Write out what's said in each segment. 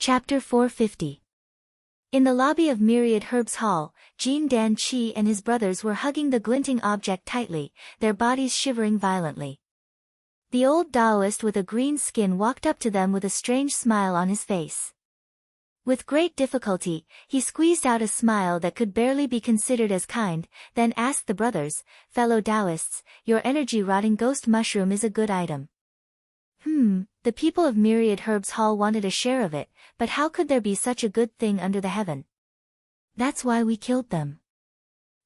Chapter 450. In the lobby of Myriad Herbs Hall, Jean Dan Chi and his brothers were hugging the glinting object tightly, their bodies shivering violently. The old Taoist with a green skin walked up to them with a strange smile on his face. With great difficulty, he squeezed out a smile that could barely be considered as kind, then asked the brothers, "Fellow Taoists, your energy-rotting ghost mushroom is a good item." The people of Myriad Herbs Hall wanted a share of it, but how could there be such a good thing under the heaven? "That's why we killed them."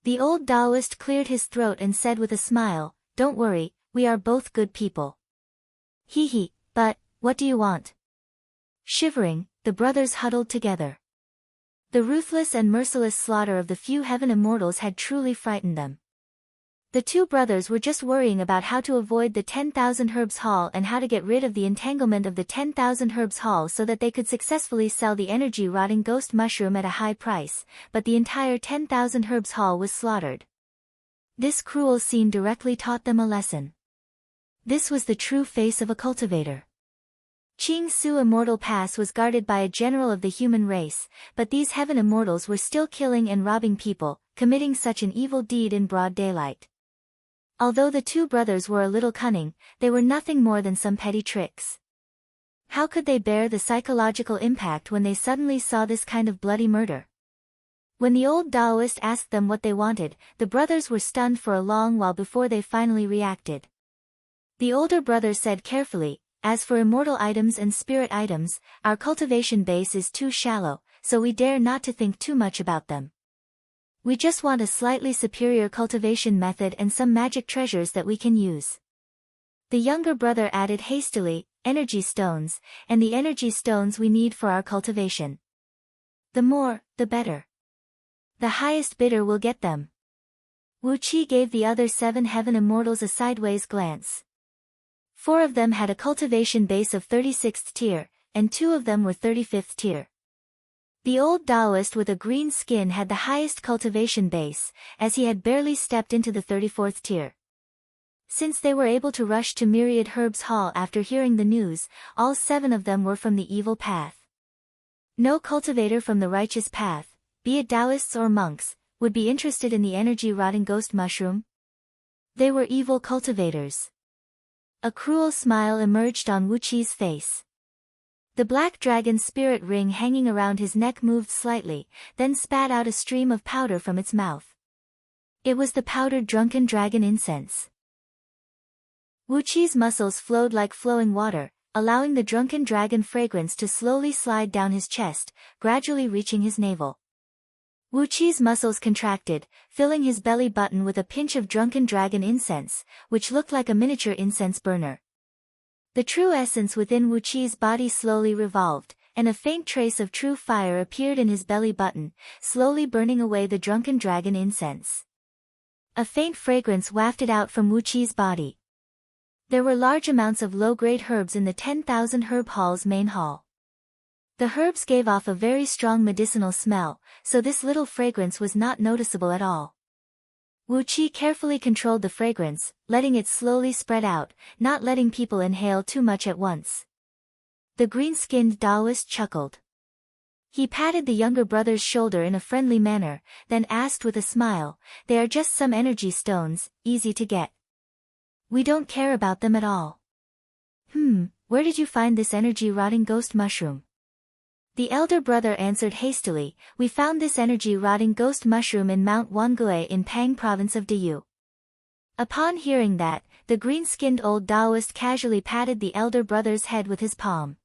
The old Taoist cleared his throat and said with a smile, "Don't worry, we are both good people." "Hee, but, what do you want?" Shivering, the brothers huddled together. The ruthless and merciless slaughter of the few heaven immortals had truly frightened them. The two brothers were just worrying about how to avoid the 10,000 Herbs Hall and how to get rid of the entanglement of the 10,000 Herbs Hall so that they could successfully sell the energy-rotting ghost mushroom at a high price, but the entire 10,000 Herbs Hall was slaughtered. This cruel scene directly taught them a lesson. This was the true face of a cultivator. Ching Su Immortal Pass was guarded by a general of the human race, but these heaven immortals were still killing and robbing people, committing such an evil deed in broad daylight. Although the two brothers were a little cunning, they were nothing more than some petty tricks. How could they bear the psychological impact when they suddenly saw this kind of bloody murder? When the old Taoist asked them what they wanted, the brothers were stunned for a long while before they finally reacted. The older brother said carefully, "As for immortal items and spirit items, our cultivation base is too shallow, so we dare not to think too much about them. We just want a slightly superior cultivation method and some magic treasures that we can use." The younger brother added hastily, "Energy stones, and the energy stones we need for our cultivation. The more, the better. The highest bidder will get them." Wu Qi gave the other 7 heaven immortals a sideways glance. 4 of them had a cultivation base of 36th tier, and 2 of them were 35th tier. The old Taoist with a green skin had the highest cultivation base, as he had barely stepped into the 34th tier. Since they were able to rush to Myriad Herbs Hall after hearing the news, all 7 of them were from the evil path. No cultivator from the righteous path, be it Taoists or monks, would be interested in the energy-rotting ghost mushroom. They were evil cultivators. A cruel smile emerged on Wu Qi's face. The black dragon spirit ring hanging around his neck moved slightly, then spat out a stream of powder from its mouth. It was the powdered drunken dragon incense. Wu Qi's muscles flowed like flowing water, allowing the drunken dragon fragrance to slowly slide down his chest, gradually reaching his navel. Wu Qi's muscles contracted, filling his belly button with a pinch of drunken dragon incense, which looked like a miniature incense burner. The true essence within Wu Qi's body slowly revolved, and a faint trace of true fire appeared in his belly button, slowly burning away the drunken dragon incense. A faint fragrance wafted out from Wu Qi's body. There were large amounts of low-grade herbs in the 10,000 Herb Hall's main hall. The herbs gave off a very strong medicinal smell, so this little fragrance was not noticeable at all. Wu Qi carefully controlled the fragrance, letting it slowly spread out, not letting people inhale too much at once. The green-skinned Taoist chuckled. He patted the younger brother's shoulder in a friendly manner, then asked with a smile, "They are just some energy stones, easy to get. We don't care about them at all." Where did you find this energy-rotting ghost mushroom?" The elder brother answered hastily, "We found this energy-rotting ghost mushroom in Mount Wangue in Pang province of Diyu." Upon hearing that, the green-skinned old Taoist casually patted the elder brother's head with his palm.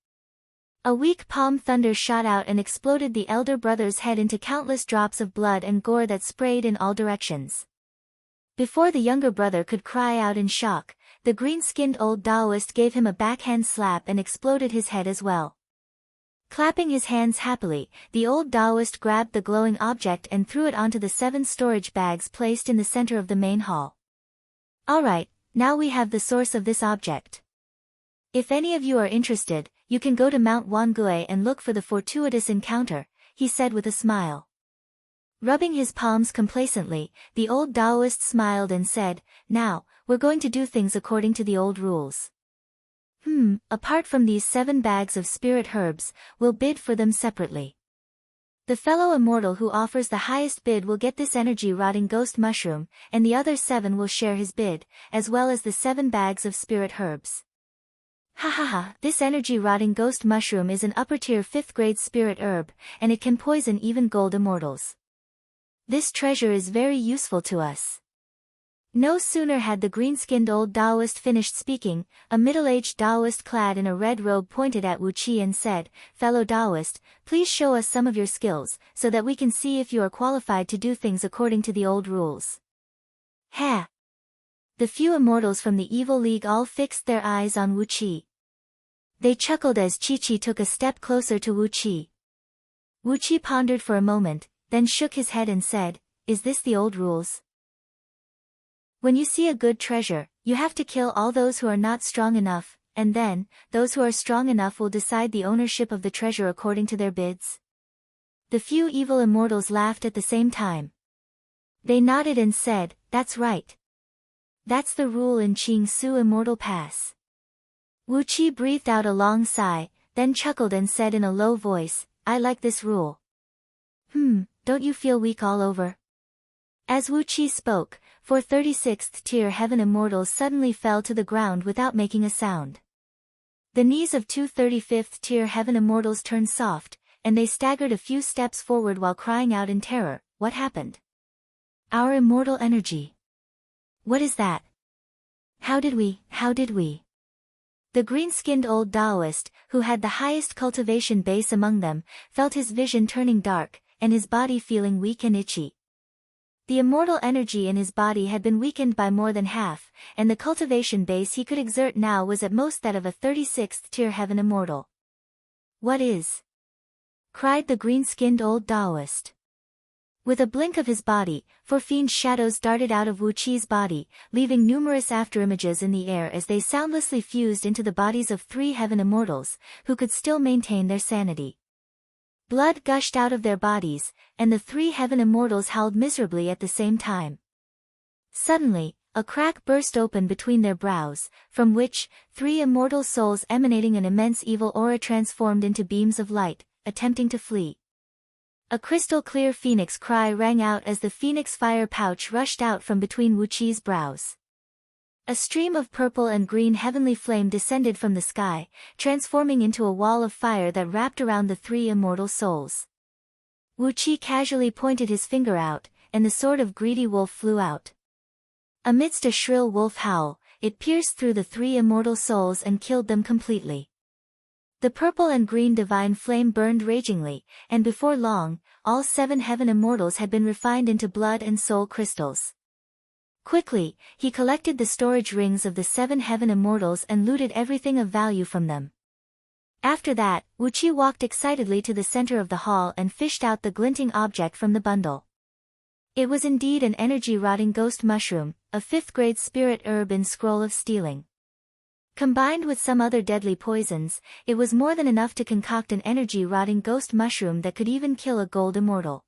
A weak palm thunder shot out and exploded the elder brother's head into countless drops of blood and gore that sprayed in all directions. Before the younger brother could cry out in shock, the green-skinned old Taoist gave him a backhand slap and exploded his head as well. Clapping his hands happily, the old Taoist grabbed the glowing object and threw it onto the 7 storage bags placed in the center of the main hall. "Alright, now we have the source of this object. If any of you are interested, you can go to Mount Wangue and look for the fortuitous encounter," he said with a smile. Rubbing his palms complacently, the old Taoist smiled and said, "Now, we're going to do things according to the old rules." Apart from these 7 bags of spirit herbs, we'll bid for them separately. The fellow immortal who offers the highest bid will get this energy-rotting ghost mushroom, and the other 7 will share his bid, as well as the 7 bags of spirit herbs. Ha ha ha, this energy-rotting ghost mushroom is an upper-tier 5th-grade spirit herb, and it can poison even gold immortals. This treasure is very useful to us. No sooner had the green-skinned old Taoist finished speaking, a middle-aged Taoist clad in a red robe pointed at Wu Qi and said, "Fellow Taoist, please show us some of your skills, so that we can see if you are qualified to do things according to the old rules." Ha! The few immortals from the Evil League all fixed their eyes on Wu Qi. They chuckled as Chi-Chi took a step closer to Wu Qi. Wu Qi pondered for a moment, then shook his head and said, "Is this the old rules? When you see a good treasure, you have to kill all those who are not strong enough, and then, those who are strong enough will decide the ownership of the treasure according to their bids." The few evil immortals laughed at the same time. They nodded and said, "That's right. That's the rule in Qing Su Immortal Pass." Wu Qi breathed out a long sigh, then chuckled and said in a low voice, "I like this rule. Don't you feel weak all over?" As Wu Qi spoke, 4 36th-tier heaven immortals suddenly fell to the ground without making a sound. The knees of 2 35th-tier heaven immortals turned soft, and they staggered a few steps forward while crying out in terror, "What happened? Our immortal energy. What is that? How did we? The green-skinned old Taoist, who had the highest cultivation base among them, felt his vision turning dark, and his body feeling weak and itchy. The immortal energy in his body had been weakened by more than half, and the cultivation base he could exert now was at most that of a 36th-tier heaven immortal. "What is?" cried the green-skinned old Taoist. With a blink of his body, 4 fiend shadows darted out of Wu Qi's body, leaving numerous afterimages in the air as they soundlessly fused into the bodies of 3 heaven immortals, who could still maintain their sanity. Blood gushed out of their bodies, and the 3 heaven immortals howled miserably at the same time. Suddenly, a crack burst open between their brows, from which, 3 immortal souls emanating an immense evil aura transformed into beams of light, attempting to flee. A crystal-clear phoenix cry rang out as the phoenix fire pouch rushed out from between Wu Qi's brows. A stream of purple and green heavenly flame descended from the sky, transforming into a wall of fire that wrapped around the 3 immortal souls. Wu Qi casually pointed his finger out, and the sword of greedy wolf flew out. Amidst a shrill wolf howl, it pierced through the 3 immortal souls and killed them completely. The purple and green divine flame burned ragingly, and before long, all 7 heaven immortals had been refined into blood and soul crystals. Quickly, he collected the storage rings of the 7 heaven immortals and looted everything of value from them. After that, Wu Qi walked excitedly to the center of the hall and fished out the glinting object from the bundle. It was indeed an energy-rotting ghost mushroom, a 5th-grade spirit herb in Scroll of Stealing. Combined with some other deadly poisons, it was more than enough to concoct an energy-rotting ghost mushroom that could even kill a gold immortal.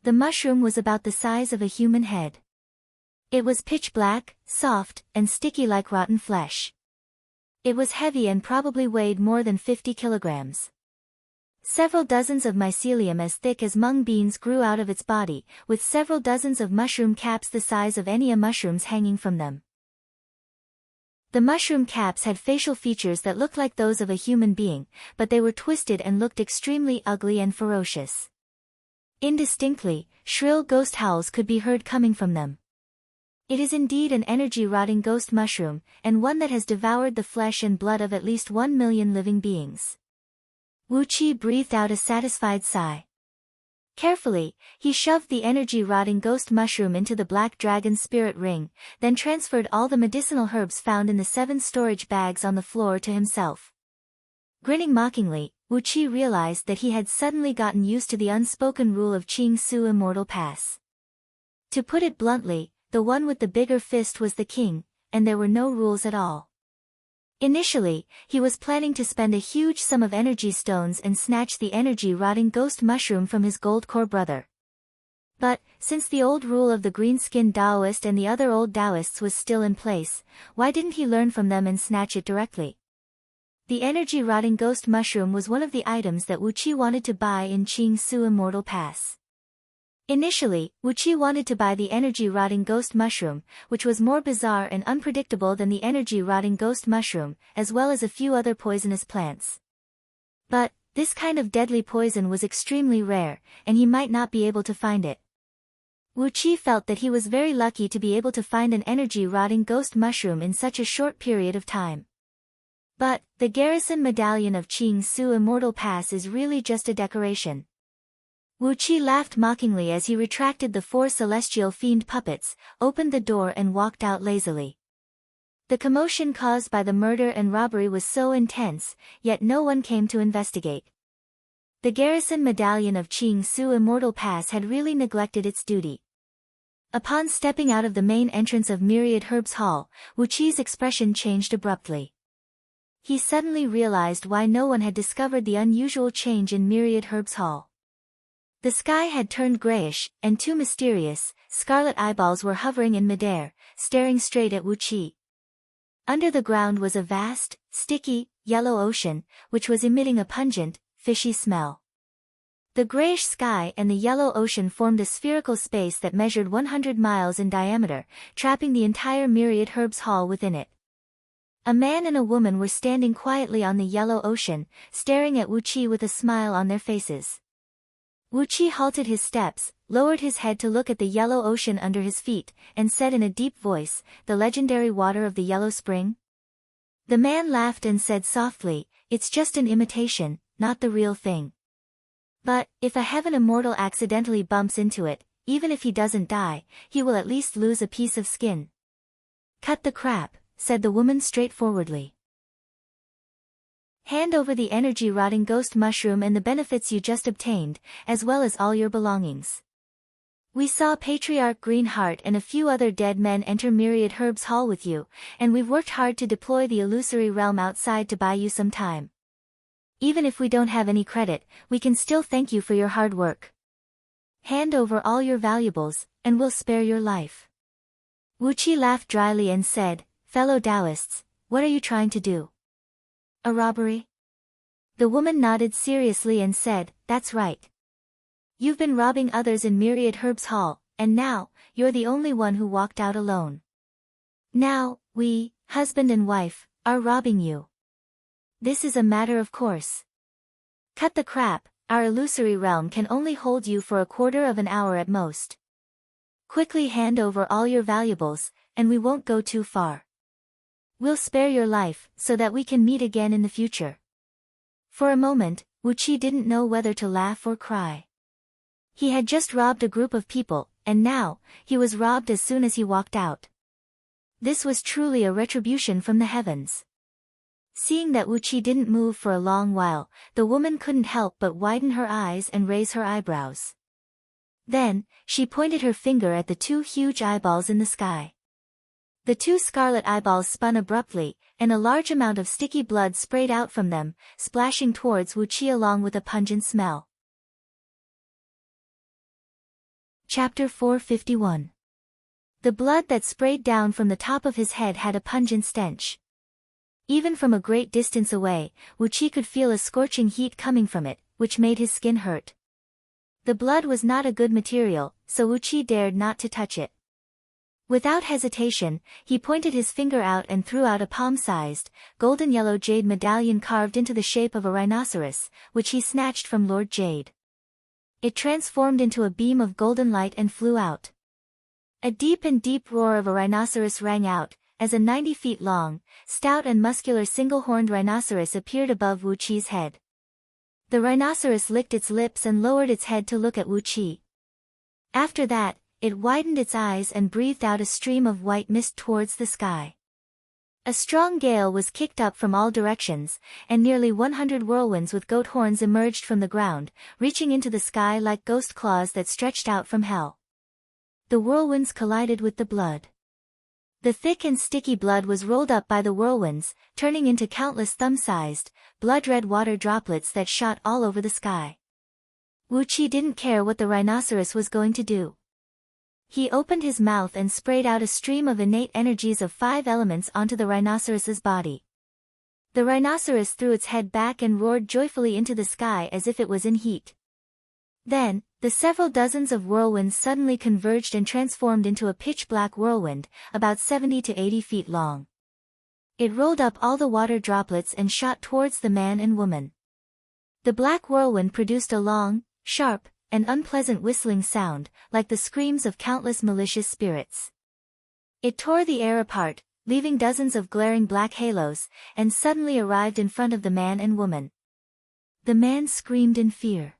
The mushroom was about the size of a human head. It was pitch black, soft, and sticky like rotten flesh. It was heavy and probably weighed more than 50 kilograms. Several dozens of mycelium as thick as mung beans grew out of its body, with several dozens of mushroom caps the size of any mushrooms hanging from them. The mushroom caps had facial features that looked like those of a human being, but they were twisted and looked extremely ugly and ferocious. Indistinctly, shrill ghost howls could be heard coming from them. It is indeed an energy-rotting ghost mushroom, and one that has devoured the flesh and blood of at least 1 million living beings. Wu Qi breathed out a satisfied sigh. Carefully, he shoved the energy-rotting ghost mushroom into the black dragon spirit ring, then transferred all the medicinal herbs found in the 7 storage bags on the floor to himself. Grinning mockingly, Wu Qi realized that he had suddenly gotten used to the unspoken rule of Qing Su Immortal Pass. To put it bluntly, the one with the bigger fist was the king, and there were no rules at all. Initially, he was planning to spend a huge sum of energy stones and snatch the energy-rotting ghost mushroom from his gold core brother. But, since the old rule of the green-skinned Taoist and the other old Taoists was still in place, why didn't he learn from them and snatch it directly? The energy-rotting ghost mushroom was one of the items that Wuqi wanted to buy in Qingsu Immortal Pass. Initially, Wuqi wanted to buy the energy-rotting ghost mushroom, which was more bizarre and unpredictable than the energy-rotting ghost mushroom, as well as a few other poisonous plants. But, this kind of deadly poison was extremely rare, and he might not be able to find it. Wuqi felt that he was very lucky to be able to find an energy-rotting ghost mushroom in such a short period of time. But, the garrison medallion of Qingsu Immortal Pass is really just a decoration. Wuqi laughed mockingly as he retracted the 4 celestial fiend puppets, opened the door and walked out lazily. The commotion caused by the murder and robbery was so intense, yet no one came to investigate. The garrison medallion of Qingsu Immortal Pass had really neglected its duty. Upon stepping out of the main entrance of Myriad Herbs Hall, Wuqi's expression changed abruptly. He suddenly realized why no one had discovered the unusual change in Myriad Herbs Hall. The sky had turned grayish, and 2 mysterious, scarlet eyeballs were hovering in midair, staring straight at Wuqi. Under the ground was a vast, sticky, yellow ocean, which was emitting a pungent, fishy smell. The grayish sky and the yellow ocean formed a spherical space that measured 100 miles in diameter, trapping the entire Myriad Herbs Hall within it. A man and a woman were standing quietly on the yellow ocean, staring at Wuqi with a smile on their faces. Wuqi halted his steps, lowered his head to look at the yellow ocean under his feet, and said in a deep voice, "The legendary water of the Yellow Spring?" The man laughed and said softly, "It's just an imitation, not the real thing. But, if a heaven immortal accidentally bumps into it, even if he doesn't die, he will at least lose a piece of skin." "Cut the crap," said the woman straightforwardly. "Hand over the energy-rotting ghost mushroom and the benefits you just obtained, as well as all your belongings." "We saw Patriarch Greenheart and a few other dead men enter Myriad Herbs Hall with you, and we've worked hard to deploy the illusory realm outside to buy you some time. Even if we don't have any credit, we can still thank you for your hard work. Hand over all your valuables, and we'll spare your life." Wuqi laughed dryly and said, "Fellow Taoists, what are you trying to do? A robbery?" The woman nodded seriously and said, "That's right. You've been robbing others in Myriad Herbs Hall, and now, you're the only one who walked out alone. Now, we, husband and wife, are robbing you. This is a matter of course. Cut the crap, our illusory realm can only hold you for a quarter of an hour at most. Quickly hand over all your valuables, and we won't go too far. We'll spare your life, so that we can meet again in the future." For a moment, Wuqi didn't know whether to laugh or cry. He had just robbed a group of people, and now, he was robbed as soon as he walked out. This was truly a retribution from the heavens. Seeing that Wuqi didn't move for a long while, the woman couldn't help but widen her eyes and raise her eyebrows. Then, she pointed her finger at the 2 huge eyeballs in the sky. The 2 scarlet eyeballs spun abruptly, and a large amount of sticky blood sprayed out from them, splashing towards Wuqi along with a pungent smell. Chapter 451. The blood that sprayed down from the top of his head had a pungent stench. Even from a great distance away, Wuqi could feel a scorching heat coming from it, which made his skin hurt. The blood was not a good material, so Wuqi dared not to touch it. Without hesitation, he pointed his finger out and threw out a palm-sized, golden-yellow jade medallion carved into the shape of a rhinoceros, which he snatched from Lord Jade. It transformed into a beam of golden light and flew out. A deep roar of a rhinoceros rang out, as a 90 feet long, stout and muscular single-horned rhinoceros appeared above Wuqi's head. The rhinoceros licked its lips and lowered its head to look at Wuqi. After that, it widened its eyes and breathed out a stream of white mist towards the sky. A strong gale was kicked up from all directions, and nearly 100 whirlwinds with goat horns emerged from the ground, reaching into the sky like ghost claws that stretched out from hell. The whirlwinds collided with the blood. The thick and sticky blood was rolled up by the whirlwinds, turning into countless thumb-sized, blood-red water droplets that shot all over the sky. Wuqi didn't care what the rhinoceros was going to do. He opened his mouth and sprayed out a stream of innate energies of 5 elements onto the rhinoceros's body. The rhinoceros threw its head back and roared joyfully into the sky as if it was in heat. Then, the several dozens of whirlwinds suddenly converged and transformed into a pitch-black whirlwind, about 70 to 80 feet long. It rolled up all the water droplets and shot towards the man and woman. The black whirlwind produced a long, sharp, and unpleasant whistling sound, like the screams of countless malicious spirits. It tore the air apart, leaving dozens of glaring black halos, and suddenly arrived in front of the man and woman. The man screamed in fear.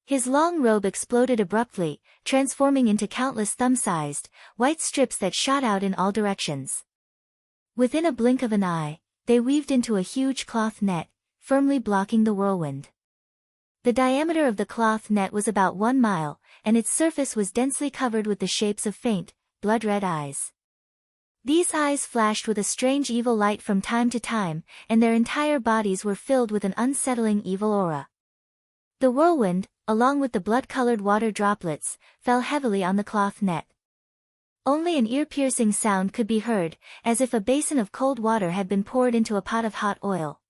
His long robe exploded abruptly, transforming into countless thumb-sized, white strips that shot out in all directions. Within a blink of an eye, they weaved into a huge cloth net, firmly blocking the whirlwind. The diameter of the cloth net was about 1 mile, and its surface was densely covered with the shapes of faint, blood-red eyes. These eyes flashed with a strange evil light from time to time, and their entire bodies were filled with an unsettling evil aura. The whirlwind, along with the blood-colored water droplets, fell heavily on the cloth net. Only an ear-piercing sound could be heard, as if a basin of cold water had been poured into a pot of hot oil.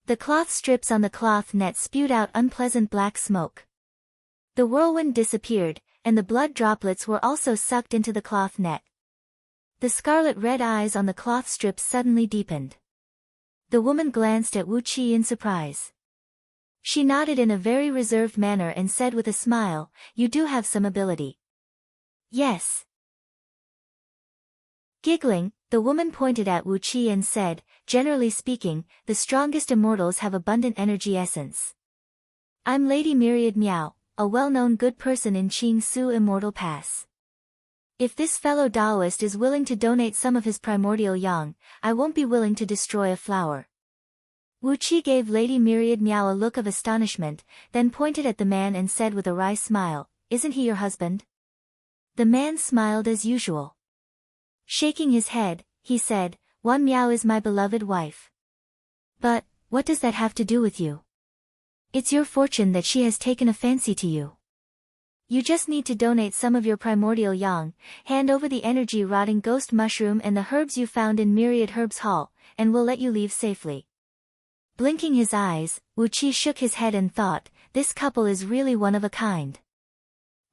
The cloth strips on the cloth net spewed out unpleasant black smoke. The whirlwind disappeared, and the blood droplets were also sucked into the cloth net. The scarlet-red eyes on the cloth strips suddenly deepened. The woman glanced at Wu Qi in surprise. She nodded in a very reserved manner and said with a smile, "You do have some ability." "Yes." Giggling, the woman pointed at Wu Qi and said, "Generally speaking, the strongest immortals have abundant energy essence. I'm Lady Myriad Miao, a well-known good person in Qing Su Immortal Pass. If this fellow Taoist is willing to donate some of his primordial yang, I won't be willing to destroy a flower." Wu Qi gave Lady Myriad Miao a look of astonishment, then pointed at the man and said with a wry smile, "Isn't he your husband?" The man smiled as usual. Shaking his head, he said, "Wan Miao is my beloved wife." "But, what does that have to do with you? It's your fortune that she has taken a fancy to you. You just need to donate some of your primordial yang, hand over the energy-rotting ghost mushroom and the herbs you found in Myriad Herbs Hall, and we'll let you leave safely." Blinking his eyes, Wu Qi shook his head and thought, this couple is really one of a kind.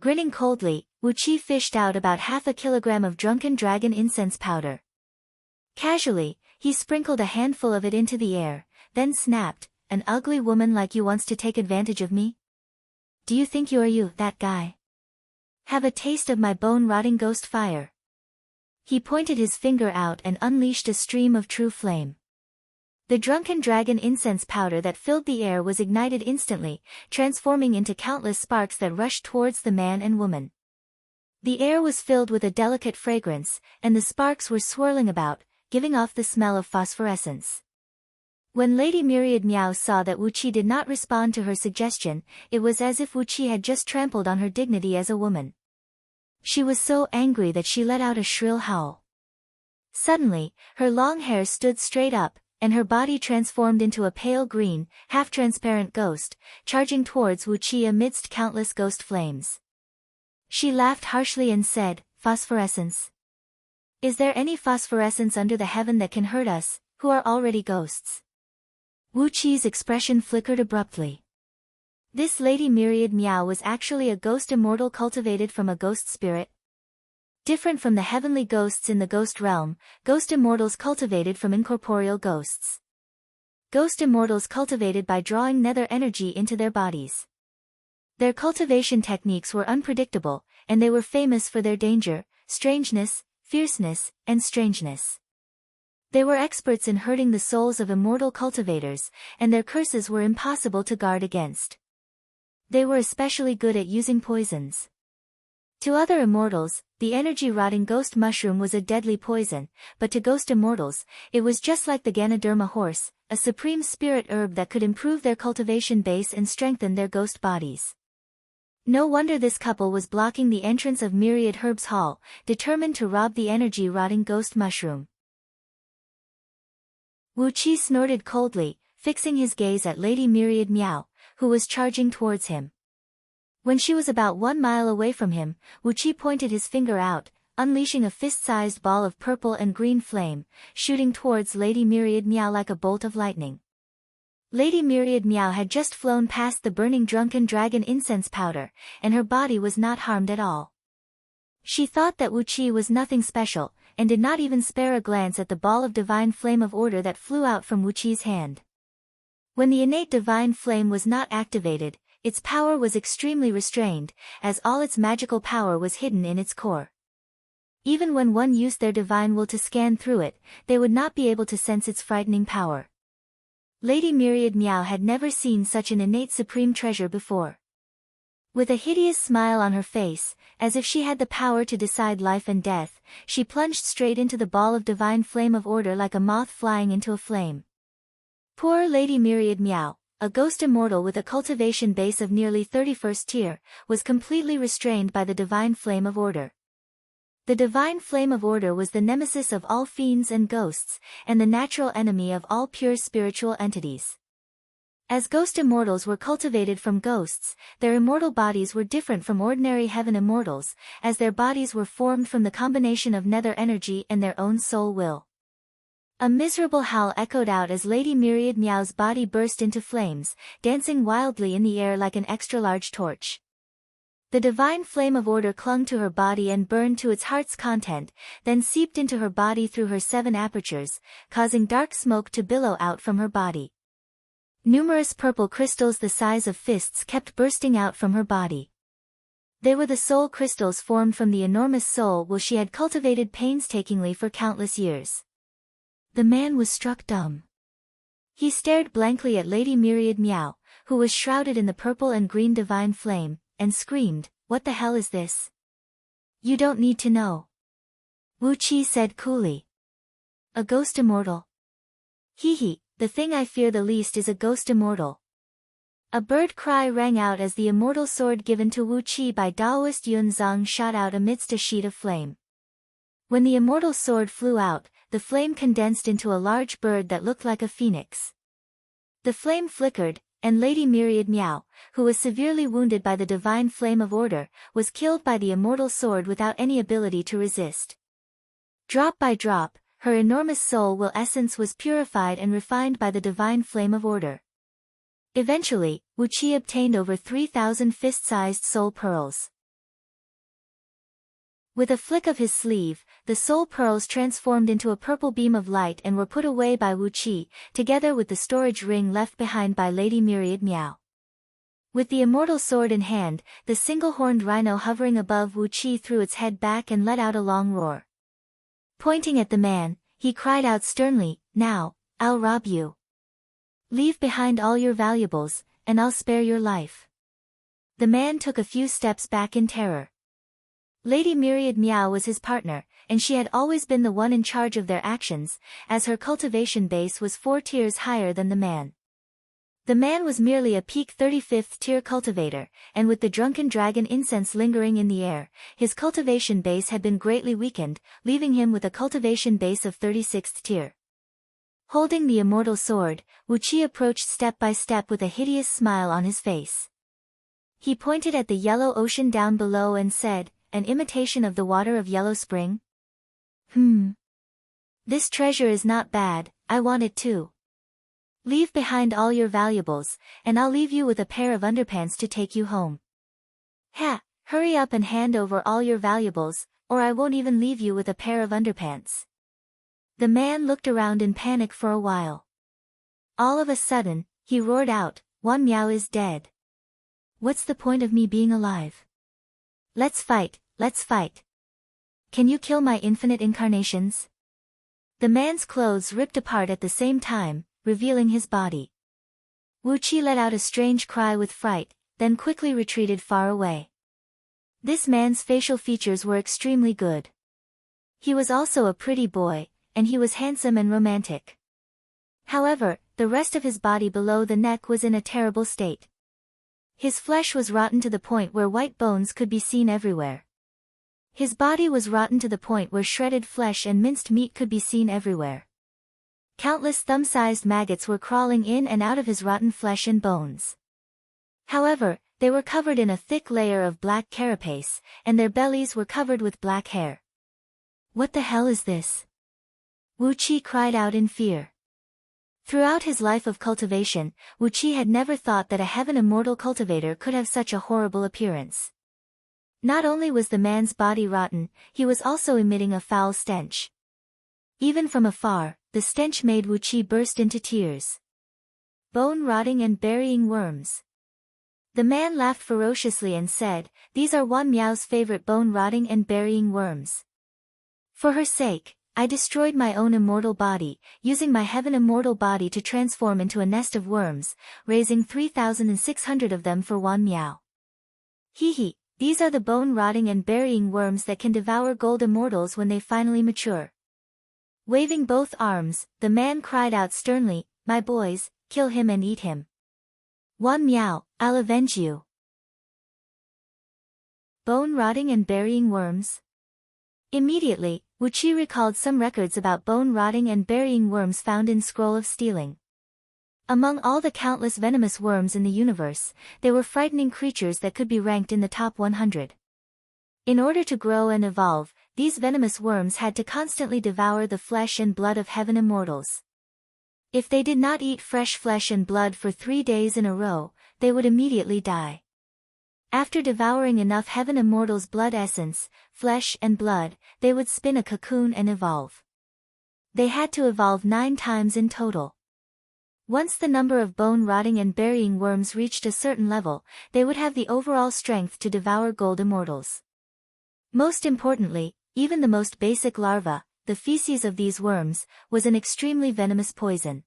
Grinning coldly, Wu Qi fished out about half a kilogram of drunken dragon incense powder. Casually, he sprinkled a handful of it into the air, then snapped, "An ugly woman like you wants to take advantage of me? Do you think you, that guy? Have a taste of my bone-rotting ghost fire." He pointed his finger out and unleashed a stream of true flame. The drunken dragon incense powder that filled the air was ignited instantly, transforming into countless sparks that rushed towards the man and woman. The air was filled with a delicate fragrance, and the sparks were swirling about, giving off the smell of phosphorescence. When Lady Myriad Miao saw that Wu Qi did not respond to her suggestion, it was as if Wu Qi had just trampled on her dignity as a woman. She was so angry that she let out a shrill howl. Suddenly, her long hair stood straight up, and her body transformed into a pale green, half-transparent ghost, charging towards Wu Qi amidst countless ghost flames. She laughed harshly and said, "Phosphorescence? Is there any phosphorescence under the heaven that can hurt us, who are already ghosts?" Wu Qi's expression flickered abruptly. This Lady Myriad Miao was actually a ghost immortal cultivated from a ghost spirit. Different from the heavenly ghosts in the ghost realm, ghost immortals cultivated from incorporeal ghosts. Ghost immortals cultivated by drawing nether energy into their bodies. Their cultivation techniques were unpredictable, and they were famous for their danger, strangeness, fierceness, and strangeness. They were experts in hurting the souls of immortal cultivators, and their curses were impossible to guard against. They were especially good at using poisons. To other immortals, the energy-rotting ghost mushroom was a deadly poison, but to ghost immortals, it was just like the Ganoderma horse, a supreme spirit herb that could improve their cultivation base and strengthen their ghost bodies. No wonder this couple was blocking the entrance of Myriad Herbs Hall, determined to rob the energy-rotting ghost mushroom. Wu Qi snorted coldly, fixing his gaze at Lady Myriad Miao, who was charging towards him. When she was about 1 mile away from him, Wu Qi pointed his finger out, unleashing a fist-sized ball of purple and green flame, shooting towards Lady Myriad Meow like a bolt of lightning. Lady Myriad Meow had just flown past the burning drunken dragon incense powder, and her body was not harmed at all. She thought that Wu Qi was nothing special, and did not even spare a glance at the ball of divine flame of order that flew out from Wu Qi's hand. When the innate divine flame was not activated, its power was extremely restrained, as all its magical power was hidden in its core. Even when one used their divine will to scan through it, they would not be able to sense its frightening power. Lady Myriad Meow had never seen such an innate supreme treasure before. With a hideous smile on her face, as if she had the power to decide life and death, she plunged straight into the ball of divine flame of order like a moth flying into a flame. Poor Lady Myriad Meow, a ghost immortal with a cultivation base of nearly 31st tier, was completely restrained by the divine flame of order. The divine flame of order was the nemesis of all fiends and ghosts, and the natural enemy of all pure spiritual entities. As ghost immortals were cultivated from ghosts, their immortal bodies were different from ordinary heaven immortals, as their bodies were formed from the combination of nether energy and their own soul will. A miserable howl echoed out as Lady Myriad Meow's body burst into flames, dancing wildly in the air like an extra-large torch. The divine flame of order clung to her body and burned to its heart's content, then seeped into her body through her 7 apertures, causing dark smoke to billow out from her body. Numerous purple crystals the size of fists kept bursting out from her body. They were the soul crystals formed from the enormous soul will she had cultivated painstakingly for countless years. The man was struck dumb. He stared blankly at Lady Myriad Meow, who was shrouded in the purple and green divine flame, and screamed, "What the hell is this?" "You don't need to know," Wu Qi said coolly. "A ghost immortal." "Hee, the thing I fear the least is a ghost immortal." A bird cry rang out as the immortal sword given to Wu Qi by Daoist Yun Zhang shot out amidst a sheet of flame. When the immortal sword flew out, the flame condensed into a large bird that looked like a phoenix. The flame flickered, and Lady Myriad Meow, who was severely wounded by the divine flame of order, was killed by the immortal sword without any ability to resist. Drop by drop, her enormous soul will essence was purified and refined by the divine flame of order. Eventually, Wu Qi obtained over 3,000 fist-sized soul pearls. With a flick of his sleeve, the soul pearls transformed into a purple beam of light and were put away by Wu Qi, together with the storage ring left behind by Lady Myriad Meow. With the immortal sword in hand, the single-horned rhino hovering above Wu Qi threw its head back and let out a long roar. Pointing at the man, he cried out sternly, "Now, I'll rob you. Leave behind all your valuables, and I'll spare your life." The man took a few steps back in terror. Lady Myriad Meow was his partner, and she had always been the one in charge of their actions, as her cultivation base was 4 tiers higher than the man. The man was merely a peak 35th tier cultivator, and with the drunken dragon incense lingering in the air, his cultivation base had been greatly weakened, leaving him with a cultivation base of 36th tier. Holding the immortal sword, Wu Qi approached step by step with a hideous smile on his face. He pointed at the yellow ocean down below and said, "An imitation of the water of Yellow Spring? This treasure is not bad, I want it too. Leave behind all your valuables, and I'll leave you with a pair of underpants to take you home." "Ha, hurry up and hand over all your valuables, or I won't even leave you with a pair of underpants." The man looked around in panic for a while. All of a sudden, he roared out, "Wan Miao is dead. What's the point of me being alive? Let's fight, let's fight. Can you kill my infinite incarnations?" The man's clothes ripped apart at the same time, revealing his body. Wu Qi let out a strange cry with fright, then quickly retreated far away. This man's facial features were extremely good. He was also a pretty boy, and he was handsome and romantic. However, the rest of his body below the neck was in a terrible state. His flesh was rotten to the point where white bones could be seen everywhere. His body was rotten to the point where shredded flesh and minced meat could be seen everywhere. Countless thumb-sized maggots were crawling in and out of his rotten flesh and bones. However, they were covered in a thick layer of black carapace, and their bellies were covered with black hair. What the hell is this? Wu Qi cried out in fear. Throughout his life of cultivation, Wu Qi had never thought that a heaven immortal cultivator could have such a horrible appearance. Not only was the man's body rotten, he was also emitting a foul stench. Even from afar, the stench made Wu Qi burst into tears. Bone rotting and burying worms. The man laughed ferociously and said, "These are Wan Miao's favorite bone rotting and burying worms. For her sake, I destroyed my own immortal body, using my heaven immortal body to transform into a nest of worms, raising 3,600 of them for Wan Miao. Hee, these are the bone rotting and burying worms that can devour gold immortals when they finally mature." Waving both arms, the man cried out sternly, "My boys, kill him and eat him. Wan Miao, I'll avenge you." Bone rotting and burying worms. Immediately, Wu Qi recalled some records about bone rotting and burying worms found in Scroll of Stealing. Among all the countless venomous worms in the universe, they were frightening creatures that could be ranked in the top 100. In order to grow and evolve, these venomous worms had to constantly devour the flesh and blood of heaven immortals. If they did not eat fresh flesh and blood for 3 days in a row, they would immediately die. After devouring enough heaven immortals' blood essence, flesh and blood, they would spin a cocoon and evolve. They had to evolve 9 times in total. Once the number of bone-rotting and burying worms reached a certain level, they would have the overall strength to devour gold immortals. Most importantly, even the most basic larva, the feces of these worms, was an extremely venomous poison.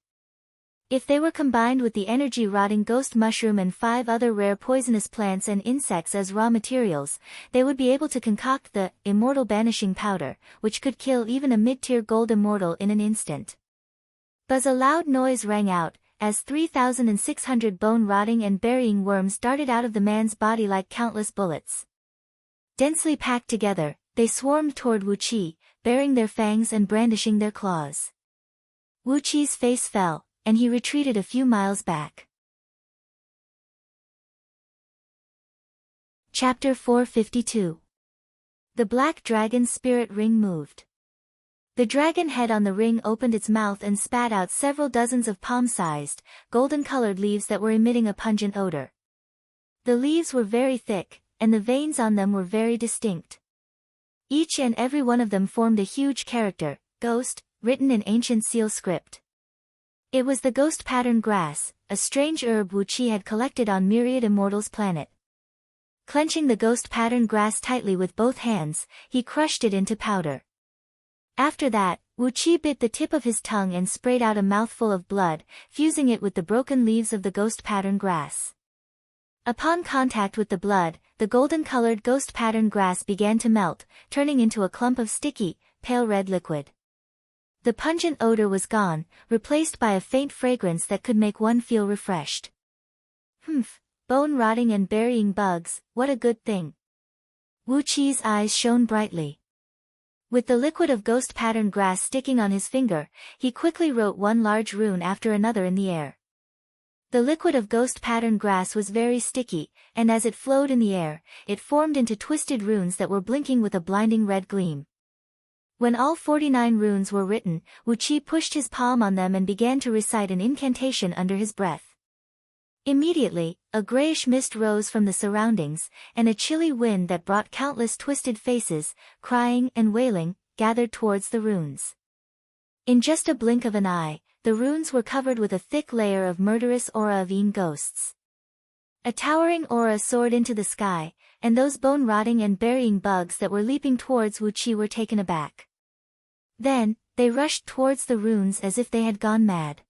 If they were combined with the energy-rotting ghost mushroom and 5 other rare poisonous plants and insects as raw materials, they would be able to concoct the immortal banishing powder, which could kill even a mid-tier gold immortal in an instant. Buzz! A loud noise rang out, as 3,600 bone-rotting and burying worms darted out of the man's body like countless bullets. Densely packed together, they swarmed toward Wu Qi, baring their fangs and brandishing their claws. Wu Qi's face fell, and he retreated a few miles back. Chapter 452. The Black Dragon's Spirit Ring moved. The dragon head on the ring opened its mouth and spat out several dozens of palm-sized, golden-colored leaves that were emitting a pungent odor. The leaves were very thick, and the veins on them were very distinct. Each and every one of them formed a huge character, ghost, written in ancient seal script. It was the ghost pattern grass, a strange herb Wu Qi had collected on Myriad Immortals' planet. Clenching the ghost pattern grass tightly with both hands, he crushed it into powder. After that, Wu Qi bit the tip of his tongue and sprayed out a mouthful of blood, fusing it with the broken leaves of the ghost pattern grass. Upon contact with the blood, the golden-colored ghost pattern grass began to melt, turning into a clump of sticky, pale red liquid. The pungent odor was gone, replaced by a faint fragrance that could make one feel refreshed. Bone-rotting and burying bugs, what a good thing. Wu Qi's eyes shone brightly. With the liquid of ghost pattern grass sticking on his finger, he quickly wrote one large rune after another in the air. The liquid of ghost pattern grass was very sticky, and as it flowed in the air, it formed into twisted runes that were blinking with a blinding red gleam. When all 49 runes were written, Wu Qi pushed his palm on them and began to recite an incantation under his breath. Immediately, a grayish mist rose from the surroundings, and a chilly wind that brought countless twisted faces, crying and wailing, gathered towards the runes. In just a blink of an eye, the runes were covered with a thick layer of murderous aura of Yin ghosts. A towering aura soared into the sky, and those bone-rotting and burying bugs that were leaping towards Wu Qi were taken aback. Then, they rushed towards the runes as if they had gone mad.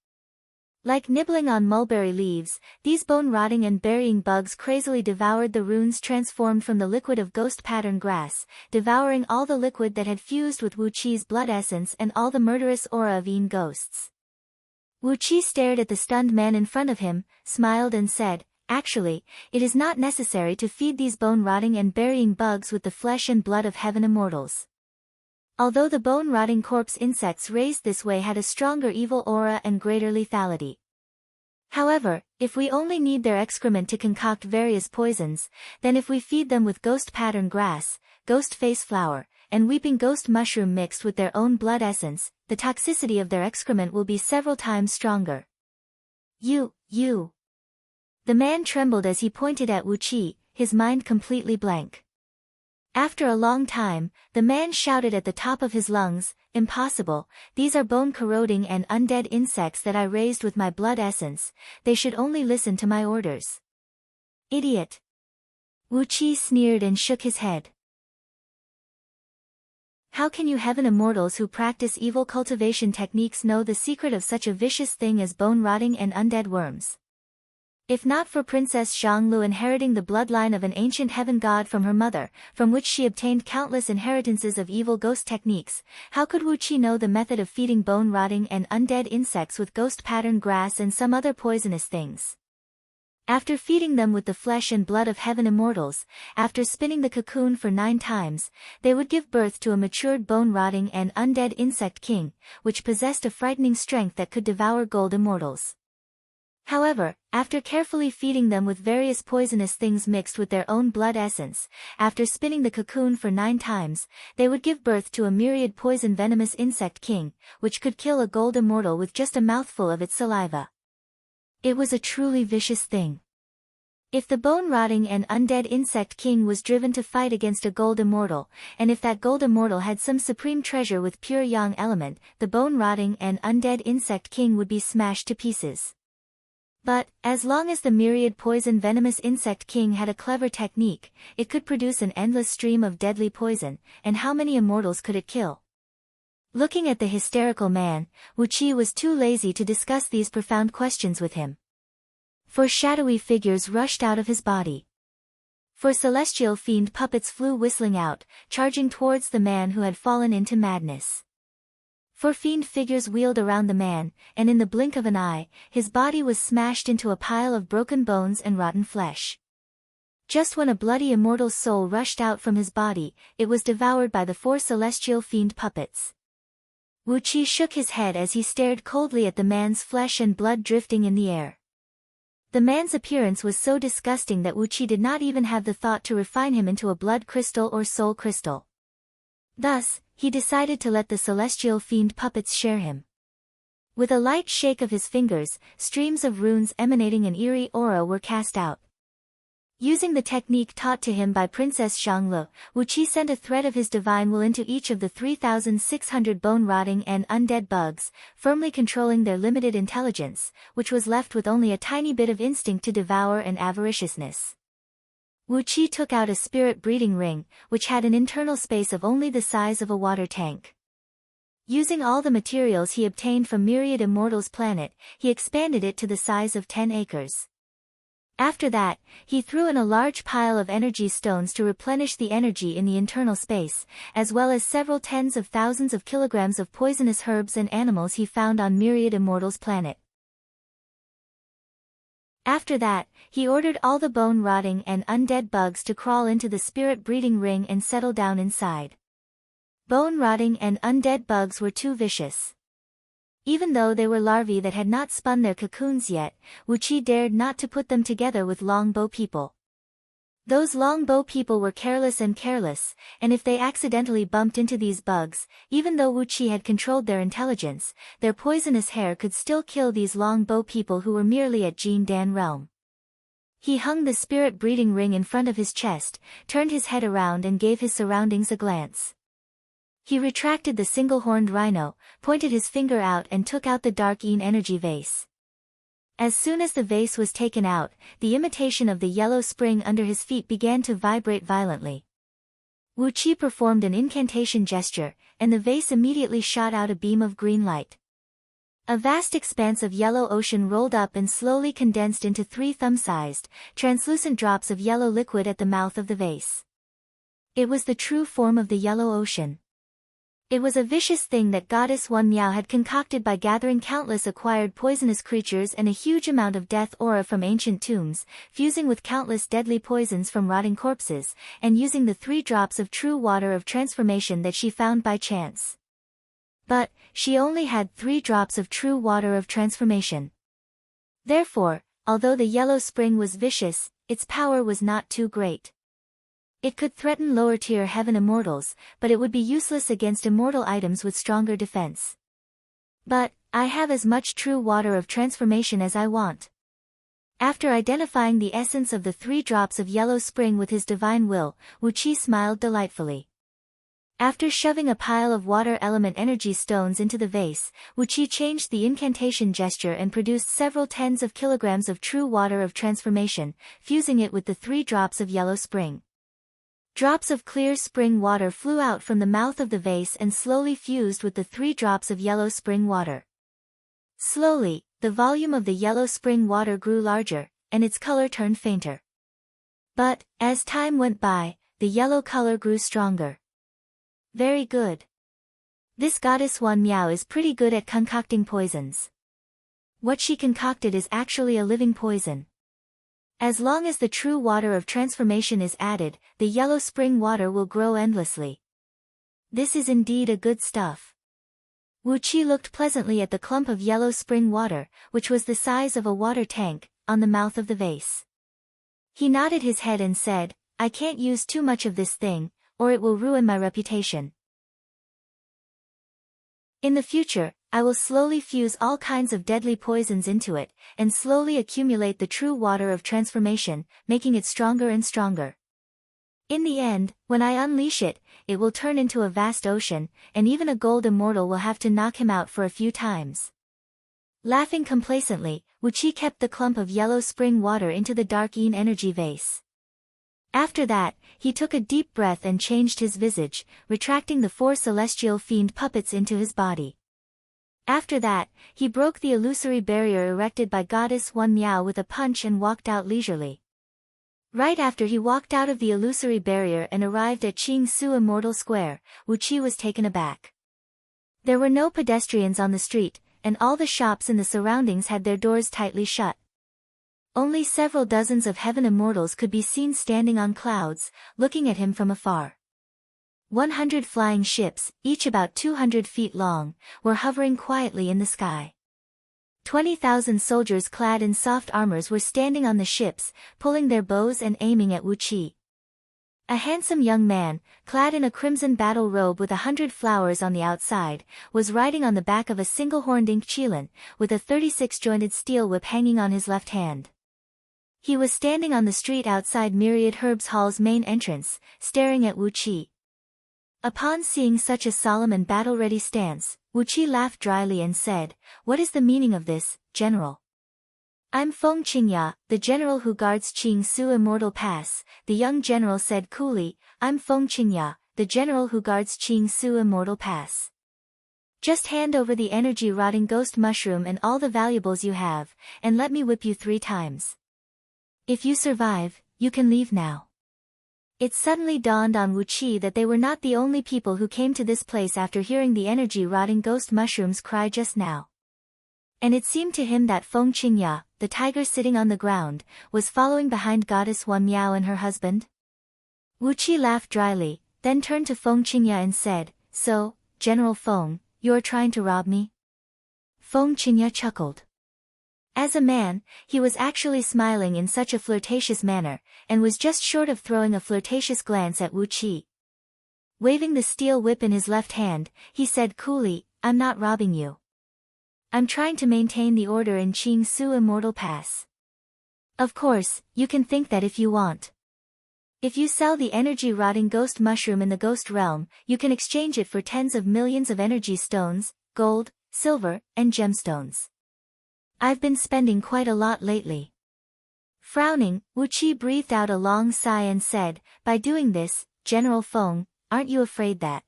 Like nibbling on mulberry leaves, these bone-rotting and burying bugs crazily devoured the runes transformed from the liquid of ghost pattern grass, devouring all the liquid that had fused with Wu Qi's blood essence and all the murderous aura of Yin ghosts. Wu Qi stared at the stunned man in front of him, smiled and said, "Actually, it is not necessary to feed these bone-rotting and burying bugs with the flesh and blood of heaven immortals." Although the bone-rotting corpse insects raised this way had a stronger evil aura and greater lethality. However, if we only need their excrement to concoct various poisons, then if we feed them with ghost pattern grass, ghost face flower, and weeping ghost mushroom mixed with their own blood essence, the toxicity of their excrement will be several times stronger. You. The man trembled as he pointed at Wu Qi, his mind completely blank. After a long time, the man shouted at the top of his lungs, "Impossible, these are bone-corroding and undead insects that I raised with my blood essence, they should only listen to my orders." "Idiot!" Wu Qi sneered and shook his head. "How can you heaven immortals who practice evil cultivation techniques know the secret of such a vicious thing as bone-rotting and undead worms? If not for Princess Zhanglu inheriting the bloodline of an ancient heaven god from her mother, from which she obtained countless inheritances of evil ghost techniques, how could Wu Qi know the method of feeding bone-rotting and undead insects with ghost pattern grass and some other poisonous things? After feeding them with the flesh and blood of heaven immortals, after spinning the cocoon for 9 times, they would give birth to a matured bone-rotting and undead insect king, which possessed a frightening strength that could devour gold immortals. However, after carefully feeding them with various poisonous things mixed with their own blood essence, after spinning the cocoon for 9 times, they would give birth to a myriad poison-venomous insect king, which could kill a gold immortal with just a mouthful of its saliva. It was a truly vicious thing. If the bone-rotting and undead insect king was driven to fight against a gold immortal, and if that gold immortal had some supreme treasure with pure yang element, the bone-rotting and undead insect king would be smashed to pieces. But, as long as the myriad poison-venomous insect king had a clever technique, it could produce an endless stream of deadly poison, and how many immortals could it kill? Looking at the hysterical man, Wu Qi was too lazy to discuss these profound questions with him. For shadowy figures rushed out of his body. For celestial fiend puppets flew whistling out, charging towards the man who had fallen into madness. For fiend figures wheeled around the man, and in the blink of an eye, his body was smashed into a pile of broken bones and rotten flesh. Just when a bloody immortal's soul rushed out from his body, it was devoured by the 4 celestial fiend puppets. Wu Qi shook his head as he stared coldly at the man's flesh and blood drifting in the air. The man's appearance was so disgusting that Wu Qi did not even have the thought to refine him into a blood crystal or soul crystal. Thus, he decided to let the celestial fiend puppets share him. With a light shake of his fingers, streams of runes emanating an eerie aura were cast out. Using the technique taught to him by Princess Zhanglu, Wu Qi sent a thread of his divine will into each of the 3,600 bone-rotting and undead bugs, firmly controlling their limited intelligence, which was left with only a tiny bit of instinct to devour and avariciousness. Wu Qi took out a spirit breeding ring, which had an internal space of only the size of a water tank. Using all the materials he obtained from Myriad Immortals' planet, he expanded it to the size of 10 acres. After that, he threw in a large pile of energy stones to replenish the energy in the internal space, as well as several tens of thousands of kilograms of poisonous herbs and animals he found on Myriad Immortals' planet. After that, he ordered all the bone-rotting and undead bugs to crawl into the spirit breeding ring and settle down inside. Bone-rotting and undead bugs were too vicious. Even though they were larvae that had not spun their cocoons yet, Wu Qi dared not to put them together with longbow people. Those longbow people were careless, and if they accidentally bumped into these bugs, even though Wu Qi had controlled their intelligence, their poisonous hair could still kill these longbow people who were merely at Jin Dan realm. He hung the spirit breeding ring in front of his chest, turned his head around and gave his surroundings a glance. He retracted the single-horned rhino, pointed his finger out and took out the dark Yin energy vase. As soon as the vase was taken out, the imitation of the yellow spring under his feet began to vibrate violently. Wu Qi performed an incantation gesture, and the vase immediately shot out a beam of green light. A vast expanse of yellow ocean rolled up and slowly condensed into 3 thumb-sized, translucent drops of yellow liquid at the mouth of the vase. It was the true form of the yellow ocean. It was a vicious thing that Goddess Wan Miao had concocted by gathering countless acquired poisonous creatures and a huge amount of death aura from ancient tombs, fusing with countless deadly poisons from rotting corpses, and using the 3 drops of true water of transformation that she found by chance. But, she only had 3 drops of true water of transformation. Therefore, although the yellow spring was vicious, its power was not too great. It could threaten lower-tier heaven immortals, but it would be useless against immortal items with stronger defense. But, I have as much true water of transformation as I want. After identifying the essence of the 3 drops of yellow spring with his divine will, Wu Qi smiled delightfully. After shoving a pile of water element energy stones into the vase, Wu Qi changed the incantation gesture and produced several tens of kilograms of true water of transformation, fusing it with the 3 drops of yellow spring. Drops of clear spring water flew out from the mouth of the vase and slowly fused with the 3 drops of yellow spring water. Slowly, the volume of the yellow spring water grew larger, and its color turned fainter. But, as time went by, the yellow color grew stronger. Very good. This goddess Wan Miao is pretty good at concocting poisons. What she concocted is actually a living poison. As long as the true water of transformation is added, the yellow spring water will grow endlessly. This is indeed a good stuff. Wu Qi looked pleasantly at the clump of yellow spring water, which was the size of a water tank, on the mouth of the vase. He nodded his head and said, I can't use too much of this thing, or it will ruin my reputation. In the future, I will slowly fuse all kinds of deadly poisons into it, and slowly accumulate the true water of transformation, making it stronger and stronger. In the end, when I unleash it, it will turn into a vast ocean, and even a gold immortal will have to knock him out for a few times. Laughing complacently, Wu Qi kept the clump of yellow spring water into the dark yin energy vase. After that, he took a deep breath and changed his visage, retracting the 4 celestial fiend puppets into his body. After that, he broke the illusory barrier erected by goddess Wan Miao with a punch and walked out leisurely. Right after he walked out of the illusory barrier and arrived at Qing Su Immortal Square, Wu Qi was taken aback. There were no pedestrians on the street, and all the shops in the surroundings had their doors tightly shut. Only several dozens of heaven immortals could be seen standing on clouds, looking at him from afar. 100 flying ships, each about 200 feet long, were hovering quietly in the sky. 20,000 soldiers clad in soft armors were standing on the ships, pulling their bows and aiming at Wu Qi. A handsome young man, clad in a crimson battle robe with 100 flowers on the outside, was riding on the back of a single-horned ink qilin, with a 36-jointed steel whip hanging on his left hand. He was standing on the street outside Myriad Herbs Hall's main entrance, staring at Wu Qi. Upon seeing such a solemn and battle-ready stance, Wu Qi laughed dryly and said, What is the meaning of this, General? I'm Feng Qingya, the general who guards Qing Su Immortal Pass, the young general said coolly. I'm Feng Qingya, the general who guards Qing Su Immortal Pass. Just hand over the energy-rotting ghost mushroom and all the valuables you have, and let me whip you 3 times. If you survive, you can leave now. It suddenly dawned on Wu Qi that they were not the only people who came to this place after hearing the energy-rotting ghost mushrooms cry just now. And it seemed to him that Feng Qingya, the tiger sitting on the ground, was following behind goddess Wan Miao and her husband. Wu Qi laughed dryly, then turned to Feng Qingya and said, So, General Feng, you are trying to rob me? Feng Qingya chuckled. As a man, he was actually smiling in such a flirtatious manner, and was just short of throwing a flirtatious glance at Wu Qi. Waving the steel whip in his left hand, he said coolly, I'm not robbing you. I'm trying to maintain the order in Qing Su Immortal Pass. Of course, you can think that if you want. If you sell the energy-rotting ghost mushroom in the ghost realm, you can exchange it for tens of millions of energy stones, gold, silver, and gemstones. I've been spending quite a lot lately. Frowning, Wu Qi breathed out a long sigh and said, By doing this, General Feng, aren't you afraid that?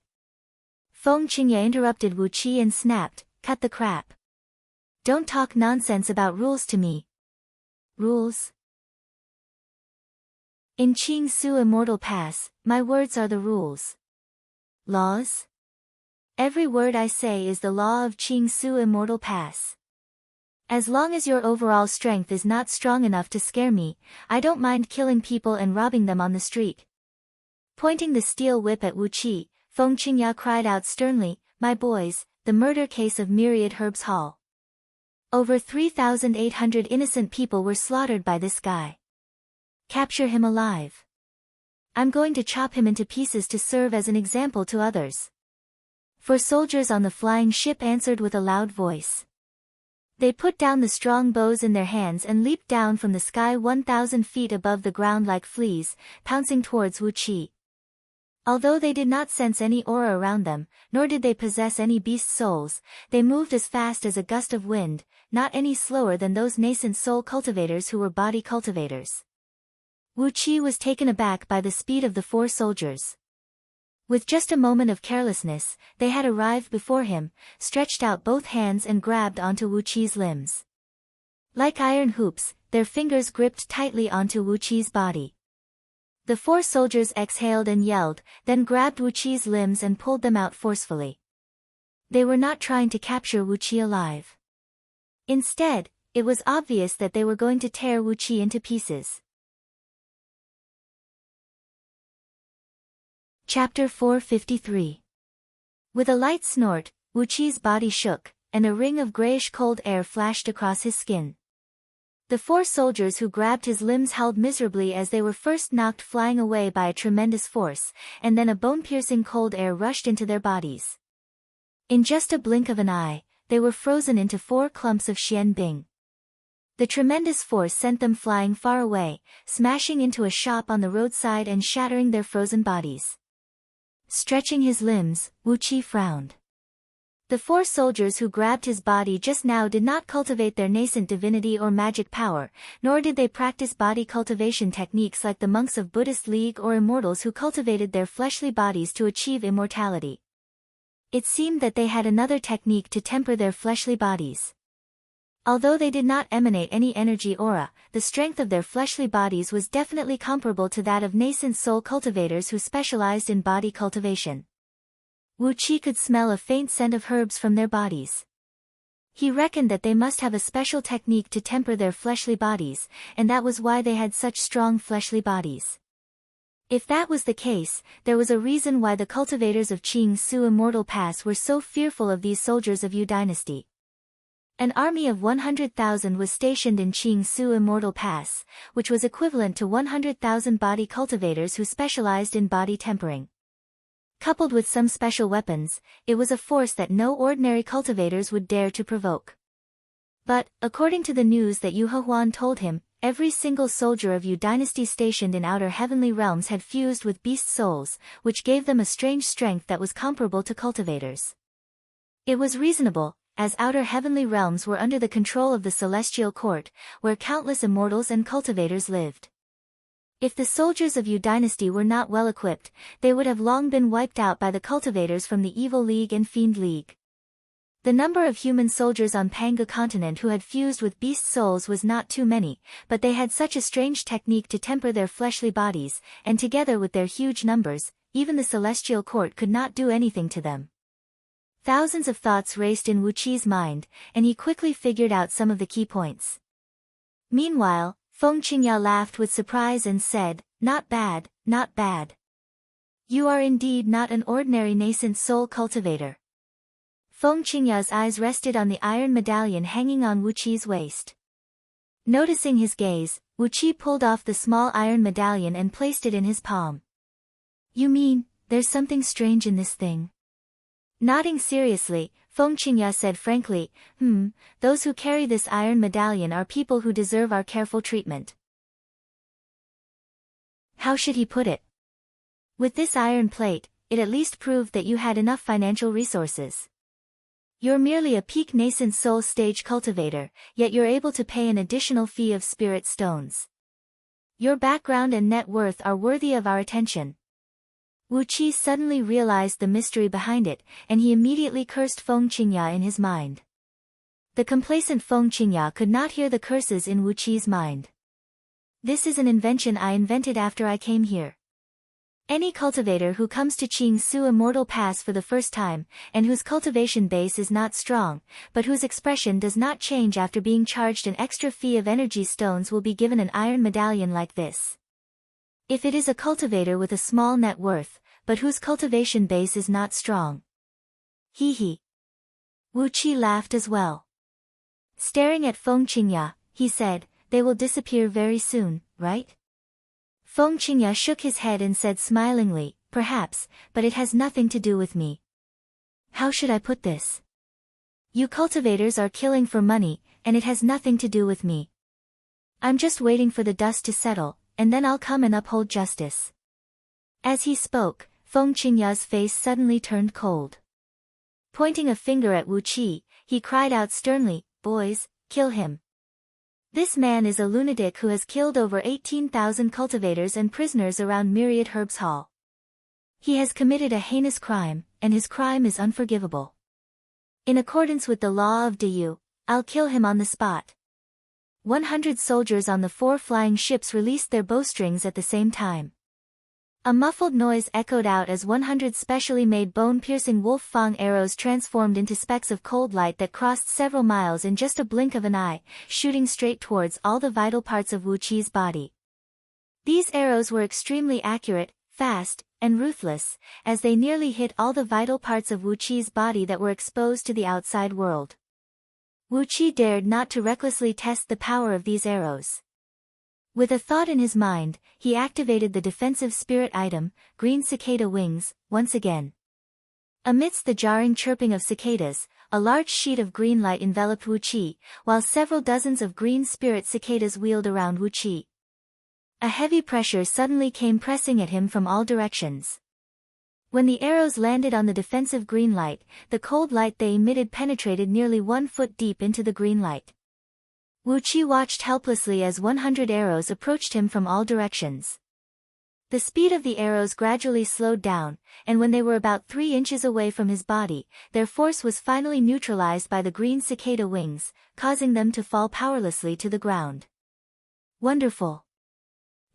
Feng Qingya interrupted Wu Qi and snapped, Cut the crap. Don't talk nonsense about rules to me. Rules? In Qing Su Immortal Pass, my words are the rules. Laws? Every word I say is the law of Qing Su Immortal Pass. As long as your overall strength is not strong enough to scare me, I don't mind killing people and robbing them on the street. Pointing the steel whip at Wu Qi, Feng Qingya cried out sternly, My boys, the murder case of Myriad Herbs Hall. Over 3,800 innocent people were slaughtered by this guy. Capture him alive. I'm going to chop him into pieces to serve as an example to others." 4 soldiers on the flying ship answered with a loud voice. They put down the strong bows in their hands and leaped down from the sky 1,000 feet above the ground like fleas, pouncing towards Wu Qi. Although they did not sense any aura around them, nor did they possess any beast souls, they moved as fast as a gust of wind, not any slower than those nascent soul cultivators who were body cultivators. Wu Qi was taken aback by the speed of the 4 soldiers. With just a moment of carelessness, they had arrived before him, stretched out both hands and grabbed onto Wu Qi's limbs. Like iron hoops, their fingers gripped tightly onto Wu Qi's body. The 4 soldiers exhaled and yelled, then grabbed Wu Qi's limbs and pulled them out forcefully. They were not trying to capture Wu Qi alive. Instead, it was obvious that they were going to tear Wu Qi into pieces. Chapter 453. With a light snort, Wu Qi's body shook, and a ring of grayish-cold air flashed across his skin. The 4 soldiers who grabbed his limbs howled miserably as they were first knocked flying away by a tremendous force, and then a bone-piercing cold air rushed into their bodies. In just a blink of an eye, they were frozen into 4 clumps of xianbing. The tremendous force sent them flying far away, smashing into a shop on the roadside and shattering their frozen bodies. Stretching his limbs, Wu Qi frowned. The 4 soldiers who grabbed his body just now did not cultivate their nascent divinity or magic power, nor did they practice body cultivation techniques like the monks of Buddhist League or immortals who cultivated their fleshly bodies to achieve immortality. It seemed that they had another technique to temper their fleshly bodies. Although they did not emanate any energy aura, the strength of their fleshly bodies was definitely comparable to that of nascent soul cultivators who specialized in body cultivation. Wu Qi could smell a faint scent of herbs from their bodies. He reckoned that they must have a special technique to temper their fleshly bodies, and that was why they had such strong fleshly bodies. If that was the case, there was a reason why the cultivators of Qing Su Immortal Pass were so fearful of these soldiers of Yu Dynasty. An army of 100,000 was stationed in Qing Su Immortal Pass, which was equivalent to 100,000 body cultivators who specialized in body tempering. Coupled with some special weapons, it was a force that no ordinary cultivators would dare to provoke. But, according to the news that Yu Hehuan told him, every single soldier of Yu Dynasty stationed in outer heavenly realms had fused with beast souls, which gave them a strange strength that was comparable to cultivators. It was reasonable, as outer heavenly realms were under the control of the celestial court, where countless immortals and cultivators lived. If the soldiers of Yu Dynasty were not well equipped, they would have long been wiped out by the cultivators from the Evil League and Fiend League. The number of human soldiers on Panga continent who had fused with beast souls was not too many, but they had such a strange technique to temper their fleshly bodies, and together with their huge numbers, even the celestial court could not do anything to them. Thousands of thoughts raced in Wu Qi's mind, and he quickly figured out some of the key points. Meanwhile, Feng Qingyao laughed with surprise and said, "Not bad, not bad. You are indeed not an ordinary nascent soul cultivator." Feng Qingyao's eyes rested on the iron medallion hanging on Wu Qi's waist. Noticing his gaze, Wu Qi pulled off the small iron medallion and placed it in his palm. "You mean, there's something strange in this thing?" Nodding seriously, Feng Qingyao said frankly, those who carry this iron medallion are people who deserve our careful treatment." How should he put it? With this iron plate, it at least proved that you had enough financial resources. You're merely a peak nascent soul stage cultivator, yet you're able to pay an additional fee of spirit stones. Your background and net worth are worthy of our attention. Wu Qi suddenly realized the mystery behind it, and he immediately cursed Feng Qingyao in his mind. The complacent Feng Qingyao could not hear the curses in Wu Qi's mind. "This is an invention I invented after I came here. Any cultivator who comes to Qing Su Immortal Pass for the first time, and whose cultivation base is not strong, but whose expression does not change after being charged an extra fee of energy stones will be given an iron medallion like this. If it is a cultivator with a small net worth, but whose cultivation base is not strong." Hee hee. Wu Qi laughed as well. Staring at Feng Qingyao, he said, "They will disappear very soon, right?" Feng Qingya shook his head and said smilingly, perhaps, but it has nothing to do with me. How should I put this? You cultivators are killing for money, and it has nothing to do with me. I'm just waiting for the dust to settle, and then I'll come and uphold justice. As he spoke, Feng Qingya's face suddenly turned cold. Pointing a finger at Wu Qi, he cried out sternly, boys, kill him. This man is a lunatic who has killed over 18,000 cultivators and prisoners around Myriad Herbs Hall. He has committed a heinous crime, and his crime is unforgivable. In accordance with the law of Diyu, I'll kill him on the spot. 100 soldiers on the 4 flying ships released their bowstrings at the same time. A muffled noise echoed out as 100 specially made bone-piercing wolf fang arrows transformed into specks of cold light that crossed several miles in just a blink of an eye, shooting straight towards all the vital parts of Wu Qi's body. These arrows were extremely accurate, fast, and ruthless, as they nearly hit all the vital parts of Wu Qi's body that were exposed to the outside world. Wu Qi dared not to recklessly test the power of these arrows. With a thought in his mind, he activated the defensive spirit item, green cicada wings, once again. Amidst the jarring chirping of cicadas, a large sheet of green light enveloped Wu Qi, while several dozens of green spirit cicadas wheeled around Wu Qi. A heavy pressure suddenly came pressing at him from all directions. When the arrows landed on the defensive green light, the cold light they emitted penetrated nearly 1 foot deep into the green light. Wu Qi watched helplessly as 100 arrows approached him from all directions. The speed of the arrows gradually slowed down, and when they were about 3 inches away from his body, their force was finally neutralized by the green cicada wings, causing them to fall powerlessly to the ground. Wonderful!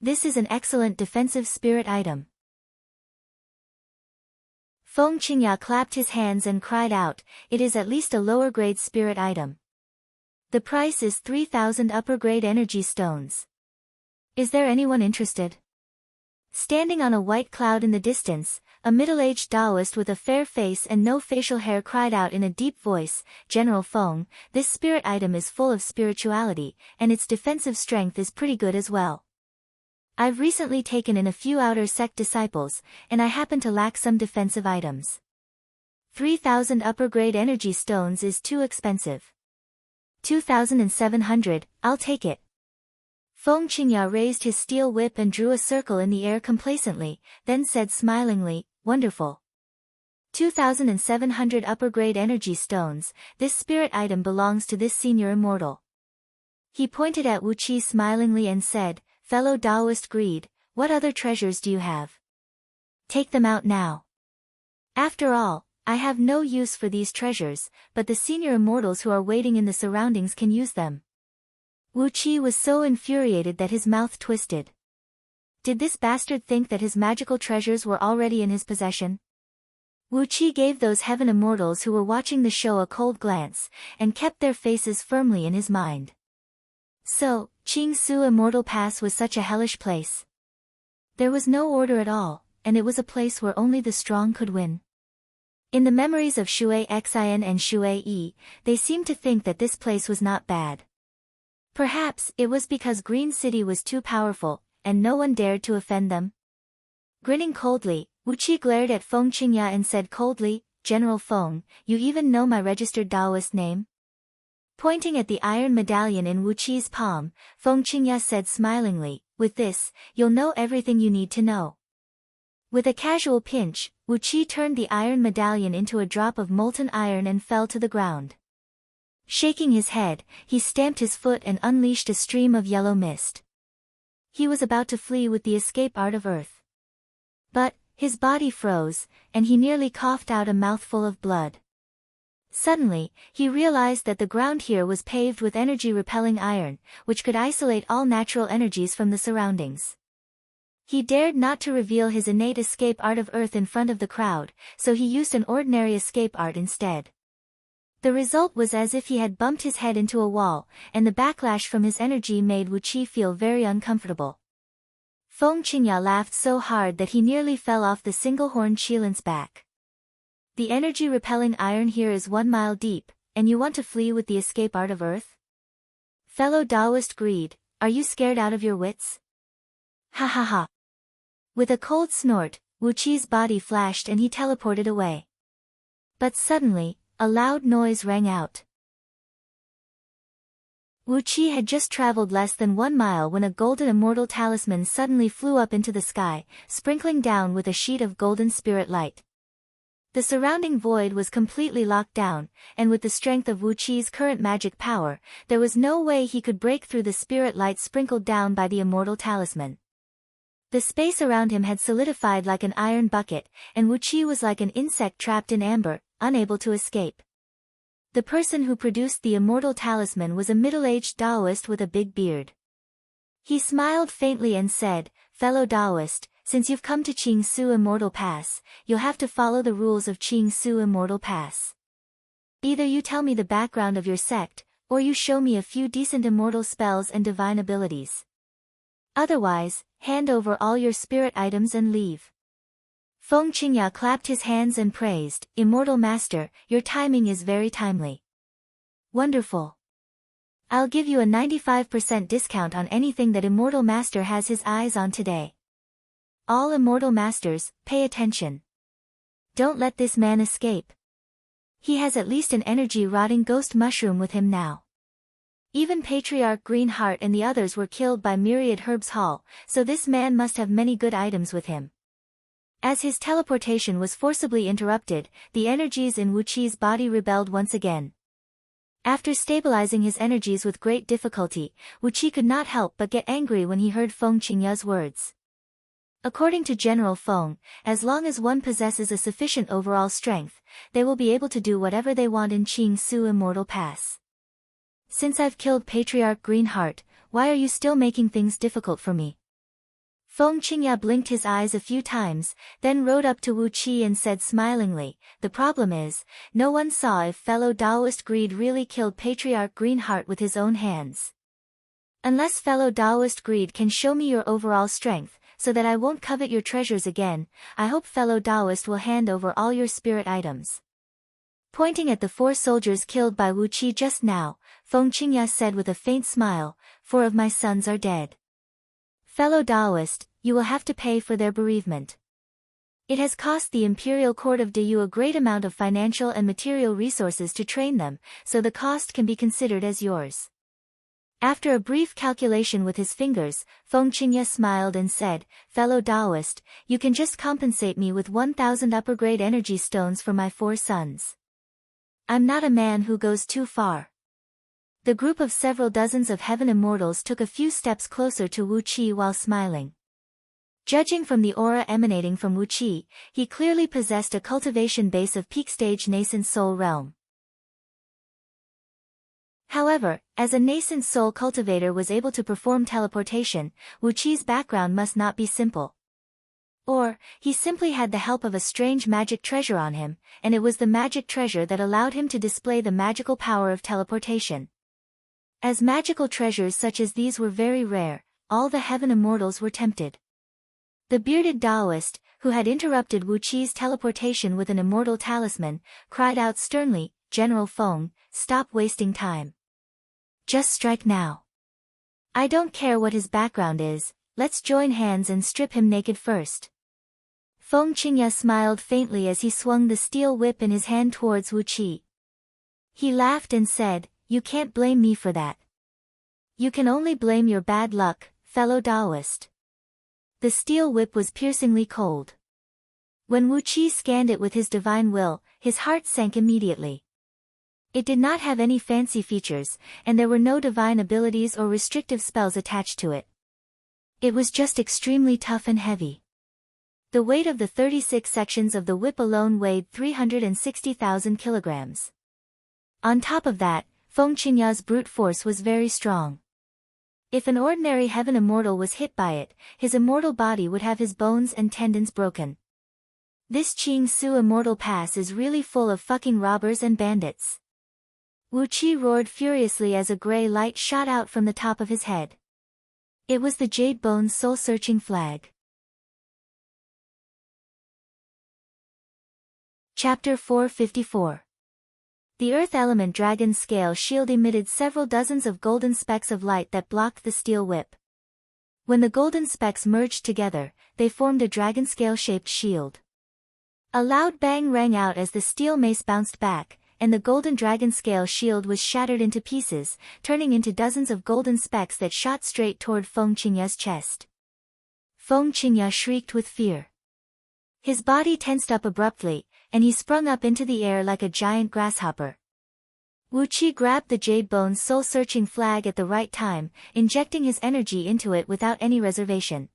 This is an excellent defensive spirit item. Feng Qingya clapped his hands and cried out, it is at least a lower-grade spirit item. The price is 3,000 upper-grade energy stones. Is there anyone interested? Standing on a white cloud in the distance, a middle-aged Taoist with a fair face and no facial hair cried out in a deep voice, General Feng, this spirit item is full of spirituality, and its defensive strength is pretty good as well. I've recently taken in a few outer sect disciples, and I happen to lack some defensive items. 3,000 upper-grade energy stones is too expensive. 2,700, I'll take it. Feng Qingya raised his steel whip and drew a circle in the air complacently, then said smilingly, wonderful. 2,700 upper-grade energy stones, this spirit item belongs to this senior immortal. He pointed at Wu Qi smilingly and said, fellow Taoist greed, what other treasures do you have? Take them out now. After all, I have no use for these treasures, but the senior immortals who are waiting in the surroundings can use them. Wu Qi was so infuriated that his mouth twisted. Did this bastard think that his magical treasures were already in his possession? Wu Qi gave those heaven immortals who were watching the show a cold glance, and kept their faces firmly in his mind. So, Qing Su Immortal Pass was such a hellish place. There was no order at all, and it was a place where only the strong could win. In the memories of Shui Xian and Shui Yi, they seemed to think that this place was not bad. Perhaps it was because Green City was too powerful, and no one dared to offend them. Grinning coldly, Wu Qi glared at Feng Qingya and said coldly, General Feng, you even know my registered Taoist name? Pointing at the iron medallion in Wu Qi's palm, Feng Qingya said smilingly, with this, you'll know everything you need to know. With a casual pinch, Wu Qi turned the iron medallion into a drop of molten iron and fell to the ground. Shaking his head, he stamped his foot and unleashed a stream of yellow mist. He was about to flee with the escape art of earth. But, his body froze, and he nearly coughed out a mouthful of blood. Suddenly, he realized that the ground here was paved with energy-repelling iron, which could isolate all natural energies from the surroundings. He dared not to reveal his innate escape art of earth in front of the crowd, so he used an ordinary escape art instead. The result was as if he had bumped his head into a wall, and the backlash from his energy made Wu Qi feel very uncomfortable. Feng Qingya laughed so hard that he nearly fell off the single-horned Qilin's back. The energy-repelling iron here is 1 mile deep, and you want to flee with the escape art of earth? Fellow Taoist greed, are you scared out of your wits? Ha ha ha. With a cold snort, Wu Qi's body flashed and he teleported away. But suddenly, a loud noise rang out. Wu Qi had just traveled less than 1 mile when a golden immortal talisman suddenly flew up into the sky, sprinkling down with a sheet of golden spirit light. The surrounding void was completely locked down, and with the strength of Wu Qi's current magic power, there was no way he could break through the spirit light sprinkled down by the immortal talisman. The space around him had solidified like an iron bucket, and Wu Qi was like an insect trapped in amber, unable to escape. The person who produced the immortal talisman was a middle-aged Taoist with a big beard. He smiled faintly and said, "Fellow Taoist, since you've come to Qingsu Immortal Pass, you'll have to follow the rules of Qingsu Immortal Pass. Either you tell me the background of your sect, or you show me a few decent immortal spells and divine abilities. Otherwise, hand over all your spirit items and leave." Feng Qingya clapped his hands and praised, "Immortal Master, your timing is very timely. Wonderful. I'll give you a 95% discount on anything that Immortal Master has his eyes on today. All Immortal Masters, pay attention. Don't let this man escape. He has at least an energy-rotting ghost mushroom with him now." Even Patriarch Greenheart and the others were killed by Myriad Herb's Hall, so this man must have many good items with him. As his teleportation was forcibly interrupted, the energies in Wu Qi's body rebelled once again. After stabilizing his energies with great difficulty, Wu Qi could not help but get angry when he heard Feng Qingya's words. According to General Feng, as long as one possesses a sufficient overall strength, they will be able to do whatever they want in Qingsu Immortal Pass. "Since I've killed Patriarch Greenheart, why are you still making things difficult for me?" Feng Qingya blinked his eyes a few times, then rode up to Wu Qi and said smilingly, "The problem is, no one saw if fellow Taoist Greed really killed Patriarch Greenheart with his own hands. Unless fellow Taoist Greed can show me your overall strength, so that I won't covet your treasures again, I hope fellow Taoist will hand over all your spirit items." Pointing at the 4 soldiers killed by Wu Qi just now, Feng Qingya said with a faint smile, "4 of my sons are dead. Fellow Taoist, you will have to pay for their bereavement. It has cost the Imperial Court of Dayu a great amount of financial and material resources to train them, so the cost can be considered as yours." After a brief calculation with his fingers, Feng Qingya smiled and said, "Fellow Taoist, you can just compensate me with 1,000 upper-grade energy stones for my 4 sons. I'm not a man who goes too far." The group of several dozens of heaven immortals took a few steps closer to Wu Qi while smiling. Judging from the aura emanating from Wu Qi, he clearly possessed a cultivation base of peak-stage nascent soul realm. However, as a nascent soul cultivator was able to perform teleportation, Wu Qi's background must not be simple. Or, he simply had the help of a strange magic treasure on him, and it was the magic treasure that allowed him to display the magical power of teleportation. As magical treasures such as these were very rare, all the heaven immortals were tempted. The bearded Taoist, who had interrupted Wu Qi's teleportation with an immortal talisman, cried out sternly, "General Feng, stop wasting time. Just strike now. I don't care what his background is, let's join hands and strip him naked first." Feng Qingya smiled faintly as he swung the steel whip in his hand towards Wu Qi. He laughed and said, "You can't blame me for that. You can only blame your bad luck, fellow Taoist." The steel whip was piercingly cold. When Wu Qi scanned it with his divine will, his heart sank immediately. It did not have any fancy features, and there were no divine abilities or restrictive spells attached to it. It was just extremely tough and heavy. The weight of the 36 sections of the whip alone weighed 360,000 kilograms. On top of that, Feng Qingya's brute force was very strong. If an ordinary heaven immortal was hit by it, his immortal body would have his bones and tendons broken. This Qingsu Immortal Pass is really full of fucking robbers and bandits. Wu Qi roared furiously as a gray light shot out from the top of his head. It was the Jade Bone's soul-searching flag. Chapter 454. The Earth Element Dragon's scale shield emitted several dozens of golden specks of light that blocked the steel whip. When the golden specks merged together, they formed a dragon scale-shaped shield. A loud bang rang out as the steel mace bounced back, and the golden dragon scale shield was shattered into pieces, turning into dozens of golden specks that shot straight toward Feng Qingya's chest. Feng Qingya shrieked with fear. His body tensed up abruptly, and he sprung up into the air like a giant grasshopper. Wu Qi grabbed the Jade Bone's soul-searching flag at the right time, injecting his energy into it without any reservation.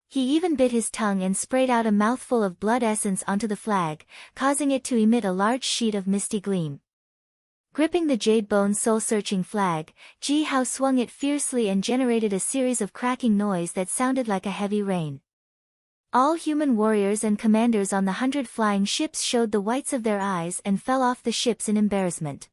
He even bit his tongue and sprayed out a mouthful of blood essence onto the flag, causing it to emit a large sheet of misty gleam. Gripping the Jade Bone's soul-searching flag, Ji Hao swung it fiercely and generated a series of cracking noise that sounded like a heavy rain. All human warriors and commanders on the 100 flying ships showed the whites of their eyes and fell off the ships in embarrassment.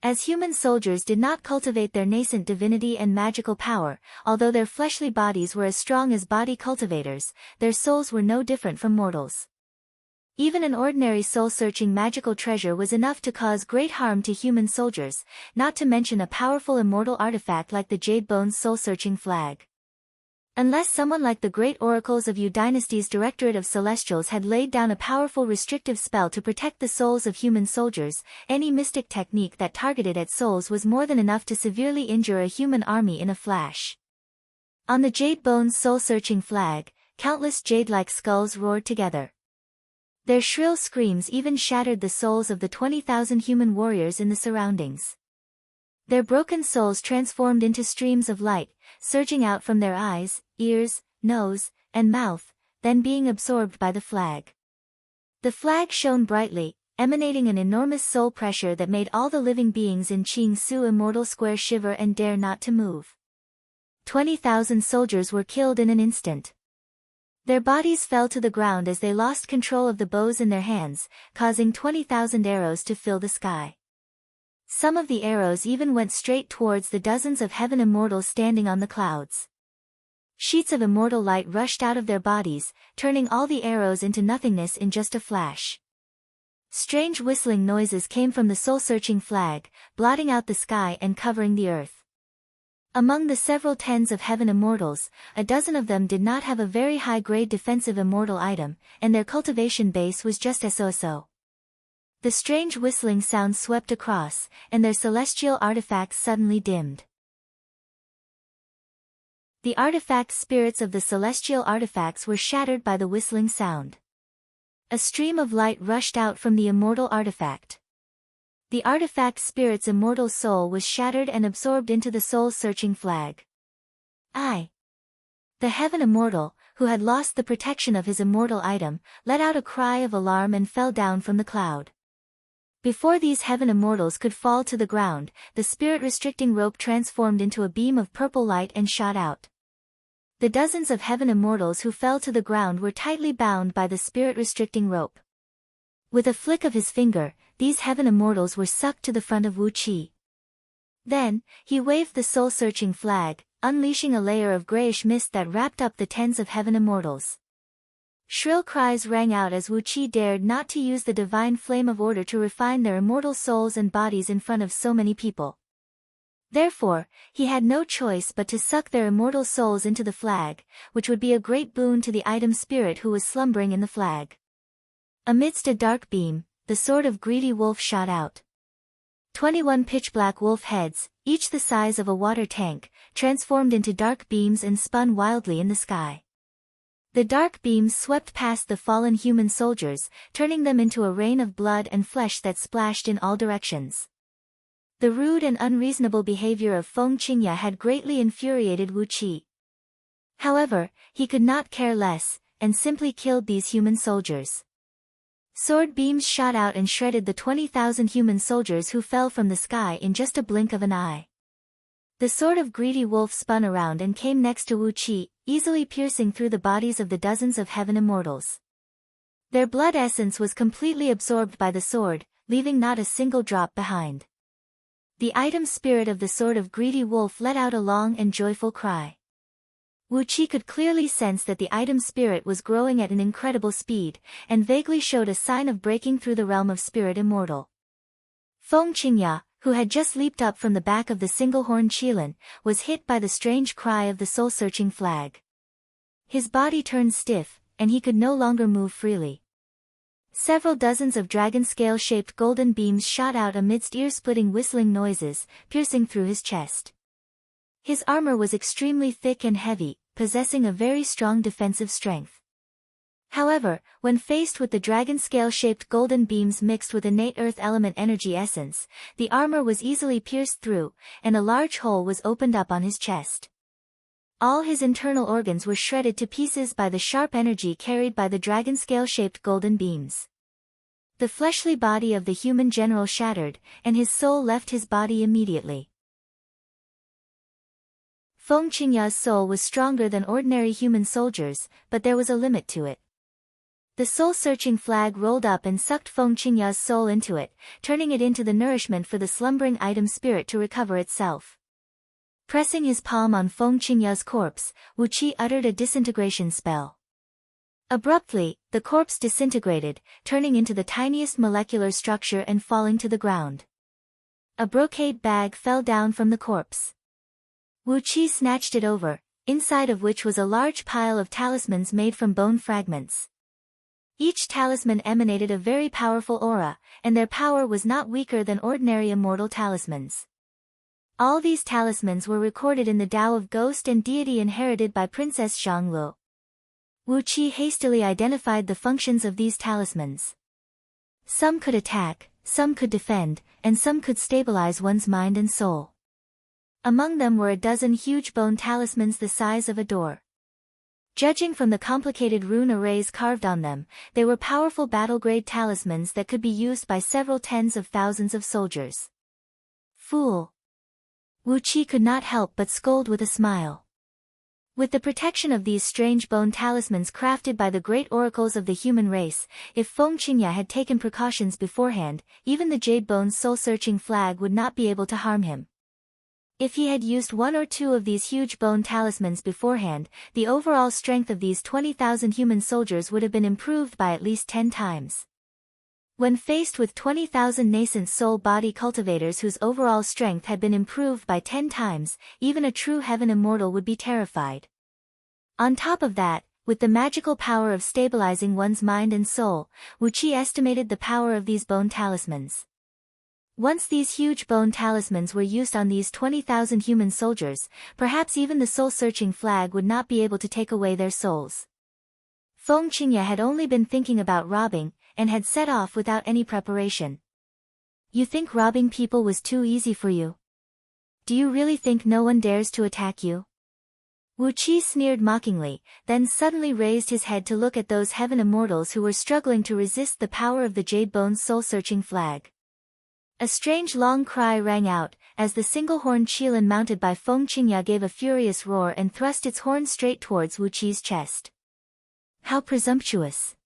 As human soldiers did not cultivate their nascent divinity and magical power, although their fleshly bodies were as strong as body cultivators, their souls were no different from mortals. Even an ordinary soul-searching magical treasure was enough to cause great harm to human soldiers, not to mention a powerful immortal artifact like the Jade Bone's soul-searching flag. Unless someone like the great oracles of Yu Dynasty's Directorate of Celestials had laid down a powerful restrictive spell to protect the souls of human soldiers, any mystic technique that targeted at souls was more than enough to severely injure a human army in a flash. On the Jade Bone's soul-searching flag, countless jade-like skulls roared together. Their shrill screams even shattered the souls of the 20,000 human warriors in the surroundings. Their broken souls transformed into streams of light, surging out from their eyes, ears, nose, and mouth, then being absorbed by the flag. The flag shone brightly, emanating an enormous soul pressure that made all the living beings in Qing Su Immortal Square shiver and dare not to move. 20,000 soldiers were killed in an instant. Their bodies fell to the ground as they lost control of the bows in their hands, causing 20,000 arrows to fill the sky. Some of the arrows even went straight towards the dozens of heaven immortals standing on the clouds. Sheets of immortal light rushed out of their bodies, turning all the arrows into nothingness in just a flash. Strange whistling noises came from the soul-searching flag, blotting out the sky and covering the earth. Among the several tens of heaven immortals, a dozen of them did not have a very high-grade defensive immortal item, and their cultivation base was just so. The strange whistling sound swept across, and their celestial artifacts suddenly dimmed. The artifact spirits of the celestial artifacts were shattered by the whistling sound. A stream of light rushed out from the immortal artifact. The artifact spirit's immortal soul was shattered and absorbed into the soul-searching flag. The heaven immortal, who had lost the protection of his immortal item, let out a cry of alarm and fell down from the cloud. Before these heaven immortals could fall to the ground, the spirit-restricting rope transformed into a beam of purple light and shot out. The dozens of heaven immortals who fell to the ground were tightly bound by the spirit-restricting rope. With a flick of his finger, these heaven immortals were sucked to the front of Wu Qi. Then, he waved the soul-searching flag, unleashing a layer of grayish mist that wrapped up the tens of heaven immortals. Shrill cries rang out as Wu Qi dared not to use the divine flame of order to refine their immortal souls and bodies in front of so many people. Therefore, he had no choice but to suck their immortal souls into the flag, which would be a great boon to the item spirit who was slumbering in the flag. Amidst a dark beam, the sword of greedy wolf shot out. 21 pitch-black wolf heads, each the size of a water tank, transformed into dark beams and spun wildly in the sky. The dark beams swept past the fallen human soldiers, turning them into a rain of blood and flesh that splashed in all directions. The rude and unreasonable behavior of Feng Qingya had greatly infuriated Wu Qi. However, he could not care less, and simply killed these human soldiers. Sword beams shot out and shredded the 20,000 human soldiers who fell from the sky in just a blink of an eye. The sword of greedy wolf spun around and came next to Wu Qi, easily piercing through the bodies of the dozens of heaven immortals. Their blood essence was completely absorbed by the sword, leaving not a single drop behind. The item spirit of the sword of greedy wolf let out a long and joyful cry. Wu Qi could clearly sense that the item spirit was growing at an incredible speed, and vaguely showed a sign of breaking through the realm of spirit immortal. Feng Qingya, who had just leaped up from the back of the single-horned Qilin, was hit by the strange cry of the soul-searching flag. His body turned stiff, and he could no longer move freely. Several dozens of dragon-scale-shaped golden beams shot out amidst ear-splitting whistling noises, piercing through his chest. His armor was extremely thick and heavy, possessing a very strong defensive strength. However, when faced with the dragon-scale-shaped golden beams mixed with innate earth element energy essence, the armor was easily pierced through, and a large hole was opened up on his chest. All his internal organs were shredded to pieces by the sharp energy carried by the dragon-scale-shaped golden beams. The fleshly body of the human general shattered, and his soul left his body immediately. Feng Qingya's soul was stronger than ordinary human soldiers, but there was a limit to it. The soul-searching flag rolled up and sucked Feng Qingya's soul into it, turning it into the nourishment for the slumbering item spirit to recover itself. Pressing his palm on Feng Qingya's corpse, Wu Qi uttered a disintegration spell. Abruptly, the corpse disintegrated, turning into the tiniest molecular structure and falling to the ground. A brocade bag fell down from the corpse. Wu Qi snatched it over, inside of which was a large pile of talismans made from bone fragments. Each talisman emanated a very powerful aura, and their power was not weaker than ordinary immortal talismans. All these talismans were recorded in the Tao of Ghost and Deity inherited by Princess Zhanglu. Wu Qi hastily identified the functions of these talismans. Some could attack, some could defend, and some could stabilize one's mind and soul. Among them were a dozen huge bone talismans the size of a door. Judging from the complicated rune arrays carved on them, they were powerful battle-grade talismans that could be used by several tens of thousands of soldiers. Fool! Wu Qi could not help but scold with a smile. With the protection of these strange bone talismans crafted by the great oracles of the human race, if Feng Qingya had taken precautions beforehand, even the Jade Bone's soul-searching flag would not be able to harm him. If he had used one or two of these huge bone talismans beforehand, the overall strength of these 20,000 human soldiers would have been improved by at least 10 times. When faced with 20,000 nascent soul-body cultivators whose overall strength had been improved by 10 times, even a true heaven immortal would be terrified. On top of that, with the magical power of stabilizing one's mind and soul, Wu Qi estimated the power of these bone talismans. Once these huge bone talismans were used on these 20,000 human soldiers, perhaps even the soul-searching flag would not be able to take away their souls. Feng Qingya had only been thinking about robbing, and had set off without any preparation. You think robbing people was too easy for you? Do you really think no one dares to attack you? Wu Qi sneered mockingly, then suddenly raised his head to look at those heaven immortals who were struggling to resist the power of the Jade Bone's soul-searching flag. A strange long cry rang out, as the single-horned Qilin mounted by Feng Qingya gave a furious roar and thrust its horn straight towards Wu Qi's chest. How presumptuous!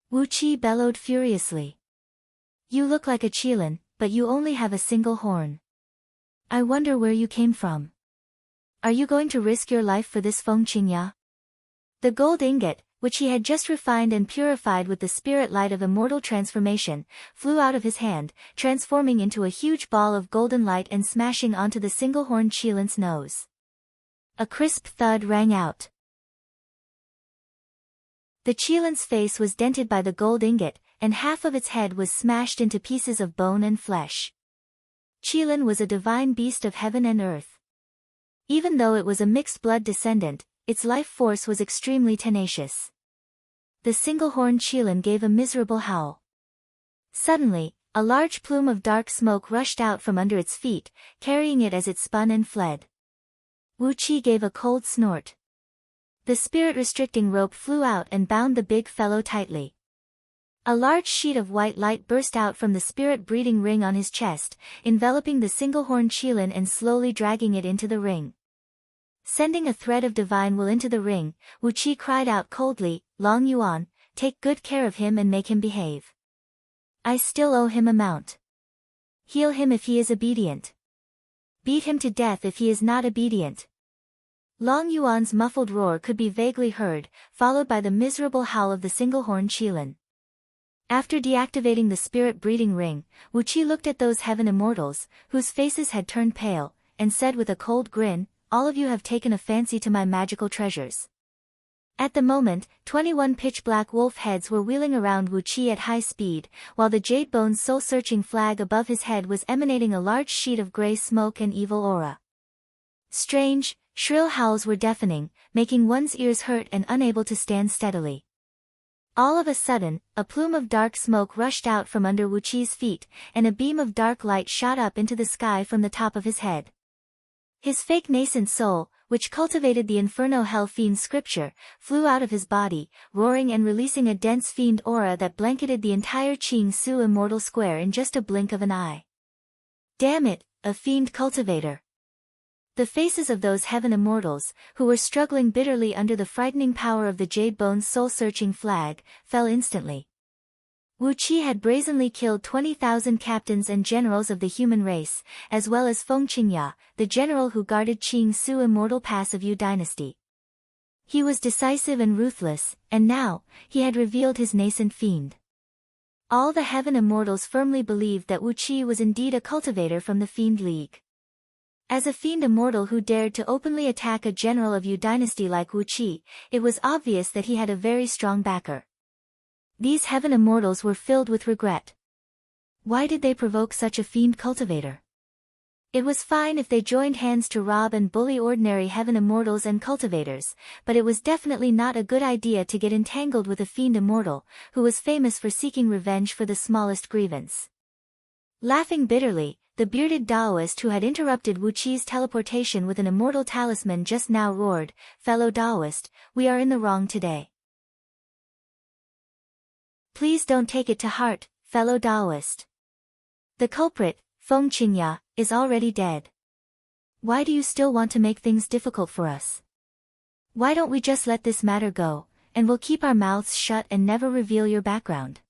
Wu Qi bellowed furiously. You look like a Qilin, but you only have a single horn. I wonder where you came from. Are you going to risk your life for this Feng Qingya? The gold ingot, which he had just refined and purified with the spirit light of immortal transformation, flew out of his hand, transforming into a huge ball of golden light and smashing onto the single-horned Qilin's nose. A crisp thud rang out. The Qilin's face was dented by the gold ingot, and half of its head was smashed into pieces of bone and flesh. Qilin was a divine beast of heaven and earth. Even though it was a mixed-blood descendant, its life force was extremely tenacious. The single-horned Qilin gave a miserable howl. Suddenly, a large plume of dark smoke rushed out from under its feet, carrying it as it spun and fled. Wu Qi gave a cold snort. The spirit-restricting rope flew out and bound the big fellow tightly. A large sheet of white light burst out from the spirit-breathing ring on his chest, enveloping the single-horned Qilin and slowly dragging it into the ring. Sending a thread of divine will into the ring, Wu Qi cried out coldly, Long Yuan, take good care of him and make him behave. I still owe him a mount. Heal him if he is obedient. Beat him to death if he is not obedient. Long Yuan's muffled roar could be vaguely heard, followed by the miserable howl of the single-horned Qilin. After deactivating the spirit breeding ring, Wu Qi looked at those heaven immortals, whose faces had turned pale, and said with a cold grin, "All of you have taken a fancy to my magical treasures." At the moment, 21 pitch-black wolf heads were wheeling around Wu Qi at high speed, while the Jade-Bone's soul-searching flag above his head was emanating a large sheet of gray smoke and evil aura. Strange, shrill howls were deafening, making one's ears hurt and unable to stand steadily. All of a sudden, a plume of dark smoke rushed out from under Wu Qi's feet, and a beam of dark light shot up into the sky from the top of his head. His fake nascent soul, which cultivated the Inferno Hell Fiend scripture, flew out of his body, roaring and releasing a dense fiend aura that blanketed the entire Qing Su Immortal Square in just a blink of an eye. Damn it, a fiend cultivator. The faces of those heaven immortals, who were struggling bitterly under the frightening power of the Jade-Bone's soul-searching flag, fell instantly. Wu Qi had brazenly killed 20,000 captains and generals of the human race, as well as Feng Qingya, the general who guarded Qing Su Immortal Pass of Yu Dynasty. He was decisive and ruthless, and now, he had revealed his nascent fiend. All the heaven immortals firmly believed that Wu Qi was indeed a cultivator from the Fiend League. As a fiend immortal who dared to openly attack a general of Yu Dynasty like Wu Qi, it was obvious that he had a very strong backer. These heaven immortals were filled with regret. Why did they provoke such a fiend cultivator? It was fine if they joined hands to rob and bully ordinary heaven immortals and cultivators, but it was definitely not a good idea to get entangled with a fiend immortal, who was famous for seeking revenge for the smallest grievance. Laughing bitterly, the bearded Taoist who had interrupted Wu Qi's teleportation with an immortal talisman just now roared, "Fellow Taoist, we are in the wrong today. Please don't take it to heart, fellow Taoist. The culprit, Feng Qingya, is already dead. Why do you still want to make things difficult for us? Why don't we just let this matter go, and we'll keep our mouths shut and never reveal your background?"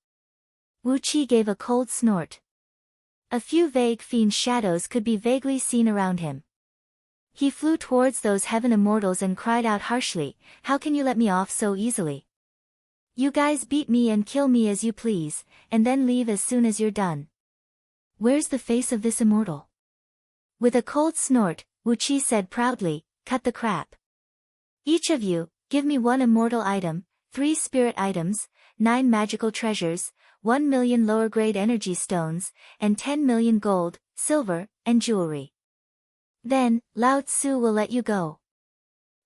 Wu Qi gave a cold snort. A few vague fiend shadows could be vaguely seen around him. He flew towards those heaven immortals and cried out harshly, "How can you let me off so easily? You guys beat me and kill me as you please, and then leave as soon as you're done. Where's the face of this immortal?" With a cold snort, Wu Qi said proudly, "Cut the crap. Each of you, give me 1 immortal item, 3 spirit items, 9 magical treasures, 1 million lower-grade energy stones, and 10 million gold, silver, and jewelry. Then, Lao Tzu will let you go."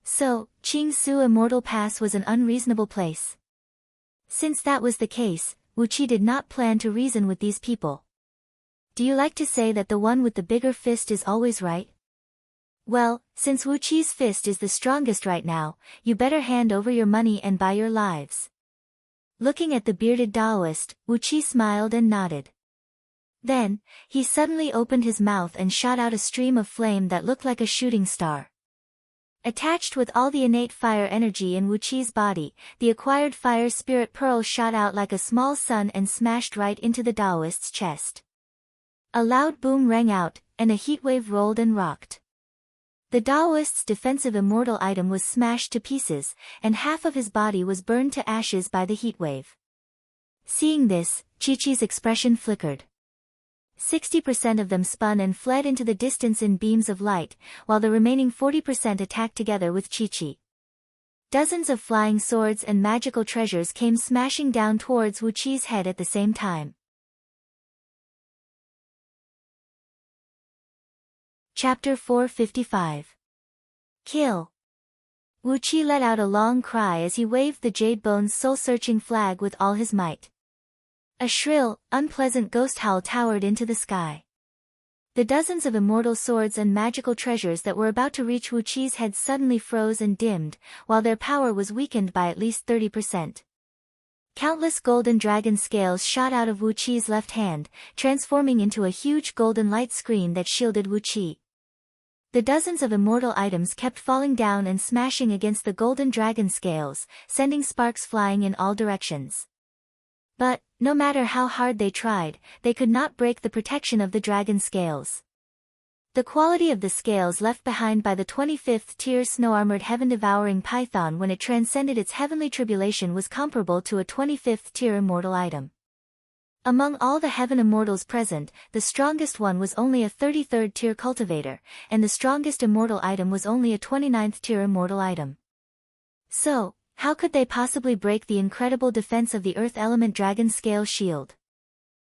So, Qing Su Immortal Pass was an unreasonable place. Since that was the case, Wu Qi did not plan to reason with these people. Do you like to say that the one with the bigger fist is always right? Well, since Wu Qi's fist is the strongest right now, you better hand over your money and buy your lives. Looking at the bearded Taoist, Wu Qi smiled and nodded. Then, he suddenly opened his mouth and shot out a stream of flame that looked like a shooting star. Attached with all the innate fire energy in Wu Qi's body, the acquired fire spirit pearl shot out like a small sun and smashed right into the Taoist's chest. A loud boom rang out, and a heatwave rolled and rocked. The Taoist's defensive immortal item was smashed to pieces, and half of his body was burned to ashes by the heatwave. Seeing this, Chi-Chi's expression flickered. 60% of them spun and fled into the distance in beams of light, while the remaining 40% attacked together with Chi-Chi. Dozens of flying swords and magical treasures came smashing down towards Wu Qi's head at the same time. Chapter 455. Kill. Wu Qi let out a long cry as he waved the Jade-Bone's soul-searching flag with all his might. A shrill, unpleasant ghost howl towered into the sky. The dozens of immortal swords and magical treasures that were about to reach Wu Qi's head suddenly froze and dimmed, while their power was weakened by at least 30%. Countless golden dragon scales shot out of Wu Qi's left hand, transforming into a huge golden light screen that shielded Wu Qi. The dozens of immortal items kept falling down and smashing against the golden dragon scales, sending sparks flying in all directions. But, no matter how hard they tried, they could not break the protection of the dragon scales. The quality of the scales left behind by the 25th tier snow-armored heaven-devouring python when it transcended its heavenly tribulation was comparable to a 25th tier immortal item. Among all the heaven immortals present, the strongest one was only a 33rd tier cultivator, and the strongest immortal item was only a 29th tier immortal item. So, how could they possibly break the incredible defense of the earth element dragon scale shield?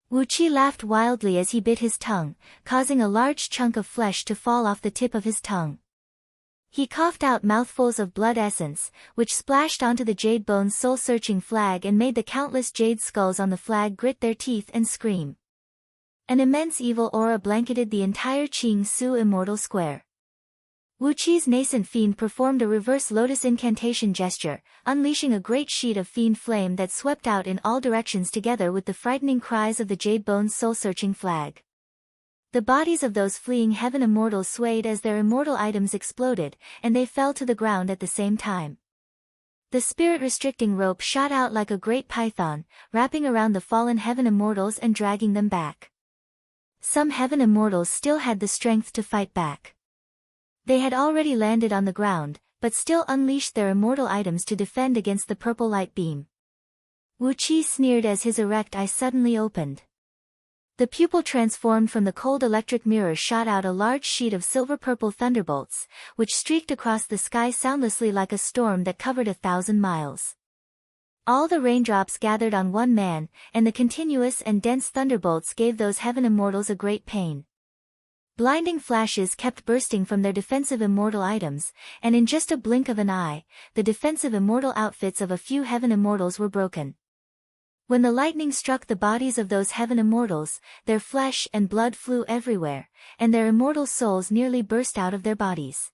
Wu Qi laughed wildly as he bit his tongue, causing a large chunk of flesh to fall off the tip of his tongue. He coughed out mouthfuls of blood essence, which splashed onto the jade bone's soul-searching flag and made the countless jade skulls on the flag grit their teeth and scream. An immense evil aura blanketed the entire Qing Su immortal square. Wu Qi's nascent fiend performed a reverse lotus incantation gesture, unleashing a great sheet of fiend flame that swept out in all directions together with the frightening cries of the jade bone's soul-searching flag. The bodies of those fleeing heaven immortals swayed as their immortal items exploded, and they fell to the ground at the same time. The spirit-restricting rope shot out like a great python, wrapping around the fallen heaven immortals and dragging them back. Some heaven immortals still had the strength to fight back. They had already landed on the ground, but still unleashed their immortal items to defend against the purple light beam. Wu Qi sneered as his erect eye suddenly opened. The pupil transformed from the cold electric mirror shot out a large sheet of silver-purple thunderbolts, which streaked across the sky soundlessly like a storm that covered 1,000 miles. All the raindrops gathered on one man, and the continuous and dense thunderbolts gave those heaven immortals a great pain. Blinding flashes kept bursting from their defensive immortal items, and in just a blink of an eye, the defensive immortal outfits of a few heaven immortals were broken. When the lightning struck the bodies of those heaven immortals, their flesh and blood flew everywhere, and their immortal souls nearly burst out of their bodies.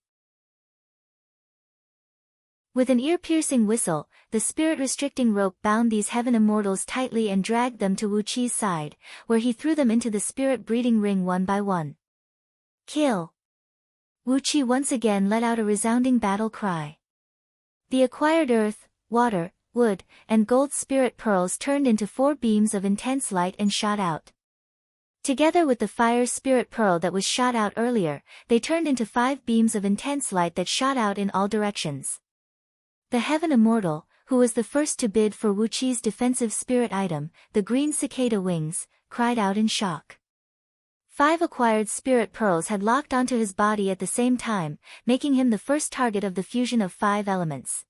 With an ear-piercing whistle, the spirit-restricting rope bound these heaven immortals tightly and dragged them to Wu Qi's side, where he threw them into the spirit-breeding ring one by one. Kill! Wu Qi once again let out a resounding battle cry. The acquired earth, water, wood, and gold spirit pearls turned into 4 beams of intense light and shot out. Together with the fire spirit pearl that was shot out earlier, they turned into 5 beams of intense light that shot out in all directions. The heaven immortal, who was the first to bid for Wu Qi's defensive spirit item, the green cicada wings, cried out in shock. 5 acquired spirit pearls had locked onto his body at the same time, making him the first target of the fusion of 5 elements.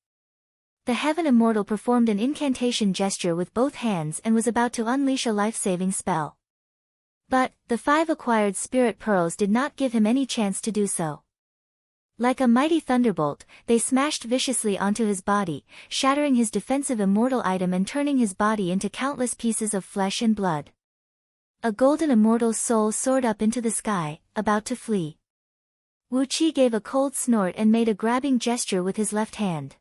The heaven immortal performed an incantation gesture with both hands and was about to unleash a life-saving spell. But, the 5 acquired spirit pearls did not give him any chance to do so. Like a mighty thunderbolt, they smashed viciously onto his body, shattering his defensive immortal item and turning his body into countless pieces of flesh and blood. A golden immortal soul soared up into the sky, about to flee. Wu Qi gave a cold snort and made a grabbing gesture with his left hand.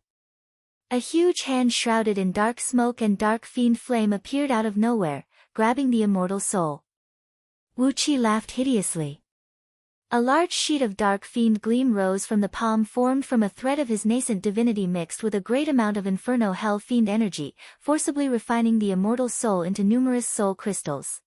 A huge hand shrouded in dark smoke and dark fiend flame appeared out of nowhere, grabbing the immortal soul. Wu Qi laughed hideously. A large sheet of dark fiend gleam rose from the palm formed from a thread of his nascent divinity mixed with a great amount of inferno hell fiend energy, forcibly refining the immortal soul into numerous soul crystals.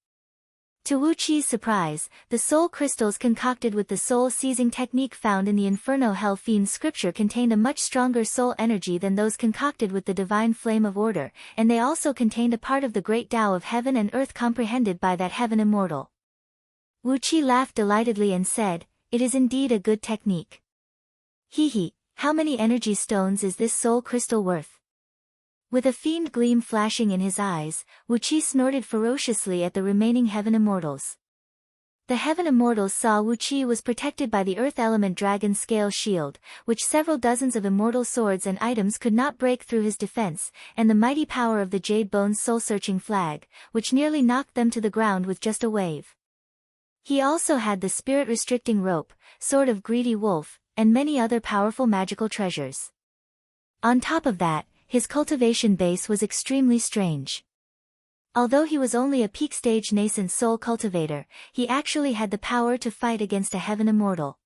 To Wu Qi's surprise, the soul crystals concocted with the soul-seizing technique found in the Inferno Hell Fiend scripture contained a much stronger soul energy than those concocted with the divine flame of order, and they also contained a part of the great Tao of heaven and earth comprehended by that heaven immortal. Wu Qi laughed delightedly and said, "It is indeed a good technique. He, how many energy stones is this soul crystal worth?" With a fiend gleam flashing in his eyes, Wu Qi snorted ferociously at the remaining heaven immortals. The heaven immortals saw Wu Qi was protected by the earth element dragon scale shield, which several dozens of immortal swords and items could not break through his defense, and the mighty power of the jade bone's soul-searching flag, which nearly knocked them to the ground with just a wave. He also had the spirit-restricting rope, sword of greedy wolf, and many other powerful magical treasures. On top of that, his cultivation base was extremely strange. Although he was only a peak-stage nascent soul cultivator, he actually had the power to fight against a heaven immortal.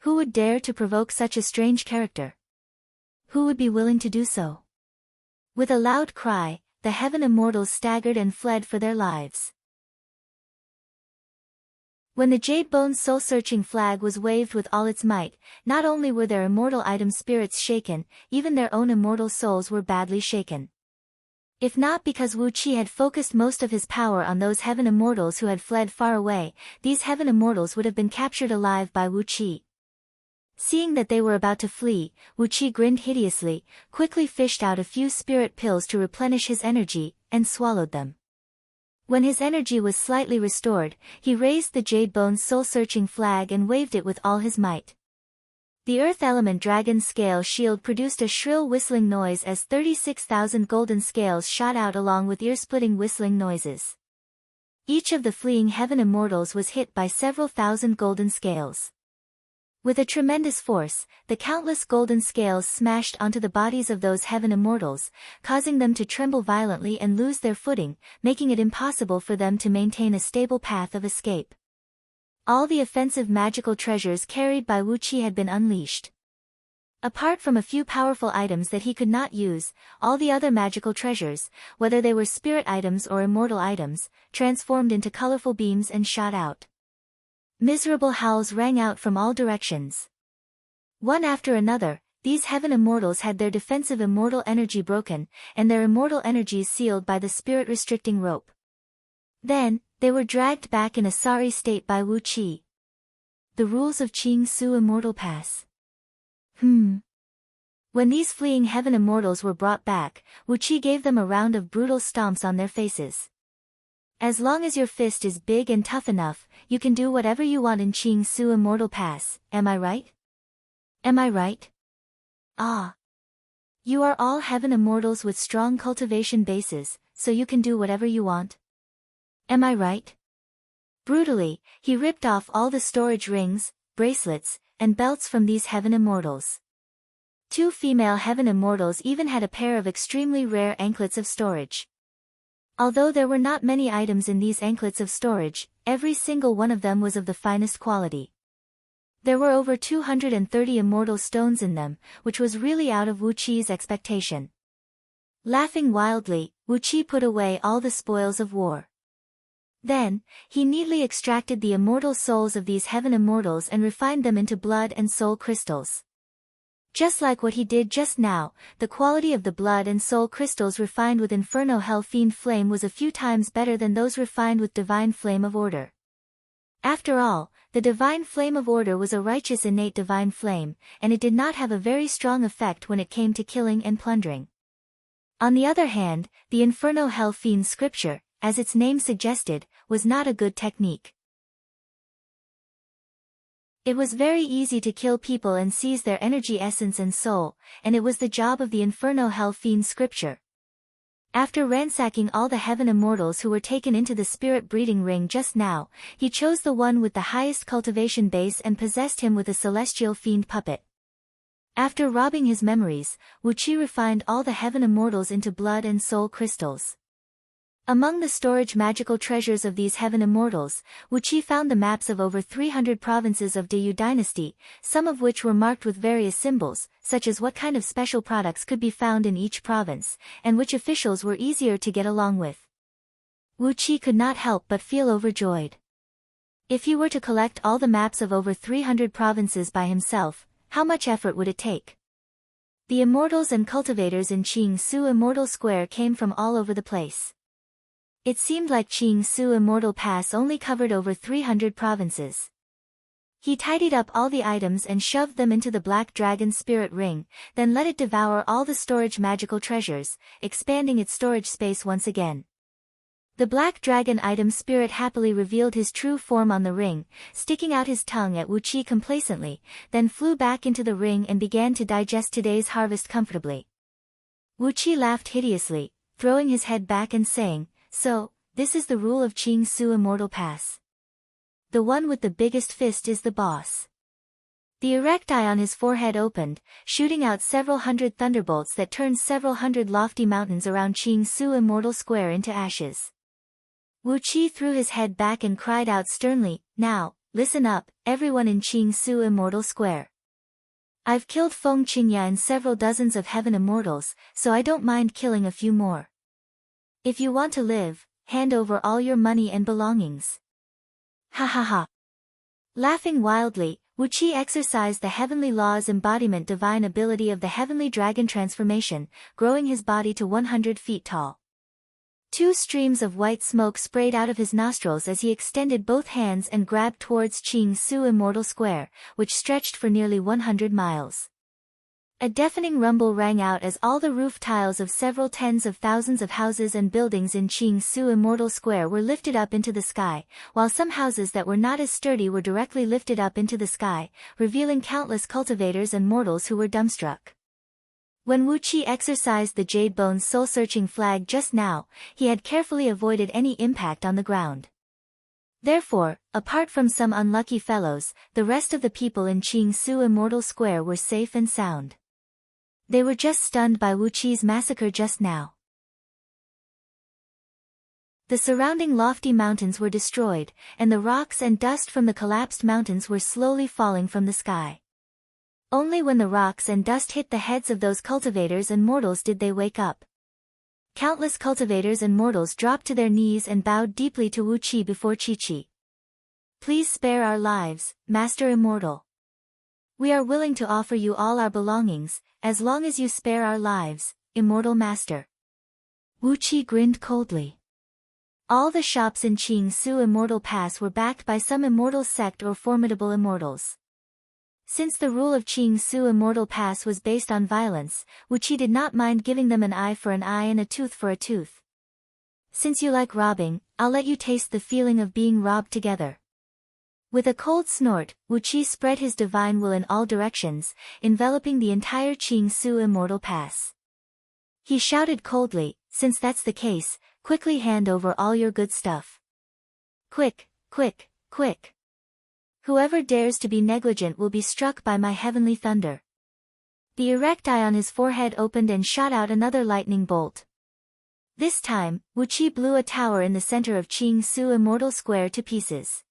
Who would dare to provoke such a strange character? Who would be willing to do so? With a loud cry, the heaven immortals staggered and fled for their lives. When the jade bone's soul-searching flag was waved with all its might, not only were their immortal item spirits shaken, even their own immortal souls were badly shaken. If not because Wu Qi had focused most of his power on those heaven immortals who had fled far away, these heaven immortals would have been captured alive by Wu Qi. Seeing that they were about to flee, Wu Qi grinned hideously, quickly fished out a few spirit pills to replenish his energy, and swallowed them. When his energy was slightly restored, he raised the jade bone soul-searching flag and waved it with all his might. The earth element dragon scale shield produced a shrill whistling noise as 36,000 golden scales shot out along with ear-splitting whistling noises. Each of the fleeing heaven immortals was hit by several thousand golden scales. With a tremendous force, the countless golden scales smashed onto the bodies of those heaven immortals, causing them to tremble violently and lose their footing, making it impossible for them to maintain a stable path of escape. All the offensive magical treasures carried by Wu Qi had been unleashed. Apart from a few powerful items that he could not use, all the other magical treasures, whether they were spirit items or immortal items, transformed into colorful beams and shot out. Miserable howls rang out from all directions. One after another, these heaven immortals had their defensive immortal energy broken, and their immortal energies sealed by the spirit-restricting rope. Then, they were dragged back in a sorry state by Wu Qi. The rules of Qing Su Immortal Pass. When these fleeing heaven immortals were brought back, Wu Qi gave them a round of brutal stomps on their faces. As long as your fist is big and tough enough, you can do whatever you want in Qing Su Immortal Pass, am I right? Am I right? Ah. You are all heaven immortals with strong cultivation bases, so you can do whatever you want. Am I right? Brutally, he ripped off all the storage rings, bracelets, and belts from these heaven immortals. 2 female heaven immortals even had a pair of extremely rare anklets of storage. Although there were not many items in these anklets of storage, every single one of them was of the finest quality. There were over 230 immortal stones in them, which was really out of Wu Qi's expectation. Laughing wildly, Wu Qi put away all the spoils of war. Then, he neatly extracted the immortal souls of these heaven immortals and refined them into blood and soul crystals. Just like what he did just now, the quality of the blood and soul crystals refined with Inferno Hell Fiend Flame was a few times better than those refined with Divine Flame of Order. After all, the Divine Flame of Order was a righteous innate divine flame, and it did not have a very strong effect when it came to killing and plundering. On the other hand, the Inferno Hell Fiend scripture, as its name suggested, was not a good technique. It was very easy to kill people and seize their energy essence and soul, and it was the job of the Inferno Hell Fiend scripture. After ransacking all the heaven immortals who were taken into the spirit breeding ring just now, he chose the one with the highest cultivation base and possessed him with a celestial fiend puppet. After robbing his memories, Wu Qi refined all the heaven immortals into blood and soul crystals. Among the storage magical treasures of these heaven immortals, Wu Qi found the maps of over 300 provinces of Deyu dynasty, some of which were marked with various symbols, such as what kind of special products could be found in each province, and which officials were easier to get along with. Wu Qi could not help but feel overjoyed. If he were to collect all the maps of over 300 provinces by himself, how much effort would it take? The immortals and cultivators in Qing Su Immortal Square came from all over the place. It seemed like Qing Su Immortal Pass only covered over 300 provinces. He tidied up all the items and shoved them into the Black Dragon Spirit Ring, then let it devour all the storage magical treasures, expanding its storage space once again. The Black Dragon item spirit happily revealed his true form on the ring, sticking out his tongue at Wu Qi complacently, then flew back into the ring and began to digest today's harvest comfortably. Wu Qi laughed hideously, throwing his head back and saying, "So, this is the rule of Qing Su Immortal Pass. The one with the biggest fist is the boss." The erect eye on his forehead opened, shooting out several hundred thunderbolts that turned several hundred lofty mountains around Qing Su Immortal Square into ashes. Wu Qi threw his head back and cried out sternly, "Now, listen up, everyone in Qing Su Immortal Square. I've killed Feng Qingya and several dozens of heaven immortals, so I don't mind killing a few more. If you want to live, hand over all your money and belongings." Ha ha ha. Laughing wildly, Wu Qi exercised the heavenly law's embodiment divine ability of the heavenly dragon transformation, growing his body to 100 feet tall. Two streams of white smoke sprayed out of his nostrils as he extended both hands and grabbed towards Qing Su Immortal Square, which stretched for nearly 100 miles. A deafening rumble rang out as all the roof tiles of several tens of thousands of houses and buildings in Qing Su Immortal Square were lifted up into the sky, while some houses that were not as sturdy were directly lifted up into the sky, revealing countless cultivators and mortals who were dumbstruck. When Wu Qi exercised the Jade Bone's soul-searching flag just now, he had carefully avoided any impact on the ground. Therefore, apart from some unlucky fellows, the rest of the people in Qing Su Immortal Square were safe and sound. They were just stunned by Wu Qi's massacre just now. The surrounding lofty mountains were destroyed, and the rocks and dust from the collapsed mountains were slowly falling from the sky. Only when the rocks and dust hit the heads of those cultivators and mortals did they wake up. Countless cultivators and mortals dropped to their knees and bowed deeply to Wu Qi before Qi. Please spare our lives, Master Immortal. We are willing to offer you all our belongings, as long as you spare our lives, Immortal Master. Wu Qi grinned coldly. All the shops in Qing Su Immortal Pass were backed by some immortal sect or formidable immortals. Since the rule of Qing Su Immortal Pass was based on violence, Wu Qi did not mind giving them an eye for an eye and a tooth for a tooth. Since you like robbing, I'll let you taste the feeling of being robbed together. With a cold snort, Wu Qi spread his divine will in all directions, enveloping the entire Qing Su Immortal Pass. He shouted coldly, since that's the case, quickly hand over all your good stuff. Quick, quick, quick. Whoever dares to be negligent will be struck by my heavenly thunder. The erect eye on his forehead opened and shot out another lightning bolt. This time, Wu Qi blew a tower in the center of Qing Su Immortal Square to pieces.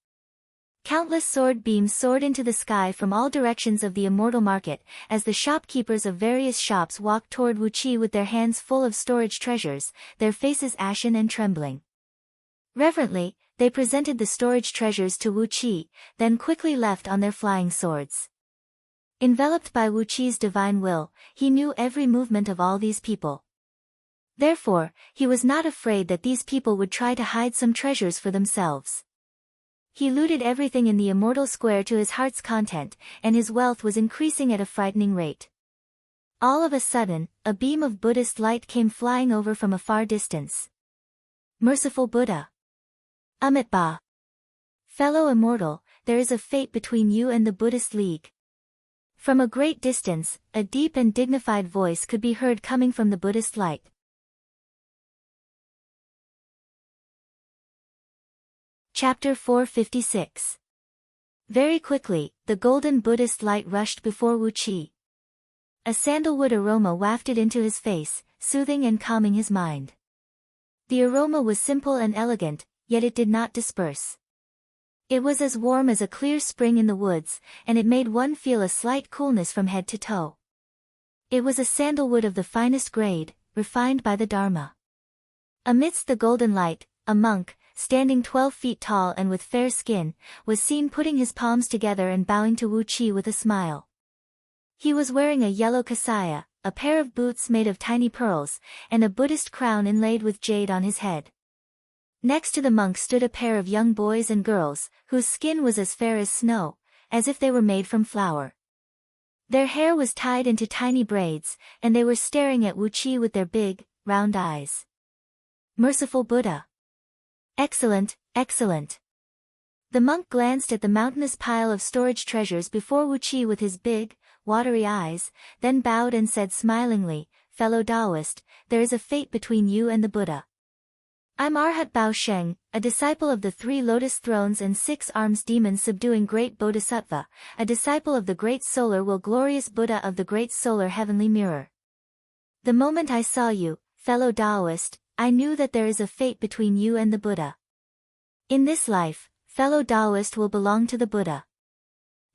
Countless sword beams soared into the sky from all directions of the immortal market, as the shopkeepers of various shops walked toward Wu Qi with their hands full of storage treasures, their faces ashen and trembling. Reverently, they presented the storage treasures to Wu Qi, then quickly left on their flying swords. Enveloped by Wu Qi's divine will, he knew every movement of all these people. Therefore, he was not afraid that these people would try to hide some treasures for themselves. He looted everything in the immortal square to his heart's content, and his wealth was increasing at a frightening rate. All of a sudden, a beam of Buddhist light came flying over from a far distance. Merciful Buddha. Amitabha. Fellow immortal, there is a fate between you and the Buddhist League. From a great distance, a deep and dignified voice could be heard coming from the Buddhist light. Chapter 456. Very quickly, the golden Buddhist light rushed before Wu Qi. A sandalwood aroma wafted into his face, soothing and calming his mind. The aroma was simple and elegant, yet it did not disperse. It was as warm as a clear spring in the woods, and it made one feel a slight coolness from head to toe. It was a sandalwood of the finest grade, refined by the Dharma. Amidst the golden light, a monk, standing 12 feet tall and with fair skin, was seen putting his palms together and bowing to Wu Qi with a smile. He was wearing a yellow kasaya, a pair of boots made of tiny pearls, and a Buddhist crown inlaid with jade on his head. Next to the monk stood a pair of young boys and girls, whose skin was as fair as snow, as if they were made from flour. Their hair was tied into tiny braids, and they were staring at Wu Qi with their big, round eyes. Merciful Buddha. Excellent, excellent. The monk glanced at the mountainous pile of storage treasures before Wu Qi with his big, watery eyes, then bowed and said smilingly, Fellow Taoist, there is a fate between you and the Buddha. I'm Arhat Bao Sheng, a disciple of the 3 lotus thrones and 6 arms demon subduing great Bodhisattva, a disciple of the great solar will glorious Buddha of the great solar heavenly mirror. The moment I saw you, fellow Taoist, I knew that there is a fate between you and the Buddha. In this life, fellow Taoist will belong to the Buddha.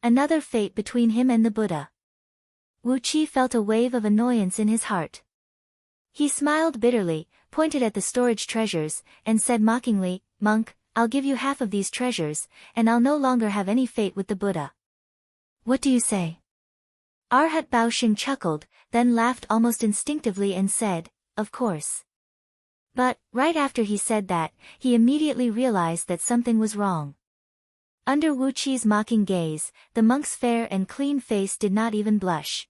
Another fate between him and the Buddha. Wu Qi felt a wave of annoyance in his heart. He smiled bitterly, pointed at the storage treasures, and said mockingly, Monk, I'll give you half of these treasures, and I'll no longer have any fate with the Buddha. What do you say? Arhat Bao Sheng chuckled, then laughed almost instinctively and said, Of course. But, right after he said that, he immediately realized that something was wrong. Under Wu Qi's mocking gaze, the monk's fair and clean face did not even blush.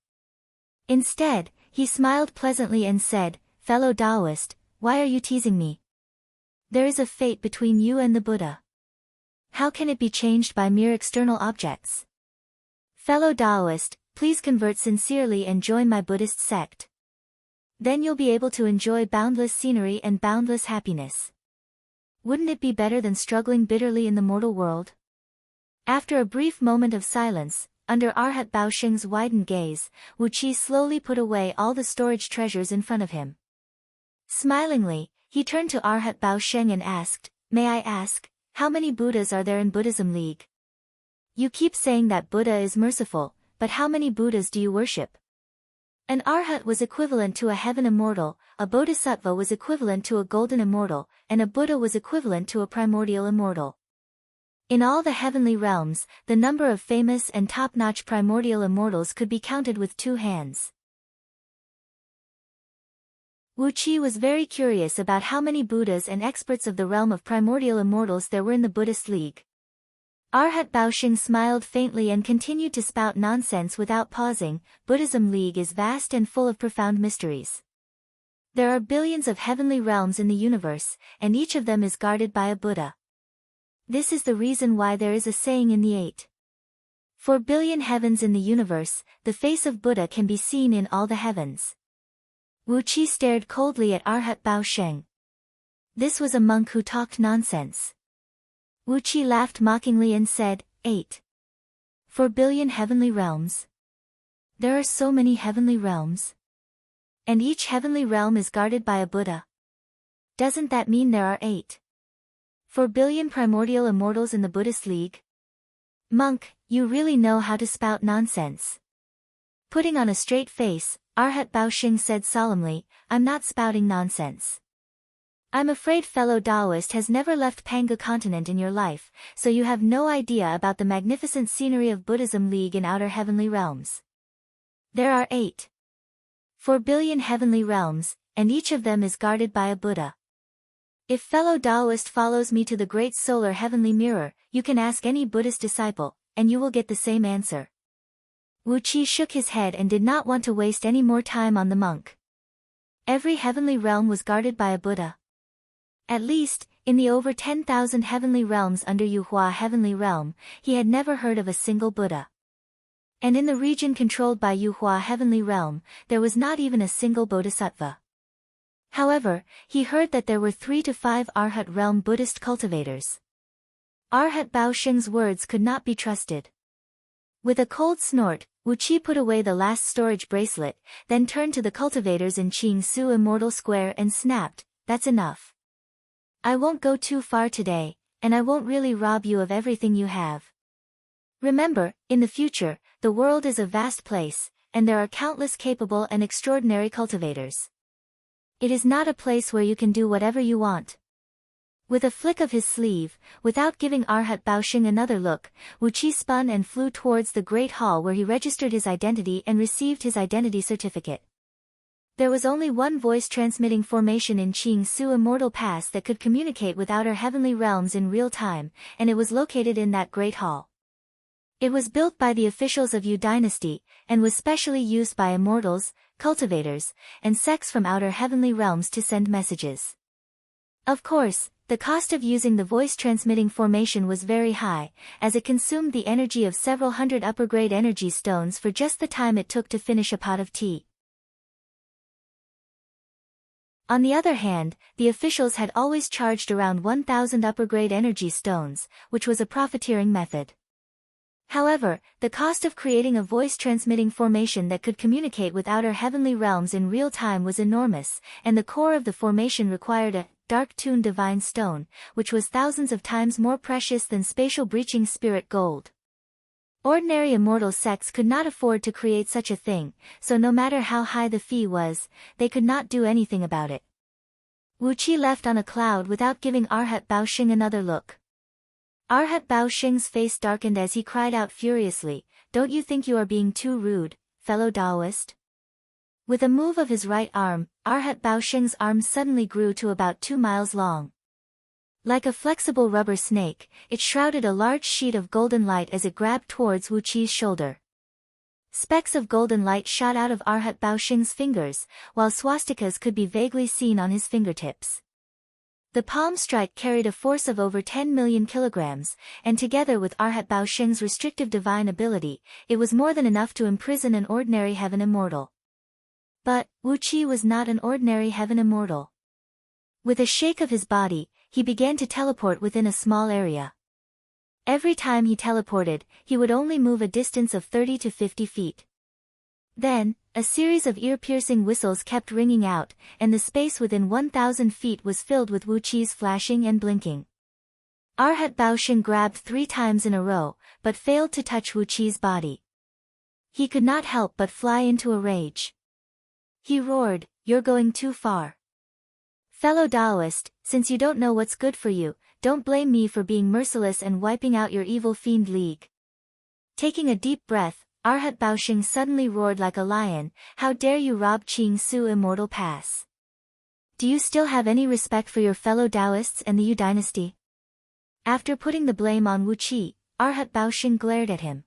Instead, he smiled pleasantly and said, "Fellow Taoist, why are you teasing me? There is a fate between you and the Buddha. How can it be changed by mere external objects? Fellow Taoist, please convert sincerely and join my Buddhist sect. Then you'll be able to enjoy boundless scenery and boundless happiness. Wouldn't it be better than struggling bitterly in the mortal world?" After a brief moment of silence, under Arhat Baosheng's widened gaze, Wu Qi slowly put away all the storage treasures in front of him. Smilingly, he turned to Arhat Baosheng and asked, "May I ask, how many Buddhas are there in Buddhism League? You keep saying that Buddha is merciful, but how many Buddhas do you worship?" An Arhat was equivalent to a heaven immortal, a Bodhisattva was equivalent to a golden immortal, and a Buddha was equivalent to a primordial immortal. In all the heavenly realms, the number of famous and top-notch primordial immortals could be counted with 2 hands. Wu Qi was very curious about how many Buddhas and experts of the realm of primordial immortals there were in the Buddhist League. Arhat Baosheng smiled faintly and continued to spout nonsense without pausing. Buddhism League is vast and full of profound mysteries. There are billions of heavenly realms in the universe, and each of them is guarded by a Buddha. This is the reason why there is a saying in the 4 billion heavens in the universe, the face of Buddha can be seen in all the heavens. Wu Qi stared coldly at Arhat Baosheng. This was a monk who talked nonsense. Wu Qi laughed mockingly and said, 4 billion heavenly realms? There are so many heavenly realms. And each heavenly realm is guarded by a Buddha. Doesn't that mean there are 4 billion primordial immortals in the Buddhist League? Monk, you really know how to spout nonsense. Putting on a straight face, Arhat Baosheng said solemnly, "I'm not spouting nonsense. I'm afraid fellow Taoist has never left Panga continent in your life, so you have no idea about the magnificent scenery of Buddhism League in outer heavenly realms. There are 4 billion heavenly realms, and each of them is guarded by a Buddha. If fellow Taoist follows me to the great solar heavenly mirror, you can ask any Buddhist disciple, and you will get the same answer." Wu Qi shook his head and did not want to waste any more time on the monk. Every heavenly realm was guarded by a Buddha. At least, in the over 10,000 heavenly realms under Yuhua heavenly realm, he had never heard of a single Buddha. And in the region controlled by Yuhua heavenly realm, there was not even a single Bodhisattva. However, he heard that there were 3 to 5 Arhat realm Buddhist cultivators. Arhat Baosheng's words could not be trusted. With a cold snort, Wu Qi put away the last storage bracelet, then turned to the cultivators in Qing Su Immortal Square and snapped, "That's enough. I won't go too far today, and I won't really rob you of everything you have. Remember, in the future, the world is a vast place, and there are countless capable and extraordinary cultivators. It is not a place where you can do whatever you want." With a flick of his sleeve, without giving Arhat Baosheng another look, Wu Qi spun and flew towards the great hall where he registered his identity and received his identity certificate. There was only one voice-transmitting formation in Qing Su Immortal Pass that could communicate with outer heavenly realms in real time, and it was located in that great hall. It was built by the officials of Yu Dynasty, and was specially used by immortals, cultivators, and sects from outer heavenly realms to send messages. Of course, the cost of using the voice-transmitting formation was very high, as it consumed the energy of several hundred upper-grade energy stones for just the time it took to finish a pot of tea. On the other hand, the officials had always charged around 1,000 upper-grade energy stones, which was a profiteering method. However, the cost of creating a voice-transmitting formation that could communicate with outer heavenly realms in real time was enormous, and the core of the formation required a dark-tuned divine stone, which was thousands of times more precious than spatial breaching spirit gold. Ordinary immortal sects could not afford to create such a thing, so no matter how high the fee was, they could not do anything about it. Wu Qi left on a cloud without giving Arhat Baosheng another look. Arhat Baosheng's face darkened as he cried out furiously, "Don't you think you are being too rude, fellow Taoist?" With a move of his right arm, Arhat Baosheng's arm suddenly grew to about 2 miles long. Like a flexible rubber snake, it shrouded a large sheet of golden light as it grabbed towards Wu Qi's shoulder. Specks of golden light shot out of Arhat Baosheng's fingers, while swastikas could be vaguely seen on his fingertips. The palm strike carried a force of over 10 million kilograms, and together with Arhat Baosheng's restrictive divine ability, it was more than enough to imprison an ordinary heaven immortal. But Wu Qi was not an ordinary heaven immortal. With a shake of his body, he began to teleport within a small area. Every time he teleported, he would only move a distance of 30 to 50 feet. Then, a series of ear-piercing whistles kept ringing out, and the space within 1,000 feet was filled with Wu Qi's flashing and blinking. Arhat Baosheng grabbed 3 times in a row, but failed to touch Wu Qi's body. He could not help but fly into a rage. He roared, "You're going too far. Fellow Taoist, since you don't know what's good for you, don't blame me for being merciless and wiping out your evil fiend league." Taking a deep breath, Arhat Baosheng suddenly roared like a lion, "How dare you rob Qing Su Immortal Pass? Do you still have any respect for your fellow Taoists and the Yu dynasty?" After putting the blame on Wu Qi, Arhat Baosheng glared at him.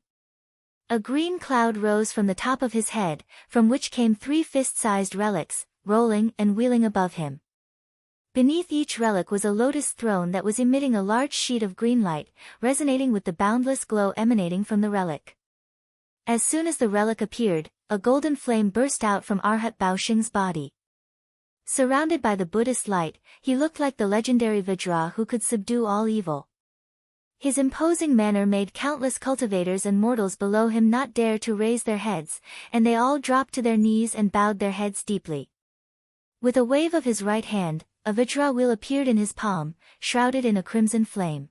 A green cloud rose from the top of his head, from which came 3 fist-sized relics, rolling and wheeling above him. Beneath each relic was a lotus throne that was emitting a large sheet of green light, resonating with the boundless glow emanating from the relic. As soon as the relic appeared, a golden flame burst out from Arhat Baosheng's body. Surrounded by the Buddhist light, he looked like the legendary Vajra who could subdue all evil. His imposing manner made countless cultivators and mortals below him not dare to raise their heads, and they all dropped to their knees and bowed their heads deeply. With a wave of his right hand, a Vajra wheel appeared in his palm, shrouded in a crimson flame.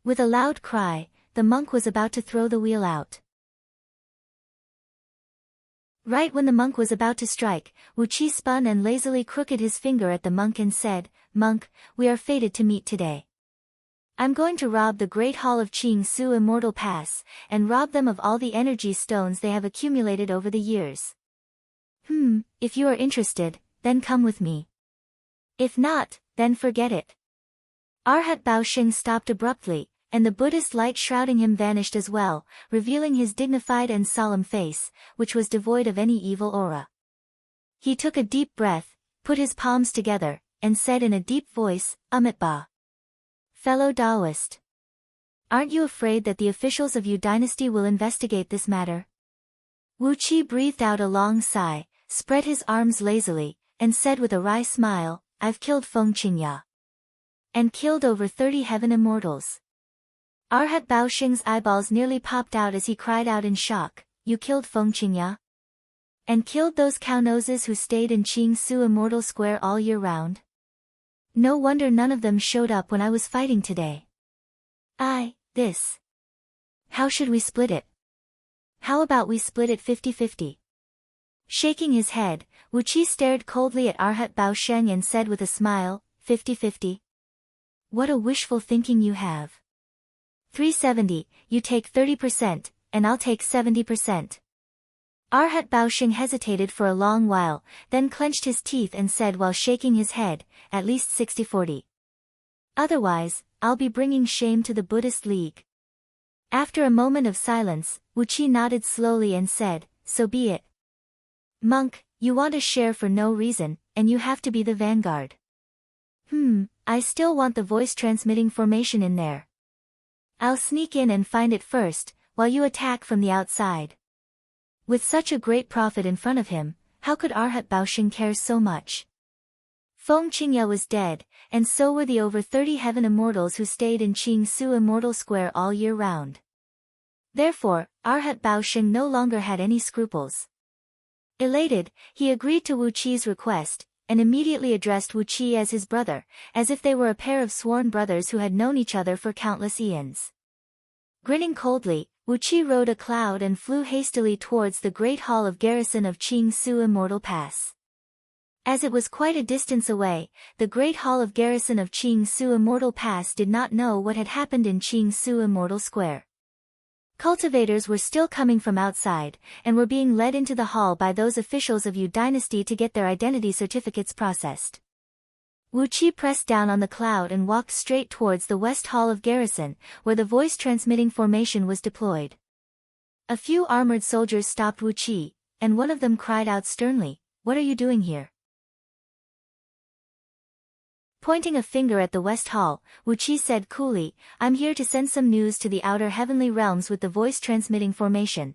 With a loud cry, the monk was about to throw the wheel out. Right when the monk was about to strike, Wu Qi spun and lazily crooked his finger at the monk and said, "Monk, we are fated to meet today. I'm going to rob the Great Hall of Qing Su Immortal Pass, and rob them of all the energy stones they have accumulated over the years. If you are interested, then come with me. If not, then forget it." Arhat Baosheng stopped abruptly, and the Buddhist light shrouding him vanished as well, revealing his dignified and solemn face, which was devoid of any evil aura. He took a deep breath, put his palms together, and said in a deep voice, "Amitabha. Fellow Taoist. Aren't you afraid that the officials of Yu dynasty will investigate this matter?" Wu Qi breathed out a long sigh, spread his arms lazily, and said with a wry smile, "I've killed Feng Qingya. And killed over 30 heaven immortals." Arhat Baosheng's eyeballs nearly popped out as he cried out in shock, "You killed Feng Qingya? And killed those cow noses who stayed in Qing Su Immortal Square all year round? No wonder none of them showed up when I was fighting today. This. How should we split it? How about we split it 50-50? Shaking his head, Wu Qi stared coldly at Arhat Baosheng and said with a smile, 50-50? What a wishful thinking you have. 370, you take 30%, and I'll take 70%. Arhat Baosheng hesitated for a long while, then clenched his teeth and said while shaking his head, at least 60-40. Otherwise, I'll be bringing shame to the Buddhist League. After a moment of silence, Wu Qi nodded slowly and said, so be it. Monk, you want a share for no reason, and you have to be the vanguard. I still want the voice transmitting formation in there. I'll sneak in and find it first, while you attack from the outside. With such a great profit in front of him, how could Arhat Baosheng care so much? Feng Qingya was dead, and so were the over 30 heaven immortals who stayed in Qing Su Immortal Square all year round. Therefore, Arhat Baosheng no longer had any scruples. Elated, he agreed to Wu Qi's request, and immediately addressed Wu Qi as his brother, as if they were a pair of sworn brothers who had known each other for countless eons. Grinning coldly, Wu Qi rode a cloud and flew hastily towards the great hall of garrison of Qing Su Immortal Pass. As it was quite a distance away, the great hall of garrison of Qing Su Immortal Pass did not know what had happened in Qing Su Immortal Square. Cultivators were still coming from outside, and were being led into the hall by those officials of Yu Dynasty to get their identity certificates processed. Wu Qi pressed down on the cloud and walked straight towards the West Hall of Garrison, where the voice-transmitting formation was deployed. A few armored soldiers stopped Wu Qi, and one of them cried out sternly, "What are you doing here?" Pointing a finger at the West Hall, Wu Qi said coolly, "I'm here to send some news to the outer heavenly realms with the voice-transmitting formation."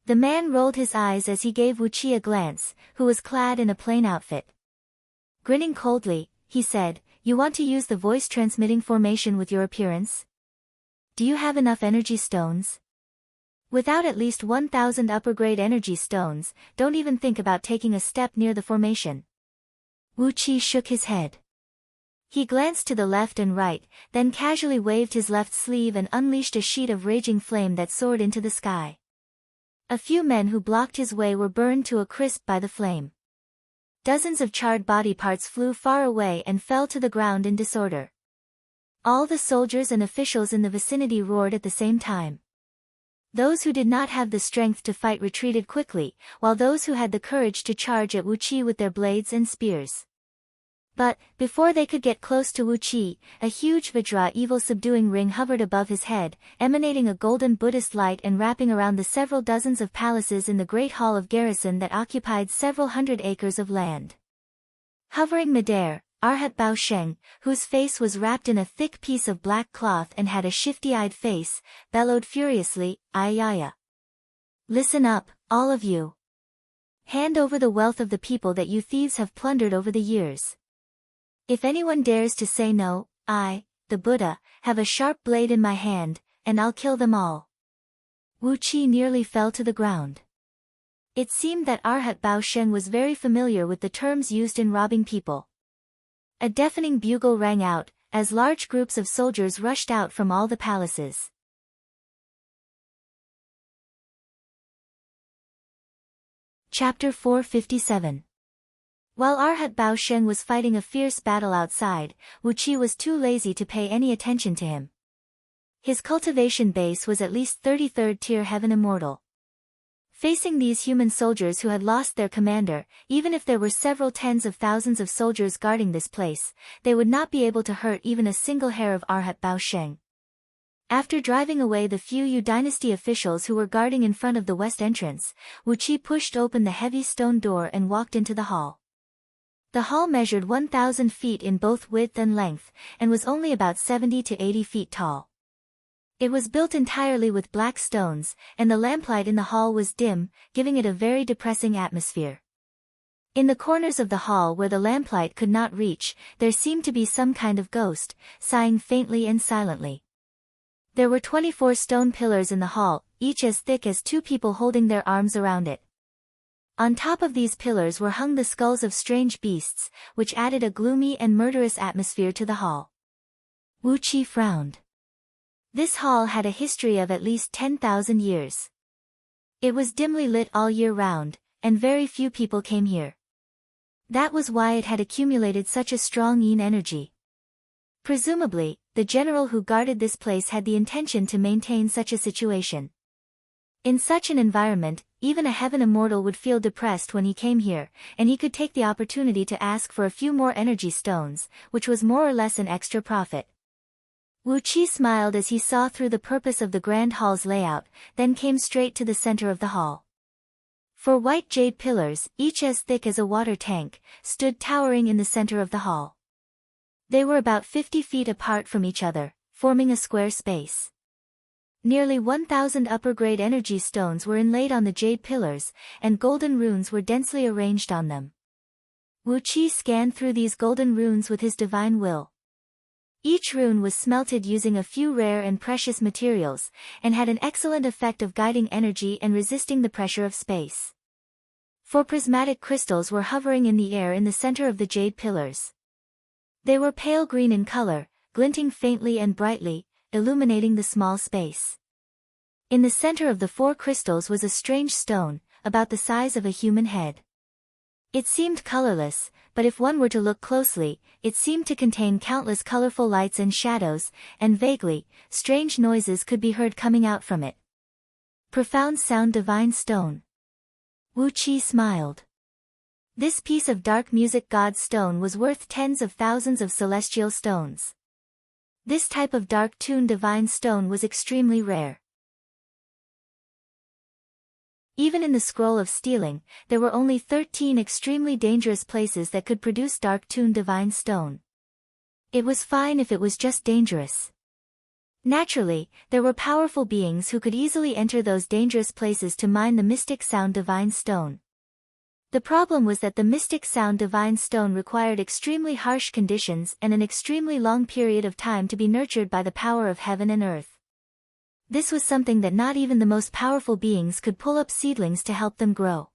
The man rolled his eyes as he gave Wu Qi a glance, who was clad in a plain outfit. Grinning coldly, he said, "You want to use the voice-transmitting formation with your appearance? Do you have enough energy stones? Without at least 1,000 upper-grade energy stones, don't even think about taking a step near the formation." Wu Qi shook his head. He glanced to the left and right, then casually waved his left sleeve and unleashed a sheet of raging flame that soared into the sky. A few men who blocked his way were burned to a crisp by the flame. Dozens of charred body parts flew far away and fell to the ground in disorder. All the soldiers and officials in the vicinity roared at the same time. Those who did not have the strength to fight retreated quickly, while those who had the courage to charge at Wu Qi with their blades and spears. But, before they could get close to Wu Qi, a huge Vajra evil subduing ring hovered above his head, emanating a golden Buddhist light and wrapping around the several dozens of palaces in the Great Hall of Garrison that occupied several hundred acres of land. Hovering midair, Arhat Bao Sheng, whose face was wrapped in a thick piece of black cloth and had a shifty-eyed face, bellowed furiously, "Ayaya! Listen up, all of you! Hand over the wealth of the people that you thieves have plundered over the years. If anyone dares to say no, I, the Buddha, have a sharp blade in my hand, and I'll kill them all." Wu Qi nearly fell to the ground. It seemed that Arhat Bao Sheng was very familiar with the terms used in robbing people. A deafening bugle rang out, as large groups of soldiers rushed out from all the palaces. Chapter 457. While Arhat Bao Sheng was fighting a fierce battle outside, Wu Qi was too lazy to pay any attention to him. His cultivation base was at least 33rd tier heaven immortal. Facing these human soldiers who had lost their commander, even if there were several tens of thousands of soldiers guarding this place, they would not be able to hurt even a single hair of Arhat Bao Sheng. After driving away the few Yu Dynasty officials who were guarding in front of the west entrance, Wu Qi pushed open the heavy stone door and walked into the hall. The hall measured 1,000 feet in both width and length, and was only about 70 to 80 feet tall. It was built entirely with black stones, and the lamplight in the hall was dim, giving it a very depressing atmosphere. In the corners of the hall where the lamplight could not reach, there seemed to be some kind of ghost, sighing faintly and silently. There were 24 stone pillars in the hall, each as thick as two people holding their arms around it. On top of these pillars were hung the skulls of strange beasts, which added a gloomy and murderous atmosphere to the hall. Wu Qi frowned. This hall had a history of at least 10,000 years. It was dimly lit all year round, and very few people came here. That was why it had accumulated such a strong yin energy. Presumably, the general who guarded this place had the intention to maintain such a situation. In such an environment, even a heaven immortal would feel depressed when he came here, and he could take the opportunity to ask for a few more energy stones, which was more or less an extra profit. Wu Qi smiled as he saw through the purpose of the grand hall's layout, then came straight to the center of the hall. Four white jade pillars, each as thick as a water tank, stood towering in the center of the hall. They were about 50 feet apart from each other, forming a square space. Nearly 1,000 upper-grade energy stones were inlaid on the jade pillars, and golden runes were densely arranged on them. Wu Qi scanned through these golden runes with his divine will. Each rune was smelted using a few rare and precious materials, and had an excellent effect of guiding energy and resisting the pressure of space. Four prismatic crystals were hovering in the air in the center of the jade pillars. They were pale green in color, glinting faintly and brightly, illuminating the small space. In the center of the four crystals was a strange stone, about the size of a human head. It seemed colorless, but if one were to look closely, it seemed to contain countless colorful lights and shadows, and vaguely, strange noises could be heard coming out from it. Profound sound divine stone. Wu Qi smiled. This piece of dark music god stone was worth tens of thousands of celestial stones. This type of dark tune divine stone was extremely rare. Even in the scroll of stealing, there were only 13 extremely dangerous places that could produce dark tune divine stone. It was fine if it was just dangerous. Naturally, there were powerful beings who could easily enter those dangerous places to mine the mystic sound divine stone. The problem was that the mystic sound divine stone required extremely harsh conditions and an extremely long period of time to be nurtured by the power of heaven and earth. This was something that not even the most powerful beings could pull up seedlings to help them grow.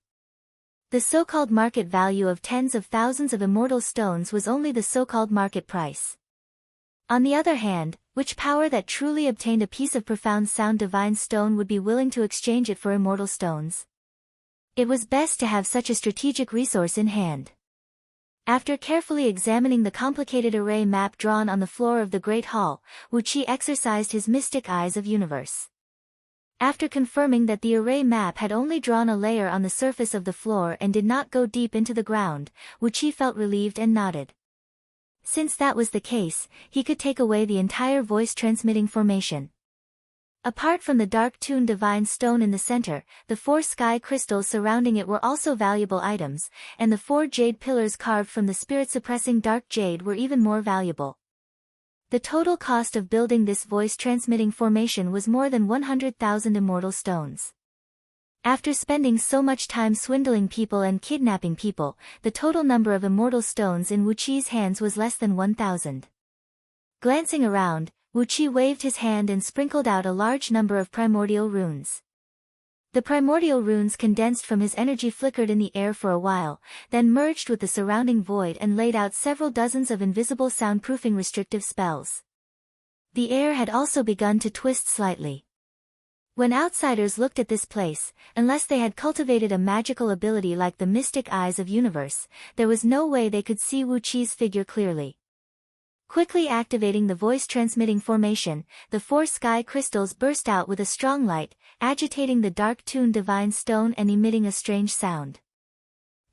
The so-called market value of tens of thousands of immortal stones was only the so-called market price. On the other hand, which power that truly obtained a piece of profound sound divine stone would be willing to exchange it for immortal stones? It was best to have such a strategic resource in hand. After carefully examining the complicated array map drawn on the floor of the Great Hall, Wu Qi exercised his mystic eyes of universe. After confirming that the array map had only drawn a layer on the surface of the floor and did not go deep into the ground, Wu Qi felt relieved and nodded. Since that was the case, he could take away the entire voice-transmitting formation. Apart from the dark tune divine stone in the center, the 4 sky crystals surrounding it were also valuable items, and the 4 jade pillars carved from the spirit-suppressing dark jade were even more valuable. The total cost of building this voice-transmitting formation was more than 100,000 immortal stones. After spending so much time swindling people and kidnapping people, the total number of immortal stones in Wu Qi's hands was less than 1,000. Glancing around, Wu Qi waved his hand and sprinkled out a large number of primordial runes. The primordial runes condensed from his energy flickered in the air for a while, then merged with the surrounding void and laid out several dozens of invisible soundproofing restrictive spells. The air had also begun to twist slightly. When outsiders looked at this place, unless they had cultivated a magical ability like the mystic eyes of universe, there was no way they could see Wu Qi's figure clearly. Quickly activating the voice-transmitting formation, the 4 sky crystals burst out with a strong light, agitating the dark tune divine stone and emitting a strange sound.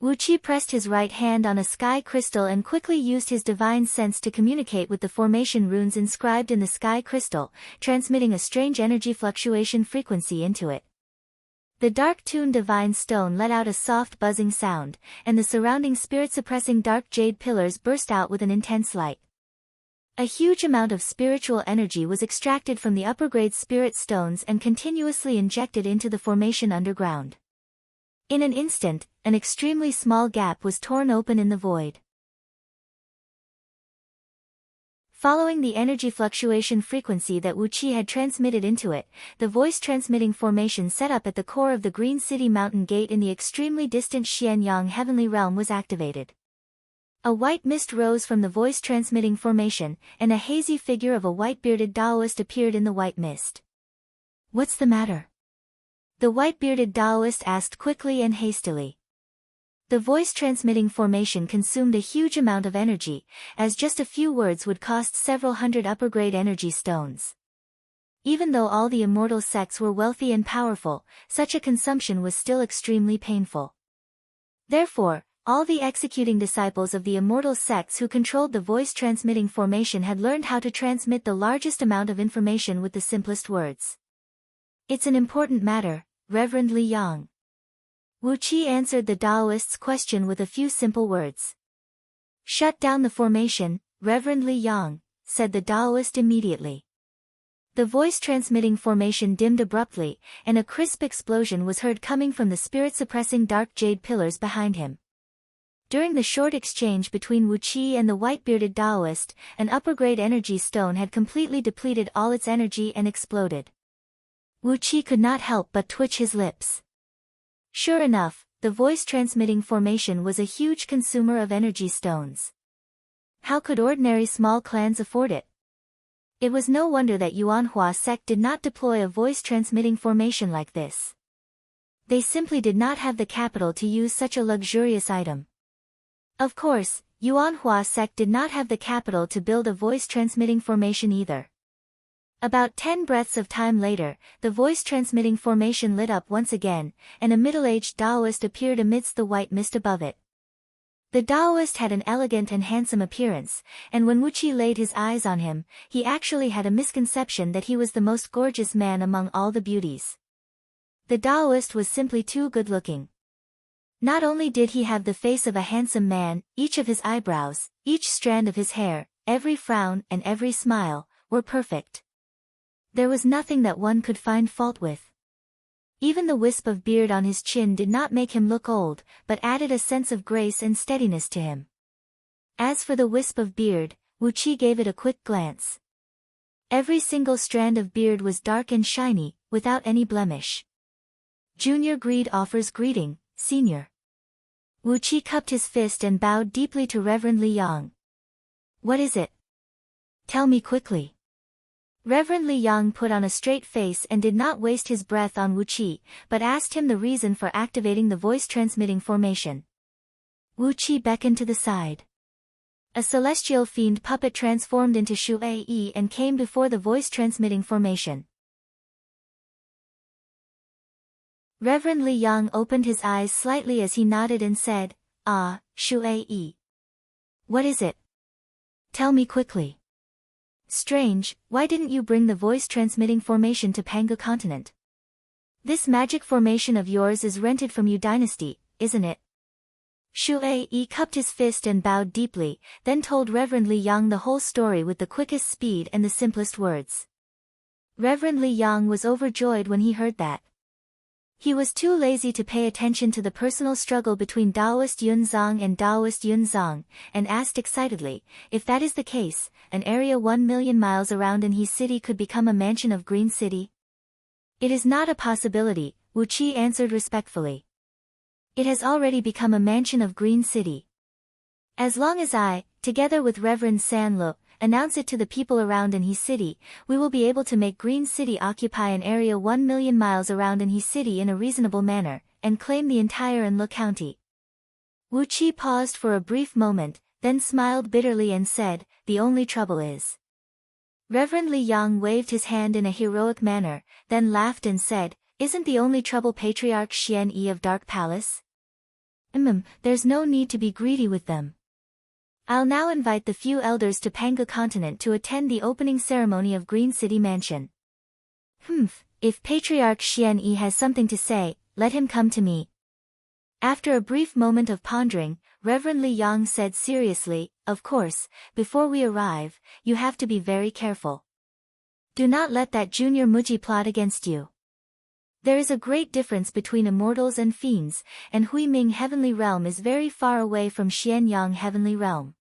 Wu Qi pressed his right hand on a sky crystal and quickly used his divine sense to communicate with the formation runes inscribed in the sky crystal, transmitting a strange energy fluctuation frequency into it. The dark tune divine stone let out a soft buzzing sound, and the surrounding spirit-suppressing dark jade pillars burst out with an intense light. A huge amount of spiritual energy was extracted from the upper-grade spirit stones and continuously injected into the formation underground. In an instant, an extremely small gap was torn open in the void. Following the energy fluctuation frequency that Wu Qi had transmitted into it, the voice-transmitting formation set up at the core of the Green City Mountain Gate in the extremely distant Xianyang Heavenly Realm was activated. A white mist rose from the voice-transmitting formation, and a hazy figure of a white-bearded Taoist appeared in the white mist. "What's the matter?" the white-bearded Taoist asked quickly and hastily. The voice-transmitting formation consumed a huge amount of energy, as just a few words would cost several hundred upper-grade energy stones. Even though all the immortal sects were wealthy and powerful, such a consumption was still extremely painful. Therefore, all the executing disciples of the immortal sects who controlled the voice-transmitting formation had learned how to transmit the largest amount of information with the simplest words. "It's an important matter, Reverend Li Yang." Wu Qi answered the Taoist's question with a few simple words. "Shut down the formation, Reverend Li Yang," said the Taoist immediately. The voice-transmitting formation dimmed abruptly, and a crisp explosion was heard coming from the spirit-suppressing dark jade pillars behind him. During the short exchange between Wu Qi and the white-bearded Taoist, an upper-grade energy stone had completely depleted all its energy and exploded. Wu Qi could not help but twitch his lips. Sure enough, the voice-transmitting formation was a huge consumer of energy stones. How could ordinary small clans afford it? It was no wonder that Yuanhua sect did not deploy a voice-transmitting formation like this. They simply did not have the capital to use such a luxurious item. Of course, Yuanhua sect did not have the capital to build a voice-transmitting formation either. About 10 breaths of time later, the voice-transmitting formation lit up once again, and a middle-aged Taoist appeared amidst the white mist above it. The Taoist had an elegant and handsome appearance, and when Wuqi laid his eyes on him, he actually had a misconception that he was the most gorgeous man among all the beauties. The Taoist was simply too good-looking. Not only did he have the face of a handsome man, each of his eyebrows, each strand of his hair, every frown and every smile, were perfect. There was nothing that one could find fault with. Even the wisp of beard on his chin did not make him look old, but added a sense of grace and steadiness to him. As for the wisp of beard, Wuqi gave it a quick glance. Every single strand of beard was dark and shiny, without any blemish. Junior Greed offers greeting, Senior. Wuqi cupped his fist and bowed deeply to Reverend Li Yang. What is it? Tell me quickly. Reverend Li Yang put on a straight face and did not waste his breath on Wuqi, but asked him the reason for activating the voice-transmitting formation. Wuqi beckoned to the side. A celestial fiend puppet transformed into Shu Yi and came before the voice-transmitting formation. Reverend Li Yang opened his eyes slightly as he nodded and said, "Ah, Shu Yi. What is it? Tell me quickly." Strange, why didn't you bring the voice-transmitting formation to Panga continent? This magic formation of yours is rented from Yu dynasty, isn't it? Shu Yi cupped his fist and bowed deeply, then told Reverend Li Yang the whole story with the quickest speed and the simplest words. Reverend Li Yang was overjoyed when he heard that. He was too lazy to pay attention to the personal struggle between Taoist Yunzong and Taoist Yunzong, and asked excitedly, if that is the case, an area 1 million miles around in He City could become a mansion of Green City? It is not a possibility, Wuqi answered respectfully. It has already become a mansion of Green City. As long as I, together with Reverend Sanlu, announce it to the people around in He City, we will be able to make Green City occupy an area 1 million miles around in He City in a reasonable manner, and claim the entire Enlu County. Wuqi paused for a brief moment, then smiled bitterly and said, the only trouble is. Reverend Li Yang waved his hand in a heroic manner, then laughed and said, isn't the only trouble Patriarch Xian Yi of Dark Palace? There's no need to be greedy with them. I'll now invite the few elders to Panga continent to attend the opening ceremony of Green City Mansion. If Patriarch Xian Yi has something to say, let him come to me. After a brief moment of pondering, Reverend Li Yang said seriously, of course, before we arrive, you have to be very careful. Do not let that Junior Muji plot against you. There is a great difference between immortals and fiends, and Huiming Heavenly Realm is very far away from Xianyang Heavenly Realm.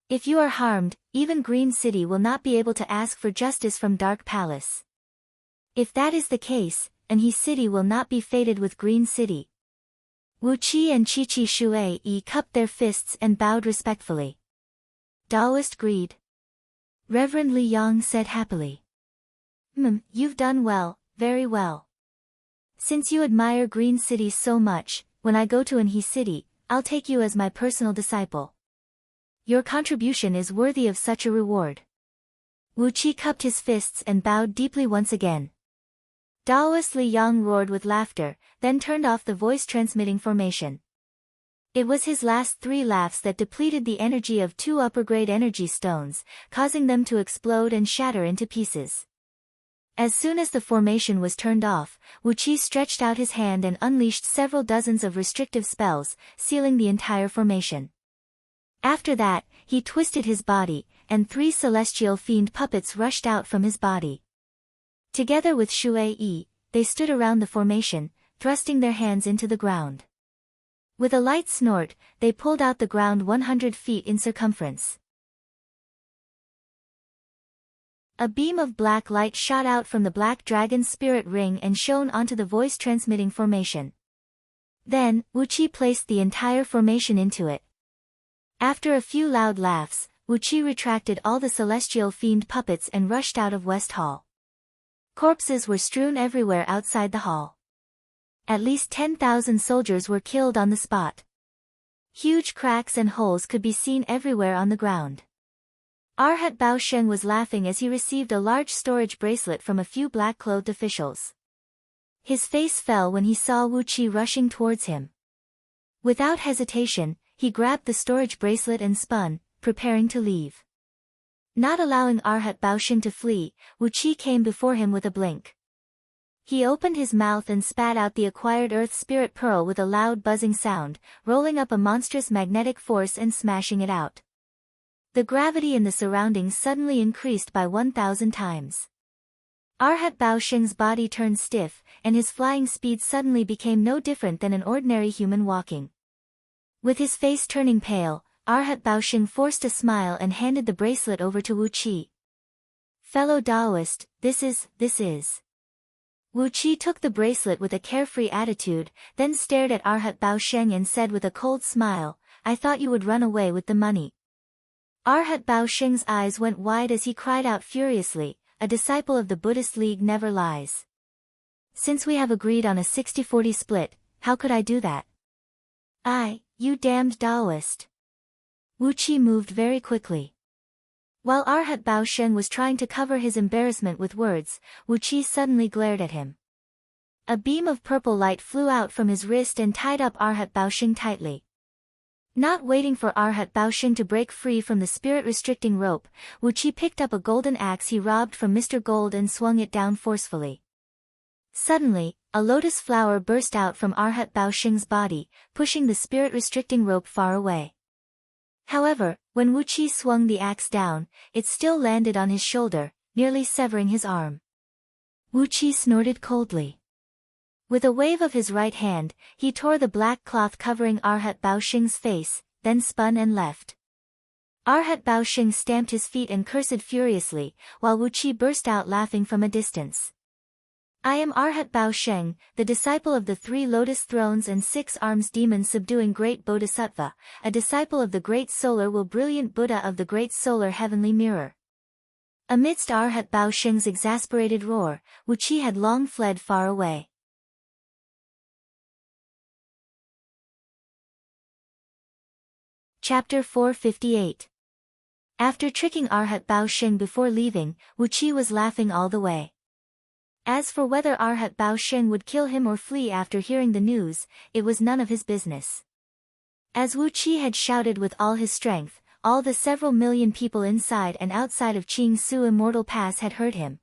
If you are harmed, even Green City will not be able to ask for justice from Dark Palace. If that is the case, He City will not be fated with Green City. Wuqi and Chi Shu Yi cupped their fists and bowed respectfully. Taoist greed. Reverend Li Yang said happily. You've done well, very well. Since you admire Green City so much, when I go to He City, I'll take you as my personal disciple. Your contribution is worthy of such a reward. Wuqi cupped his fists and bowed deeply once again. Taoist Li Yang roared with laughter, then turned off the voice-transmitting formation. It was his last 3 laughs that depleted the energy of 2 upper-grade energy stones, causing them to explode and shatter into pieces. As soon as the formation was turned off, Wuqi stretched out his hand and unleashed several dozens of restrictive spells, sealing the entire formation. After that, he twisted his body, and 3 celestial fiend puppets rushed out from his body. Together with Shu Yi, they stood around the formation, thrusting their hands into the ground. With a light snort, they pulled out the ground 100 feet in circumference. A beam of black light shot out from the black dragon's spirit ring and shone onto the voice-transmitting formation. Then, Wuqi placed the entire formation into it. After a few loud laughs, Wuqi retracted all the celestial fiend puppets and rushed out of West Hall. Corpses were strewn everywhere outside the hall. At least 10,000 soldiers were killed on the spot. Huge cracks and holes could be seen everywhere on the ground. Arhat Baosheng was laughing as he received a large storage bracelet from a few black-clothed officials. His face fell when he saw Wu Qi rushing towards him. Without hesitation, he grabbed the storage bracelet and spun, preparing to leave. Not allowing Arhat Baosheng to flee, Wu Qi came before him with a blink. He opened his mouth and spat out the acquired Earth Spirit Pearl with a loud buzzing sound, rolling up a monstrous magnetic force and smashing it out. The gravity in the surroundings suddenly increased by 1,000 times. Arhat Baosheng's body turned stiff, and his flying speed suddenly became no different than an ordinary human walking. With his face turning pale, Arhat Baosheng forced a smile and handed the bracelet over to Wu Qi. "Fellow Taoist, this is. Wu Qi took the bracelet with a carefree attitude, then stared at Arhat Baosheng and said with a cold smile, "I thought you would run away with the money." Arhat Baosheng's eyes went wide as he cried out furiously, "A disciple of the Buddhist League never lies. Since we have agreed on a 60-40 split, how could I do that? You damned Taoist." Wu Qi moved very quickly. While Arhat Baosheng was trying to cover his embarrassment with words, Wu Qi suddenly glared at him. A beam of purple light flew out from his wrist and tied up Arhat Baosheng tightly. Not waiting for Arhat Baosheng to break free from the spirit-restricting rope, Wu Qi picked up a golden axe he robbed from Mr. Gold and swung it down forcefully. Suddenly, a lotus flower burst out from Arhat Baosheng's body, pushing the spirit-restricting rope far away. However, when Wu Qi swung the axe down, it still landed on his shoulder, nearly severing his arm. Wu Qi snorted coldly. With a wave of his right hand, he tore the black cloth covering Arhat Baosheng's face, then spun and left. Arhat Baosheng stamped his feet and cursed furiously, while Wu Qi burst out laughing from a distance. "I am Arhat Baosheng, the disciple of the 3 lotus thrones and 6 arms demon subduing great Bodhisattva, a disciple of the great solar will brilliant Buddha of the great solar heavenly mirror." Amidst Arhat Baosheng's exasperated roar, Wu Qi had long fled far away. Chapter 458. After tricking Arhat Baosheng before leaving, Wu Qi was laughing all the way. As for whether Arhat Baosheng would kill him or flee after hearing the news, it was none of his business. As Wu Qi had shouted with all his strength, all the several million people inside and outside of Qingsu Immortal Pass had heard him.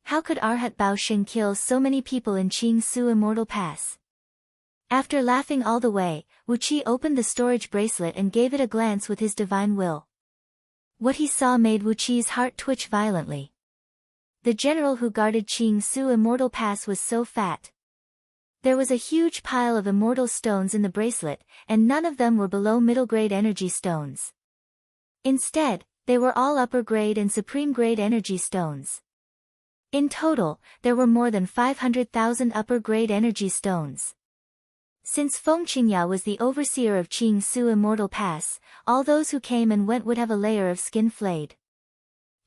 How could Arhat Baosheng kill so many people in Qingsu Immortal Pass? After laughing all the way, Wu Qi opened the storage bracelet and gave it a glance with his divine will. What he saw made Wu Qi's heart twitch violently. The general who guarded Qingsu Immortal Pass was so fat. There was a huge pile of immortal stones in the bracelet, and none of them were below middle-grade energy stones. Instead, they were all upper-grade and supreme-grade energy stones. In total, there were more than 500,000 upper-grade energy stones. Since Feng Qingya was the overseer of Qingsu Immortal Pass, all those who came and went would have a layer of skin flayed.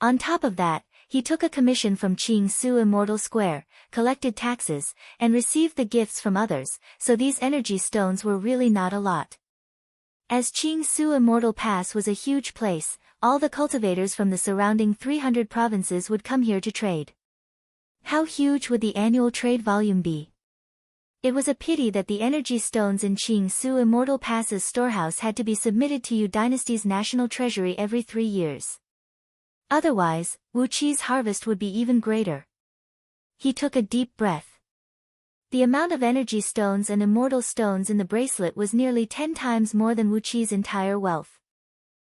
On top of that, he took a commission from Qingsu Immortal Square, collected taxes, and received the gifts from others, so these energy stones were really not a lot. As Qingsu Immortal Pass was a huge place, all the cultivators from the surrounding 300 provinces would come here to trade. How huge would the annual trade volume be? It was a pity that the energy stones in Qingsu Immortal Pass's storehouse had to be submitted to Yu Dynasty's national treasury every 3 years. Otherwise, Wu Qi's harvest would be even greater. He took a deep breath. The amount of energy stones and immortal stones in the bracelet was nearly 10 times more than Wu Qi's entire wealth.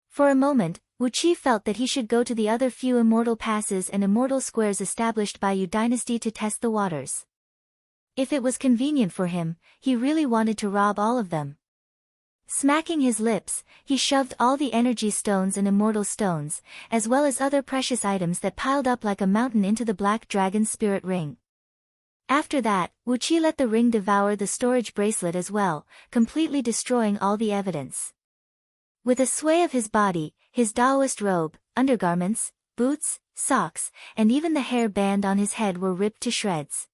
For a moment, Wu Qi felt that he should go to the other few immortal passes and immortal squares established by Yu Dynasty to test the waters. If it was convenient for him, he really wanted to rob all of them. Smacking his lips, he shoved all the energy stones and immortal stones, as well as other precious items that piled up like a mountain into the black dragon spirit ring. After that, Wu Qi let the ring devour the storage bracelet as well, completely destroying all the evidence. With a sway of his body, his Taoist robe, undergarments, boots, socks, and even the hair band on his head were ripped to shreds.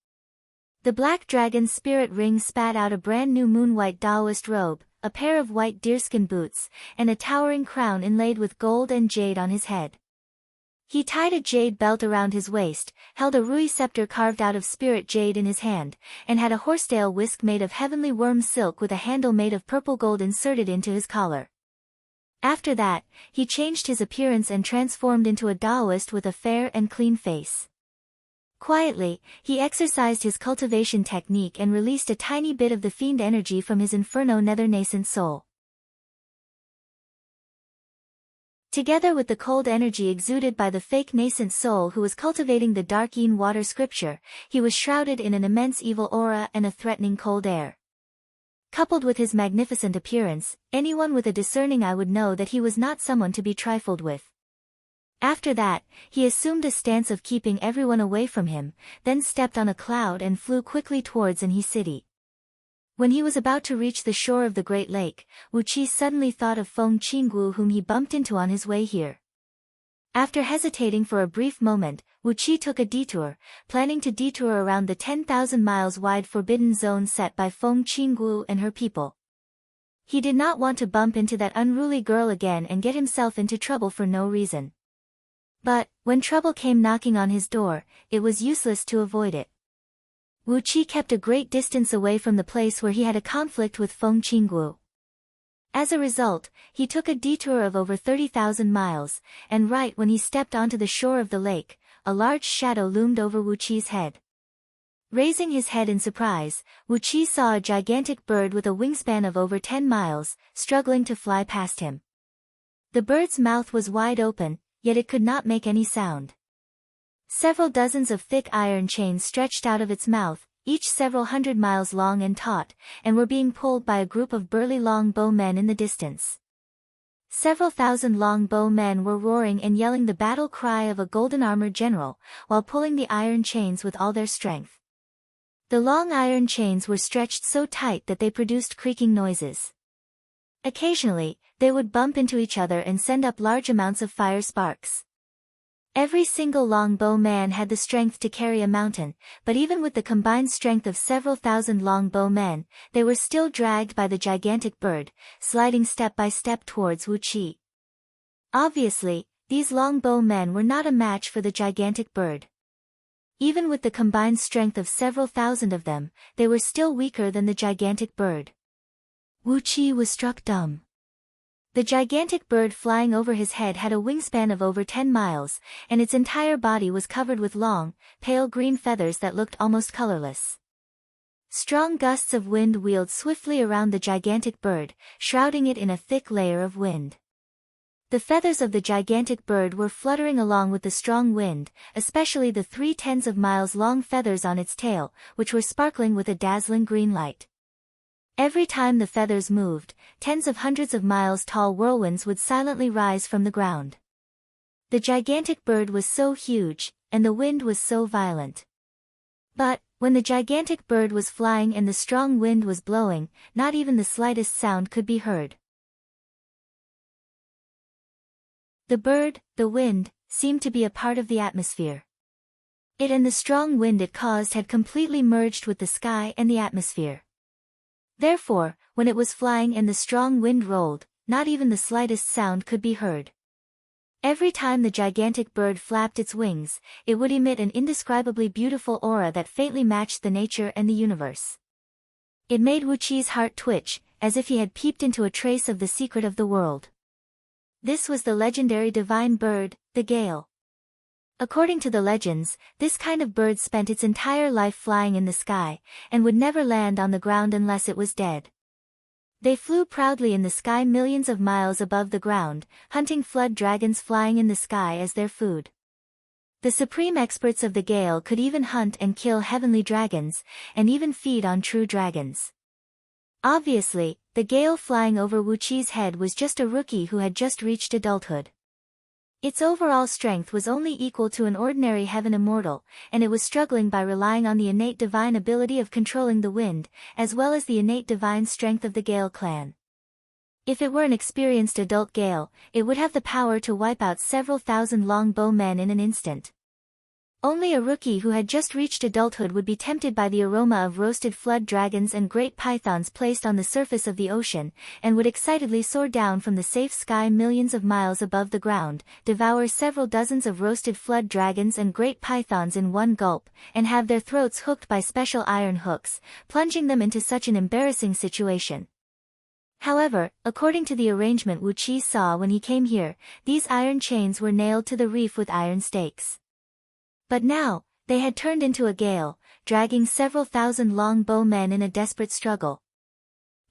The black dragon spirit ring spat out a brand new moon-white Taoist robe, a pair of white deerskin boots, and a towering crown inlaid with gold and jade on his head. He tied a jade belt around his waist, held a rui scepter carved out of spirit jade in his hand, and had a horsetail whisk made of heavenly worm silk with a handle made of purple gold inserted into his collar. After that, he changed his appearance and transformed into a Taoist with a fair and clean face. Quietly, he exercised his cultivation technique and released a tiny bit of the fiend energy from his inferno nether nascent soul. Together with the cold energy exuded by the fake nascent soul who was cultivating the dark Yin water scripture, he was shrouded in an immense evil aura and a threatening cold air. Coupled with his magnificent appearance, anyone with a discerning eye would know that he was not someone to be trifled with. After that, he assumed a stance of keeping everyone away from him, then stepped on a cloud and flew quickly towards Anhe City. When he was about to reach the shore of the Great Lake, Wu Qi suddenly thought of Feng Qinggu whom he bumped into on his way here. After hesitating for a brief moment, Wu Qi took a detour, planning to detour around the 10,000 miles wide forbidden zone set by Feng Qinggu and her people. He did not want to bump into that unruly girl again and get himself into trouble for no reason. But, when trouble came knocking on his door, it was useless to avoid it. Wu Qi kept a great distance away from the place where he had a conflict with Feng Qinggu. As a result, he took a detour of over 30,000 miles, and right when he stepped onto the shore of the lake, a large shadow loomed over Wu Qi's head. Raising his head in surprise, Wu Qi saw a gigantic bird with a wingspan of over 10 miles, struggling to fly past him. The bird's mouth was wide open, yet it could not make any sound. Several dozens of thick iron chains stretched out of its mouth, each several hundred miles long and taut, and were being pulled by a group of burly longbow men in the distance. Several thousand longbow men were roaring and yelling the battle cry of a golden-armored general, while pulling the iron chains with all their strength. The long iron chains were stretched so tight that they produced creaking noises. Occasionally, they would bump into each other and send up large amounts of fire sparks. Every single longbow man had the strength to carry a mountain, but even with the combined strength of several thousand longbow men, they were still dragged by the gigantic bird, sliding step by step towards Wu Qi. Obviously, these longbow men were not a match for the gigantic bird. Even with the combined strength of several thousand of them, they were still weaker than the gigantic bird. Wu Qi was struck dumb. The gigantic bird flying over his head had a wingspan of over 10 miles, and its entire body was covered with long, pale green feathers that looked almost colorless. Strong gusts of wind wheeled swiftly around the gigantic bird, shrouding it in a thick layer of wind. The feathers of the gigantic bird were fluttering along with the strong wind, especially the 3/10 of miles long feathers on its tail, which were sparkling with a dazzling green light. Every time the feathers moved, tens of hundreds of miles tall whirlwinds would silently rise from the ground. The gigantic bird was so huge, and the wind was so violent. But, when the gigantic bird was flying and the strong wind was blowing, not even the slightest sound could be heard. The bird, the wind, seemed to be a part of the atmosphere. It and the strong wind it caused had completely merged with the sky and the atmosphere. Therefore, when it was flying and the strong wind rolled, not even the slightest sound could be heard. Every time the gigantic bird flapped its wings, it would emit an indescribably beautiful aura that faintly matched the nature and the universe. It made Wu Qi's heart twitch, as if he had peeped into a trace of the secret of the world. This was the legendary divine bird, the gale. According to the legends, this kind of bird spent its entire life flying in the sky, and would never land on the ground unless it was dead. They flew proudly in the sky millions of miles above the ground, hunting flood dragons flying in the sky as their food. The supreme experts of the gale could even hunt and kill heavenly dragons, and even feed on true dragons. Obviously, the gale flying over Wu Qi's head was just a rookie who had just reached adulthood. Its overall strength was only equal to an ordinary heaven immortal, and it was struggling by relying on the innate divine ability of controlling the wind, as well as the innate divine strength of the Gale clan. If it were an experienced adult Gale, it would have the power to wipe out several thousand longbow men in an instant. Only a rookie who had just reached adulthood would be tempted by the aroma of roasted flood dragons and great pythons placed on the surface of the ocean, and would excitedly soar down from the safe sky millions of miles above the ground, devour several dozens of roasted flood dragons and great pythons in one gulp, and have their throats hooked by special iron hooks, plunging them into such an embarrassing situation. However, according to the arrangement Wu Qi saw when he came here, these iron chains were nailed to the reef with iron stakes. But now, they had turned into a gale, dragging several thousand longbow men in a desperate struggle.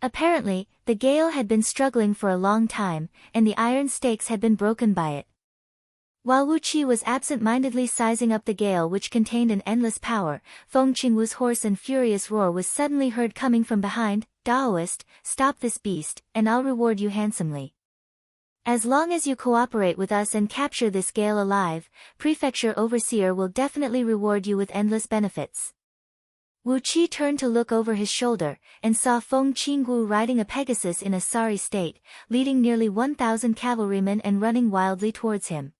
Apparently, the gale had been struggling for a long time, and the iron stakes had been broken by it. While Wu Qi was absent-mindedly sizing up the gale which contained an endless power, Feng Qingwu's hoarse and furious roar was suddenly heard coming from behind. "Daoist, stop this beast, and I'll reward you handsomely. As long as you cooperate with us and capture this gale alive, Prefecture Overseer will definitely reward you with endless benefits." Wu Qi turned to look over his shoulder, and saw Feng Qingwu riding a Pegasus in a sorry state, leading nearly 1,000 cavalrymen and running wildly towards him.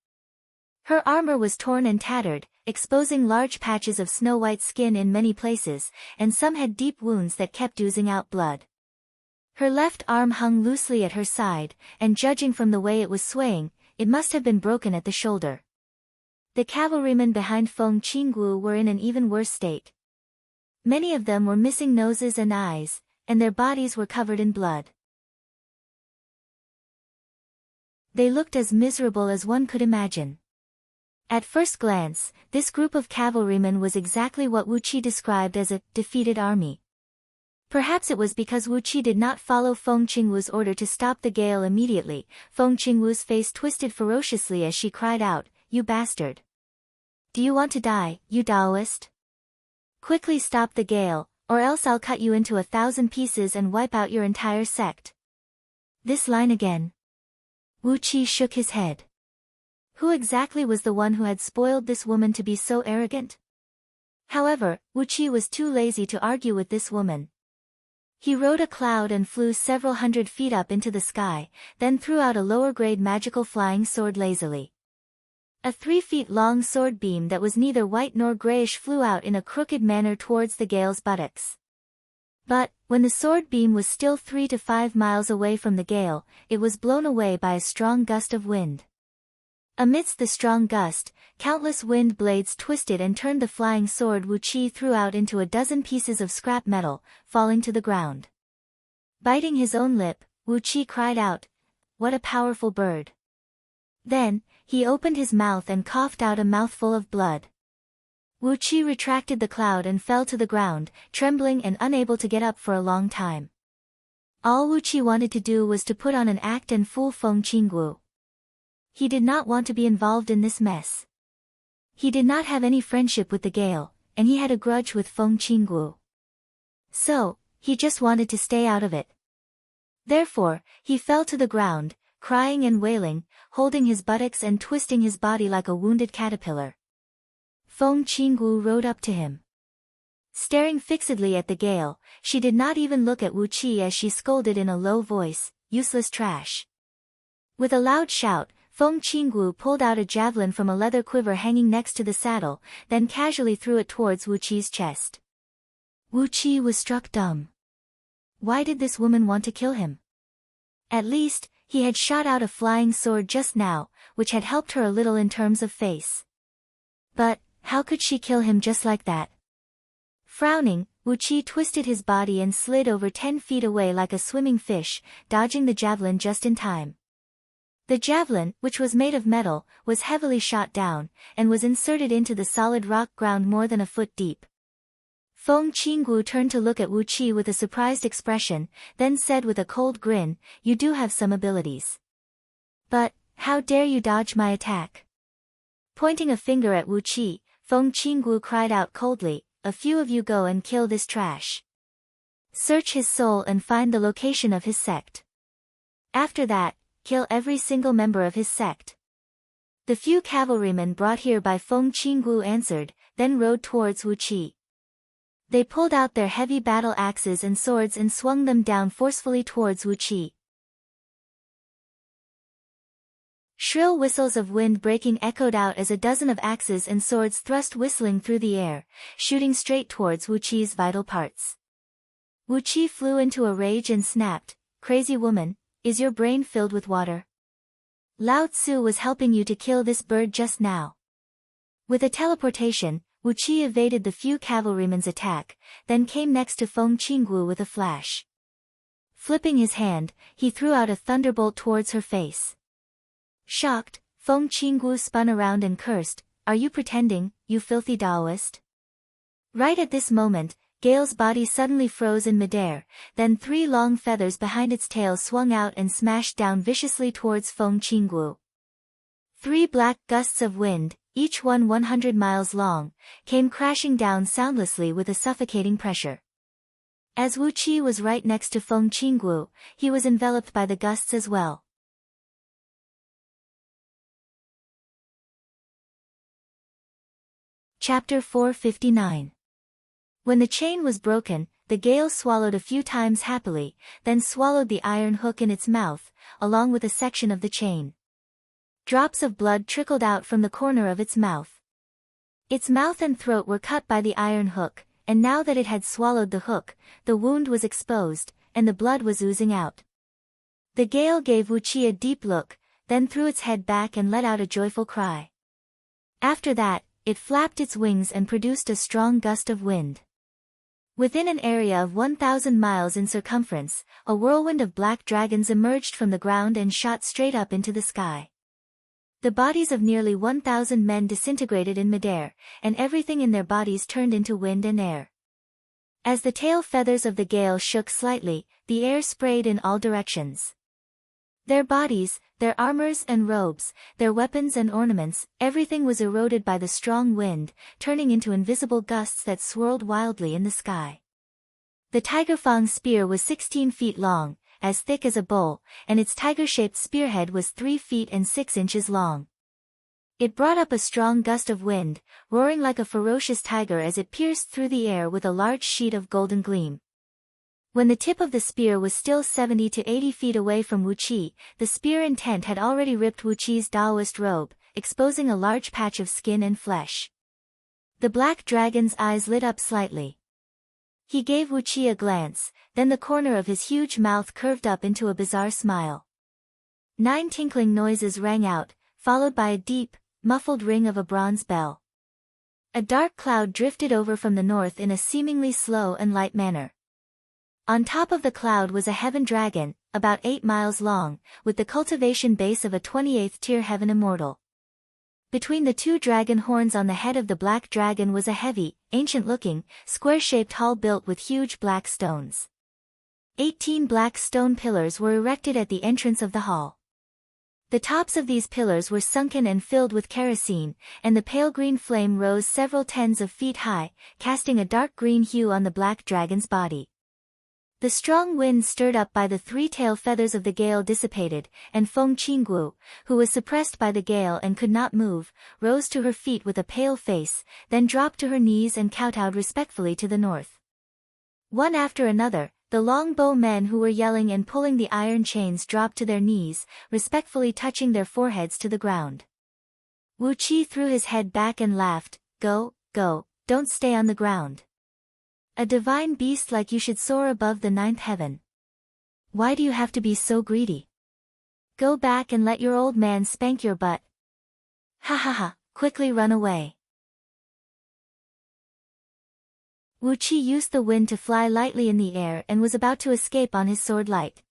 Her armor was torn and tattered, exposing large patches of snow-white skin in many places, and some had deep wounds that kept oozing out blood. Her left arm hung loosely at her side, and judging from the way it was swaying, it must have been broken at the shoulder. The cavalrymen behind Feng Qingwu were in an even worse state. Many of them were missing noses and eyes, and their bodies were covered in blood. They looked as miserable as one could imagine. At first glance, this group of cavalrymen was exactly what Wu Qi described as a defeated army. Perhaps it was because Wu Qi did not follow Feng Qingwu's order to stop the gale immediately. Feng Qingwu's face twisted ferociously as she cried out, "You bastard! Do you want to die, you Daoist? Quickly stop the gale, or else I'll cut you into 1,000 pieces and wipe out your entire sect." This line again. Wu Qi shook his head. Who exactly was the one who had spoiled this woman to be so arrogant? However, Wu Qi was too lazy to argue with this woman. He rode a cloud and flew several hundred feet up into the sky, then threw out a lower-grade magical flying sword lazily. A 3-foot-long sword beam that was neither white nor grayish flew out in a crooked manner towards the gale's buttocks. But, when the sword beam was still 3 to 5 miles away from the gale, it was blown away by a strong gust of wind. Amidst the strong gust, countless wind blades twisted and turned the flying sword Wu Qi threw out into a dozen pieces of scrap metal, falling to the ground. Biting his own lip, Wu Qi cried out, "What a powerful bird!" Then, he opened his mouth and coughed out a mouthful of blood. Wu Qi retracted the cloud and fell to the ground, trembling and unable to get up for a long time. All Wu Qi wanted to do was to put on an act and fool Feng Qingwu. He did not want to be involved in this mess. He did not have any friendship with the gale, and he had a grudge with Feng Qingwu. So, he just wanted to stay out of it. Therefore, he fell to the ground, crying and wailing, holding his buttocks and twisting his body like a wounded caterpillar. Feng Qingwu rode up to him. Staring fixedly at the gale, she did not even look at Wu Qi as she scolded in a low voice, "Useless trash." With a loud shout, Feng Qingwu pulled out a javelin from a leather quiver hanging next to the saddle, then casually threw it towards Wu Qi's chest. Wu Qi was struck dumb. Why did this woman want to kill him? At least, he had shot out a flying sword just now, which had helped her a little in terms of face. But, how could she kill him just like that? Frowning, Wu Qi twisted his body and slid over 10 feet away like a swimming fish, dodging the javelin just in time. The javelin, which was made of metal, was heavily shot down, and was inserted into the solid rock ground more than a foot deep. Feng Qingwu turned to look at Wu Qi with a surprised expression, then said with a cold grin, "You do have some abilities. But, how dare you dodge my attack?" Pointing a finger at Wu Qi, Feng Qingwu cried out coldly, "A few of you go and kill this trash. Search his soul and find the location of his sect. After that, kill every single member of his sect." The few cavalrymen brought here by Feng Qingwu answered, then rode towards Wu Qi. They pulled out their heavy battle axes and swords and swung them down forcefully towards Wu Qi. Shrill whistles of wind breaking echoed out as a dozen of axes and swords thrust whistling through the air, shooting straight towards Wu Qi's vital parts. Wu Qi flew into a rage and snapped, "Crazy woman, is your brain filled with water? Lao Tzu was helping you to kill this bird just now." With a teleportation, Wu Qi evaded the few cavalrymen's attack, then came next to Feng Qinggu with a flash. Flipping his hand, he threw out a thunderbolt towards her face. Shocked, Feng Qinggu spun around and cursed, "Are you pretending, you filthy Taoist?" Right at this moment, Gale's body suddenly froze in midair, then 3 long feathers behind its tail swung out and smashed down viciously towards Feng Qinggu. 3 black gusts of wind, each one 100 miles long, came crashing down soundlessly with a suffocating pressure. As Wu Qi was right next to Feng Qinggu, he was enveloped by the gusts as well. Chapter 459. When the chain was broken, the gale swallowed a few times happily, then swallowed the iron hook in its mouth, along with a section of the chain. Drops of blood trickled out from the corner of its mouth. Its mouth and throat were cut by the iron hook, and now that it had swallowed the hook, the wound was exposed, and the blood was oozing out. The gale gave Wu Qi a deep look, then threw its head back and let out a joyful cry. After that, it flapped its wings and produced a strong gust of wind. Within an area of 1,000 miles in circumference, a whirlwind of black dragons emerged from the ground and shot straight up into the sky. The bodies of nearly 1,000 men disintegrated in midair, and everything in their bodies turned into wind and air. As the tail feathers of the gale shook slightly, the air sprayed in all directions. Their bodies, their armors and robes, their weapons and ornaments, everything was eroded by the strong wind, turning into invisible gusts that swirled wildly in the sky. The tiger-fang spear was 16 feet long, as thick as a bowl, and its tiger-shaped spearhead was 3 feet and 6 inches long. It brought up a strong gust of wind, roaring like a ferocious tiger as it pierced through the air with a large sheet of golden gleam. When the tip of the spear was still 70 to 80 feet away from Wu Qi, the spear intent had already ripped Wu Qi's Taoist robe, exposing a large patch of skin and flesh. The black dragon's eyes lit up slightly. He gave Wu Qi a glance, then the corner of his huge mouth curved up into a bizarre smile. 9 tinkling noises rang out, followed by a deep, muffled ring of a bronze bell. A dark cloud drifted over from the north in a seemingly slow and light manner. On top of the cloud was a heaven dragon, about 8 miles long, with the cultivation base of a 28th tier heaven immortal. Between the 2 dragon horns on the head of the black dragon was a heavy, ancient-looking, square-shaped hall built with huge black stones. 18 black stone pillars were erected at the entrance of the hall. The tops of these pillars were sunken and filled with kerosene, and the pale green flame rose several tens of feet high, casting a dark green hue on the black dragon's body. The strong wind stirred up by the 3 tail feathers of the gale dissipated, and Feng Qinggu, who was suppressed by the gale and could not move, rose to her feet with a pale face, then dropped to her knees and kowtowed respectfully to the north. One after another, the longbow men who were yelling and pulling the iron chains dropped to their knees, respectfully touching their foreheads to the ground. Wu Qi threw his head back and laughed, "Go, go, don't stay on the ground. A divine beast like you should soar above the 9th heaven. Why do you have to be so greedy? Go back and let your old man spank your butt. Ha ha ha, quickly run away." Wu Qi used the wind to fly lightly in the air and was about to escape on his sword light.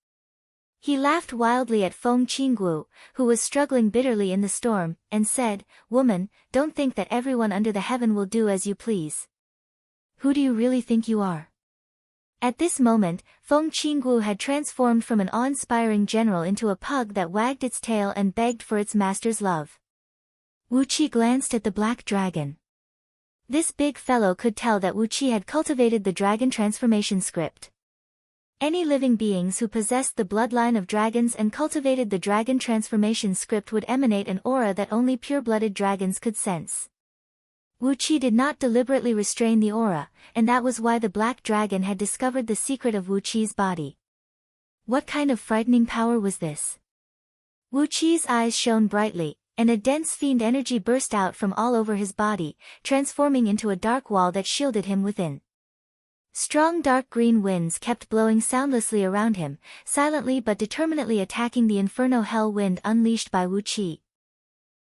He laughed wildly at Feng Qinggu, who was struggling bitterly in the storm, and said, "Woman, don't think that everyone under the heaven will do as you please. Who do you really think you are?" At this moment, Feng Qinggu had transformed from an awe-inspiring general into a pug that wagged its tail and begged for its master's love. Wu Qi glanced at the black dragon. This big fellow could tell that Wu Qi had cultivated the dragon transformation script. Any living beings who possessed the bloodline of dragons and cultivated the dragon transformation script would emanate an aura that only pure-blooded dragons could sense. Wu Qi did not deliberately restrain the aura, and that was why the black dragon had discovered the secret of Wu Qi's body. What kind of frightening power was this? Wu Qi's eyes shone brightly, and a dense fiend energy burst out from all over his body, transforming into a dark wall that shielded him within. Strong dark green winds kept blowing soundlessly around him, silently but determinedly attacking the inferno hell wind unleashed by Wu Qi.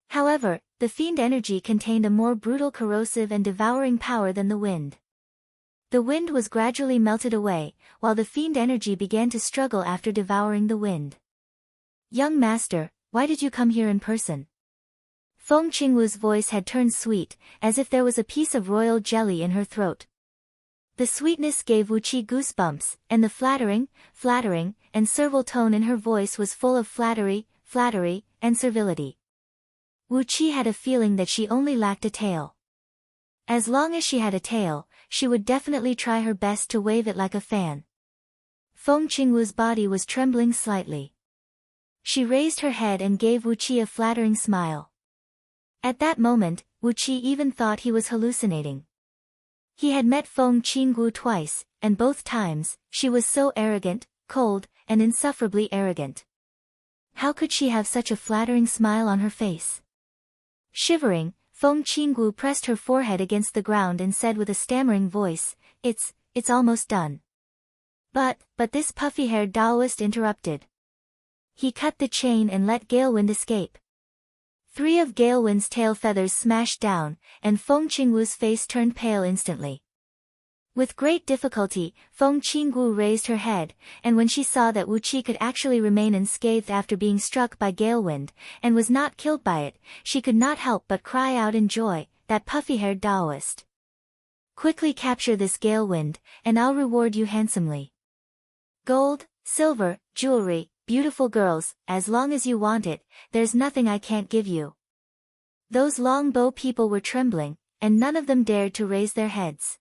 However, the fiend energy contained a more brutal, corrosive and devouring power than the wind. The wind was gradually melted away, while the fiend energy began to struggle after devouring the wind. "Young master, why did you come here in person?" Feng Qingwu's voice had turned sweet, as if there was a piece of royal jelly in her throat. The sweetness gave Wu Qi goosebumps, and the flattering, and servile tone in her voice was full of flattery, and servility. Wu Qi had a feeling that she only lacked a tail. As long as she had a tail, she would definitely try her best to wave it like a fan. Feng Qingwu's body was trembling slightly. She raised her head and gave Wu Qi a flattering smile. At that moment, Wu Qi even thought he was hallucinating. He had met Feng Qingwu twice, and both times, she was so arrogant, cold, and insufferably arrogant. How could she have such a flattering smile on her face? Shivering, Feng Qingwu pressed her forehead against the ground and said with a stammering voice, It's almost done. But this puffy-haired Taoist interrupted. He cut the chain and let Galewind escape. 3 of Galewind's tail feathers smashed down, and Feng Qingwu's face turned pale instantly. With great difficulty, Feng Qingwu raised her head, and when she saw that Wu Qi could actually remain unscathed after being struck by Galewind, and was not killed by it, she could not help but cry out in joy, "That puffy-haired Taoist! Quickly capture this Galewind, and I'll reward you handsomely. Gold, silver, jewelry, beautiful girls, as long as you want it, there's nothing I can't give you." Those Longbow people were trembling, and none of them dared to raise their heads.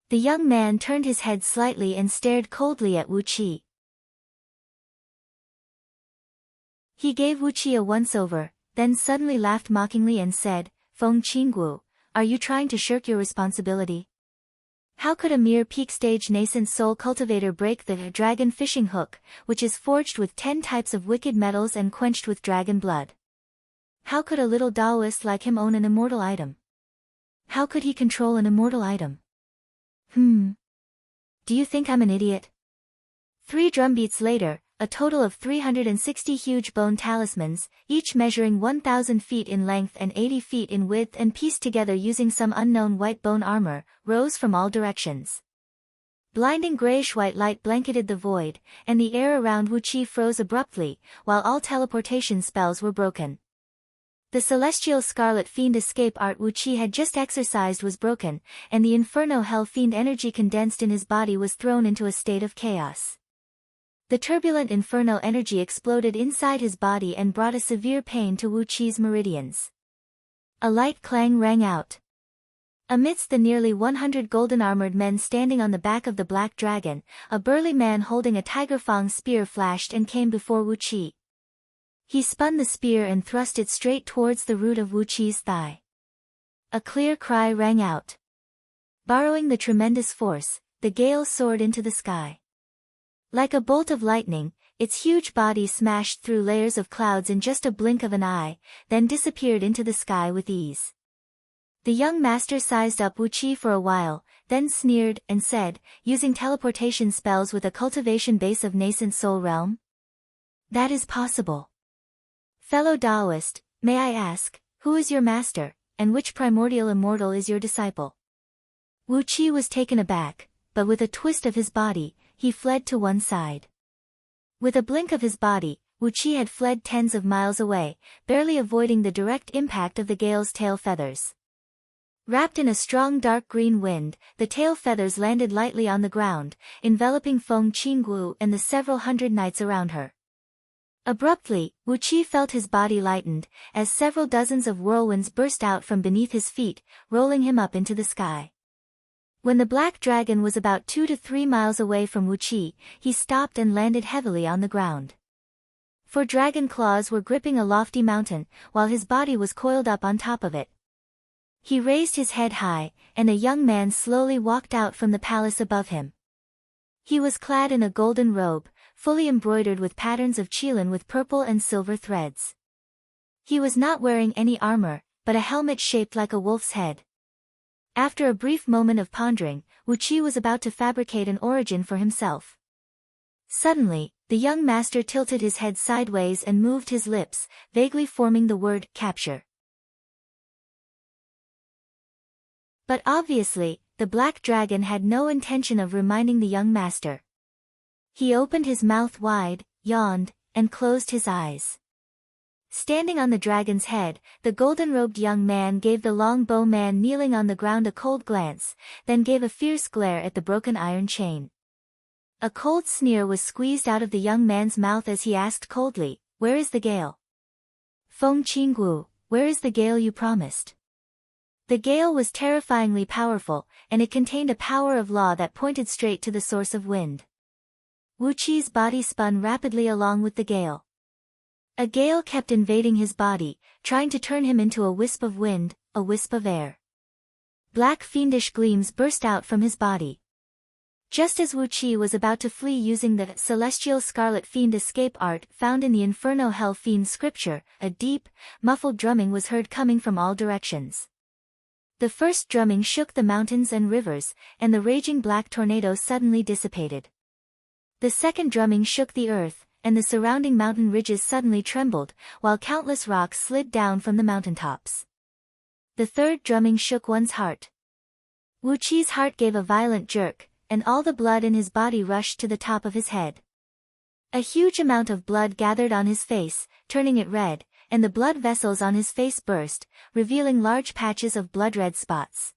The young man turned his head slightly and stared coldly at Wu Qi. He gave Wu Qi a once-over, then suddenly laughed mockingly and said, "Feng Qingwu, are you trying to shirk your responsibility? How could a mere peak-stage nascent soul cultivator break the dragon fishing hook, which is forged with 10 types of wicked metals and quenched with dragon blood? How could a little Taoist like him own an immortal item? How could he control an immortal item? Do you think I'm an idiot?" 3 drumbeats later, a total of 360 huge bone talismans, each measuring 1,000 feet in length and 80 feet in width and pieced together using some unknown white bone armor, rose from all directions. Blinding grayish-white light blanketed the void, and the air around Wu Qi froze abruptly, while all teleportation spells were broken. The celestial scarlet fiend escape art Wu Qi had just exercised was broken, and the inferno hell fiend energy condensed in his body was thrown into a state of chaos. The turbulent inferno energy exploded inside his body and brought a severe pain to Wu Qi's meridians. A light clang rang out. Amidst the nearly 100 golden-armored men standing on the back of the black dragon, a burly man holding a tiger fang spear flashed and came before Wu Qi. He spun the spear and thrust it straight towards the root of Wu Qi's thigh. A clear cry rang out. Borrowing the tremendous force, the gale soared into the sky. Like a bolt of lightning, its huge body smashed through layers of clouds in just a blink of an eye, then disappeared into the sky with ease. The young master sized up Wu Qi for a while, then sneered and said, "Using teleportation spells with a cultivation base of nascent soul realm? That is possible. Fellow Taoist, may I ask, who is your master, and which primordial immortal is your disciple?" Wu Qi was taken aback, but with a twist of his body, he fled to one side. With a blink of his body, Wu Qi had fled tens of miles away, barely avoiding the direct impact of the gale's tail feathers. Wrapped in a strong dark green wind, the tail feathers landed lightly on the ground, enveloping Feng Qingwu and the several hundred knights around her. Abruptly, Wu Qi felt his body lightened, as several dozens of whirlwinds burst out from beneath his feet, rolling him up into the sky. When the black dragon was about 2 to 3 miles away from Wu Qi, he stopped and landed heavily on the ground. For dragon claws were gripping a lofty mountain, while his body was coiled up on top of it. He raised his head high, and a young man slowly walked out from the palace above him. He was clad in a golden robe, fully embroidered with patterns of qilin with purple and silver threads. He was not wearing any armor, but a helmet shaped like a wolf's head. After a brief moment of pondering, Wu Qi was about to fabricate an origin for himself. Suddenly, the young master tilted his head sideways and moved his lips, vaguely forming the word capture. But obviously, the black dragon had no intention of reminding the young master. He opened his mouth wide, yawned, and closed his eyes. Standing on the dragon's head, the golden-robed young man gave the long-bow man kneeling on the ground a cold glance, then gave a fierce glare at the broken iron chain. A cold sneer was squeezed out of the young man's mouth as he asked coldly, "Where is the gale? Feng Qinggu, where is the gale you promised?" The gale was terrifyingly powerful, and it contained a power of law that pointed straight to the source of wind. Wu Qi's body spun rapidly along with the gale. A gale kept invading his body, trying to turn him into a wisp of wind, a wisp of air. Black fiendish gleams burst out from his body. Just as Wu Qi was about to flee using the celestial scarlet fiend escape art found in the Inferno Hell Fiend scripture, a deep, muffled drumming was heard coming from all directions. The first drumming shook the mountains and rivers, and the raging black tornado suddenly dissipated. The second drumming shook the earth, and the surrounding mountain ridges suddenly trembled, while countless rocks slid down from the mountaintops. The third drumming shook one's heart. Wu Qi's heart gave a violent jerk, and all the blood in his body rushed to the top of his head. A huge amount of blood gathered on his face, turning it red, and the blood vessels on his face burst, revealing large patches of blood-red spots.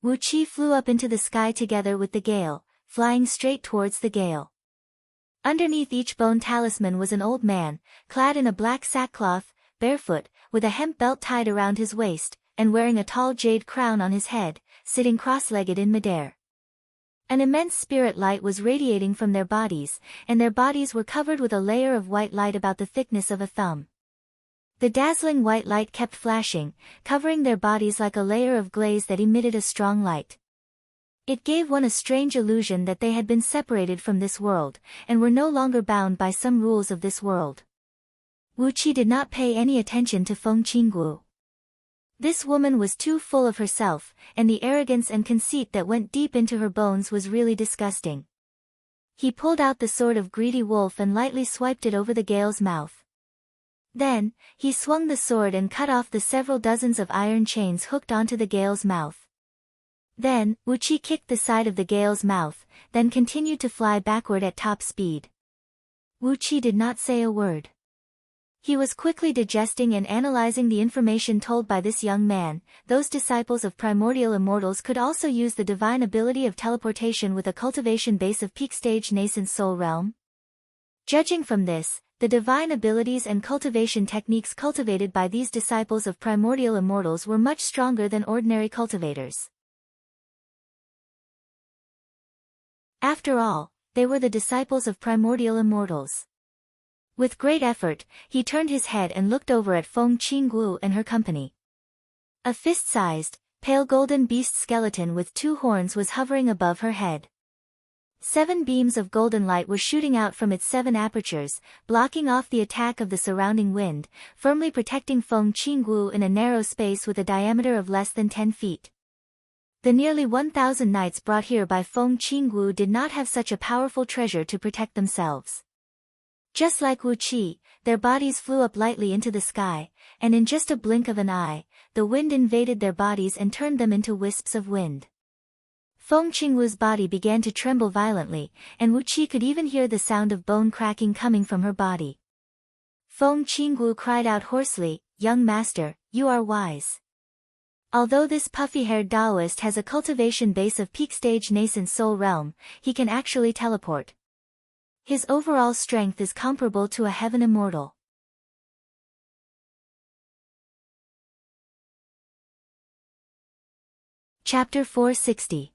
Wu Qi flew up into the sky together with the gale, flying straight towards the gale. Underneath each bone talisman was an old man, clad in a black sackcloth, barefoot, with a hemp belt tied around his waist, and wearing a tall jade crown on his head, sitting cross-legged in midair. An immense spirit light was radiating from their bodies, and their bodies were covered with a layer of white light about the thickness of a thumb. The dazzling white light kept flashing, covering their bodies like a layer of glaze that emitted a strong light. It gave one a strange illusion that they had been separated from this world, and were no longer bound by some rules of this world. Wu Qi did not pay any attention to Feng Qinggu. This woman was too full of herself, and the arrogance and conceit that went deep into her bones was really disgusting. He pulled out the sword of greedy wolf and lightly swiped it over the gale's mouth. Then, he swung the sword and cut off the several dozens of iron chains hooked onto the gale's mouth. Then, Wu Qi kicked the side of the gale's mouth, then continued to fly backward at top speed. Wu Qi did not say a word. He was quickly digesting and analyzing the information told by this young man. Those disciples of primordial immortals could also use the divine ability of teleportation with a cultivation base of peak stage nascent soul realm. Judging from this, the divine abilities and cultivation techniques cultivated by these disciples of primordial immortals were much stronger than ordinary cultivators. After all, they were the disciples of primordial immortals. With great effort, he turned his head and looked over at Feng Qinggu and her company. A fist-sized, pale golden beast skeleton with 2 horns was hovering above her head. 7 beams of golden light were shooting out from its 7 apertures, blocking off the attack of the surrounding wind, firmly protecting Feng Qinggu in a narrow space with a diameter of less than 10 feet. The nearly 1,000 knights brought here by Feng Qinggu did not have such a powerful treasure to protect themselves. Just like Wu Qi, their bodies flew up lightly into the sky, and in just a blink of an eye, the wind invaded their bodies and turned them into wisps of wind. Feng Qinggu's body began to tremble violently, and Wu Qi could even hear the sound of bone cracking coming from her body. Feng Qinggu cried out hoarsely, "Young master, you are wise. Although this puffy-haired Taoist has a cultivation base of peak stage nascent soul realm, he can actually teleport. His overall strength is comparable to a heaven immortal." Chapter 460.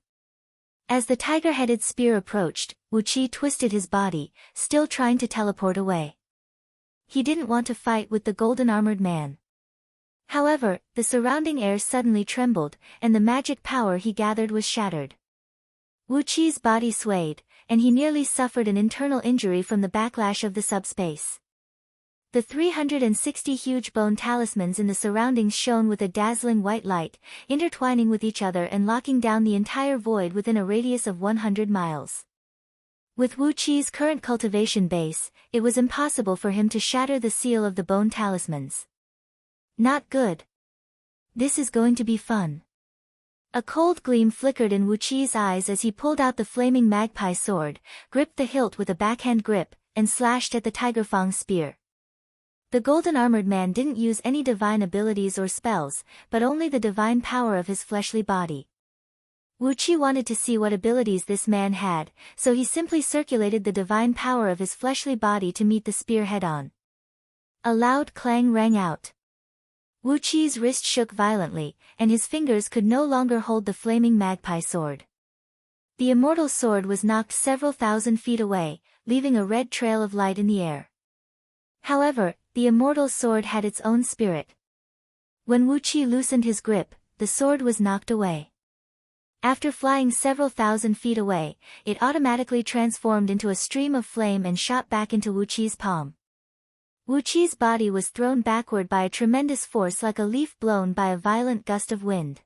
As the tiger-headed spear approached, Wu Qi twisted his body, still trying to teleport away. He didn't want to fight with the golden-armored man. However, the surrounding air suddenly trembled, and the magic power he gathered was shattered. Wu Qi's body swayed, and he nearly suffered an internal injury from the backlash of the subspace. The 360 huge bone talismans in the surroundings shone with a dazzling white light, intertwining with each other and locking down the entire void within a radius of 100 miles. With Wu Qi's current cultivation base, it was impossible for him to shatter the seal of the bone talismans. Not good. This is going to be fun. A cold gleam flickered in Wu Qi's eyes as he pulled out the flaming magpie sword, gripped the hilt with a backhand grip, and slashed at the Tiger Fang spear. The golden-armored man didn't use any divine abilities or spells, but only the divine power of his fleshly body. Wu Qi wanted to see what abilities this man had, so he simply circulated the divine power of his fleshly body to meet the spear head-on. A loud clang rang out. Wu Qi's wrist shook violently, and his fingers could no longer hold the flaming magpie sword. The immortal sword was knocked several thousand feet away, leaving a red trail of light in the air. However, the immortal sword had its own spirit. When Wu Qi loosened his grip, the sword was knocked away. After flying several thousand feet away, it automatically transformed into a stream of flame and shot back into Wu Qi's palm. Wu Qi's body was thrown backward by a tremendous force like a leaf blown by a violent gust of wind.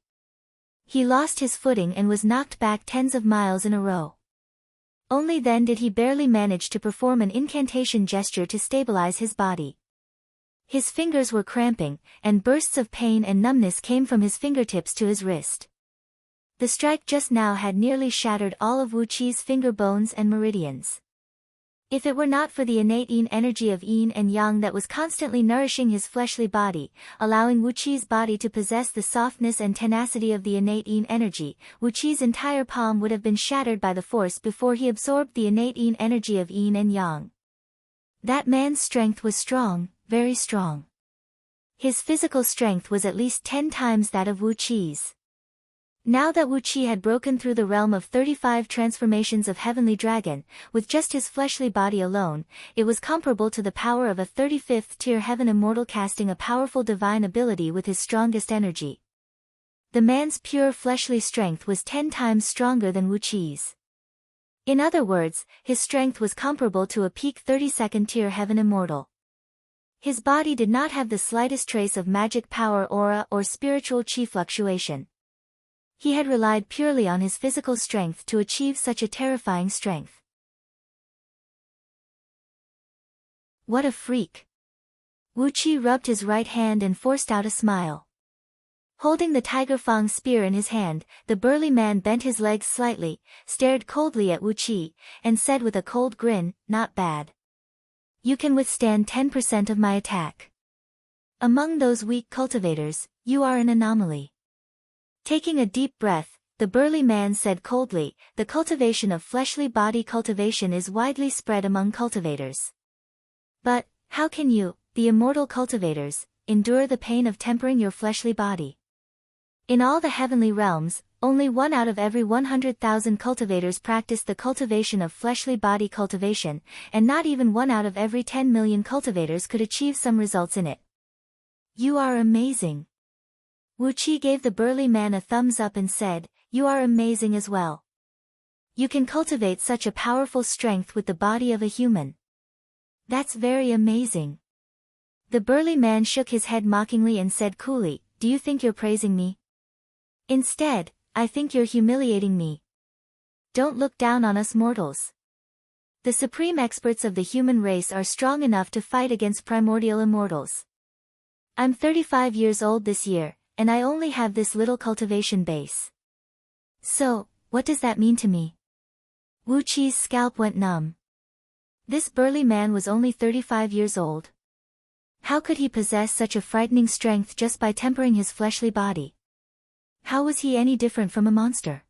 He lost his footing and was knocked back tens of miles in a row. Only then did he barely manage to perform an incantation gesture to stabilize his body. His fingers were cramping, and bursts of pain and numbness came from his fingertips to his wrist. The strike just now had nearly shattered all of Wu Qi's finger bones and meridians. If it were not for the innate yin energy of yin and yang that was constantly nourishing his fleshly body, allowing Wu Qi's body to possess the softness and tenacity of the innate yin energy, Wu Qi's entire palm would have been shattered by the force before he absorbed the innate yin energy of yin and yang. That man's strength was strong, very strong. His physical strength was at least 10 times that of Wu Qi's. Now that Wu Qi had broken through the realm of 35 transformations of Heavenly Dragon, with just his fleshly body alone, it was comparable to the power of a 35th tier heaven immortal casting a powerful divine ability with his strongest energy. The man's pure fleshly strength was 10 times stronger than Wu Qi's. In other words, his strength was comparable to a peak 32nd tier heaven immortal. His body did not have the slightest trace of magic power aura or spiritual chi fluctuation. He had relied purely on his physical strength to achieve such a terrifying strength. What a freak! Wu Qi rubbed his right hand and forced out a smile. Holding the Tiger Fang spear in his hand, the burly man bent his legs slightly, stared coldly at Wu Qi, and said with a cold grin, "Not bad. You can withstand 10% of my attack. Among those weak cultivators, you are an anomaly." Taking a deep breath, the burly man said coldly, "The cultivation of fleshly body cultivation is widely spread among cultivators. But, how can you, the immortal cultivators, endure the pain of tempering your fleshly body? In all the heavenly realms, only 1 out of every 100,000 cultivators practice the cultivation of fleshly body cultivation, and not even 1 out of every 10 million cultivators could achieve some results in it. You are amazing." Wu Qi gave the burly man a thumbs up and said, "You are amazing as well. You can cultivate such a powerful strength with the body of a human. That's very amazing." The burly man shook his head mockingly and said coolly, "Do you think you're praising me? Instead, I think you're humiliating me. Don't look down on us mortals. The supreme experts of the human race are strong enough to fight against primordial immortals. I'm 35 years old this year, and I only have this little cultivation base. So, what does that mean to me?" Wu Qi's scalp went numb. This burly man was only 35 years old. How could he possess such a frightening strength just by tempering his fleshly body? How was he any different from a monster?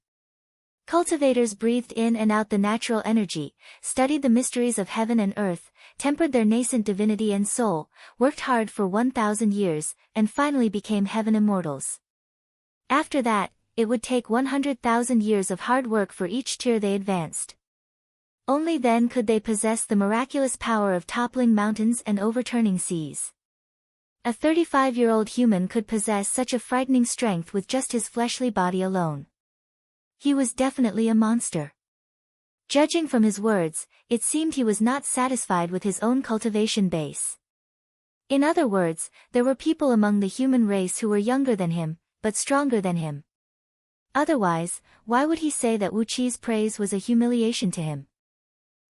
Cultivators breathed in and out the natural energy, studied the mysteries of heaven and earth, tempered their nascent divinity and soul, worked hard for 1,000 years, and finally became heaven immortals. After that, it would take 100,000 years of hard work for each tier they advanced. Only then could they possess the miraculous power of toppling mountains and overturning seas. A 35-year-old human could possess such a frightening strength with just his fleshly body alone. He was definitely a monster. Judging from his words, it seemed he was not satisfied with his own cultivation base. In other words, there were people among the human race who were younger than him, but stronger than him. Otherwise, why would he say that Wu Qi's praise was a humiliation to him?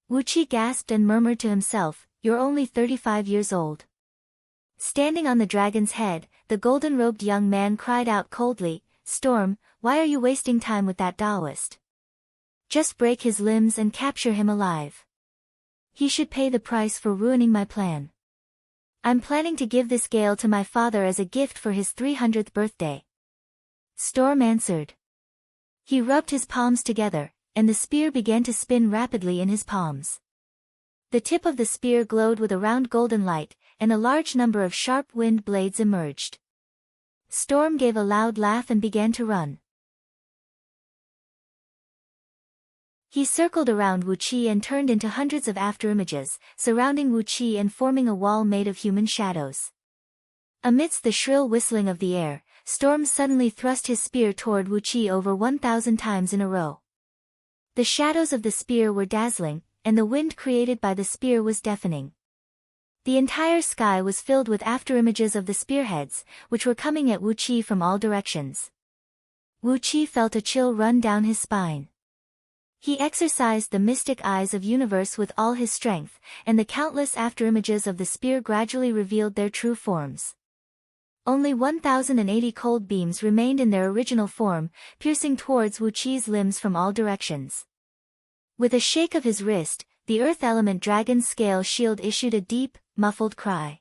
Wu Qi gasped and murmured to himself, "You're only 35 years old." Standing on the dragon's head, the golden-robed young man cried out coldly, "Storm, why are you wasting time with that Taoist? Just break his limbs and capture him alive. He should pay the price for ruining my plan. I'm planning to give this gale to my father as a gift for his 300th birthday." Storm answered. He rubbed his palms together, and the spear began to spin rapidly in his palms. The tip of the spear glowed with a round golden light, and a large number of sharp wind blades emerged. Storm gave a loud laugh and began to run. He circled around Wu Qi and turned into hundreds of afterimages, surrounding Wu Qi and forming a wall made of human shadows. Amidst the shrill whistling of the air, Storm suddenly thrust his spear toward Wu Qi over 1,000 times in a row. The shadows of the spear were dazzling, and the wind created by the spear was deafening. The entire sky was filled with afterimages of the spearheads, which were coming at Wu Qi from all directions. Wu Qi felt a chill run down his spine. He exercised the mystic eyes of universe with all his strength, and the countless afterimages of the spear gradually revealed their true forms. Only 1,080 cold beams remained in their original form, piercing towards Wu Qi's limbs from all directions. With a shake of his wrist, the earth element dragon's scale shield issued a deep, muffled cry.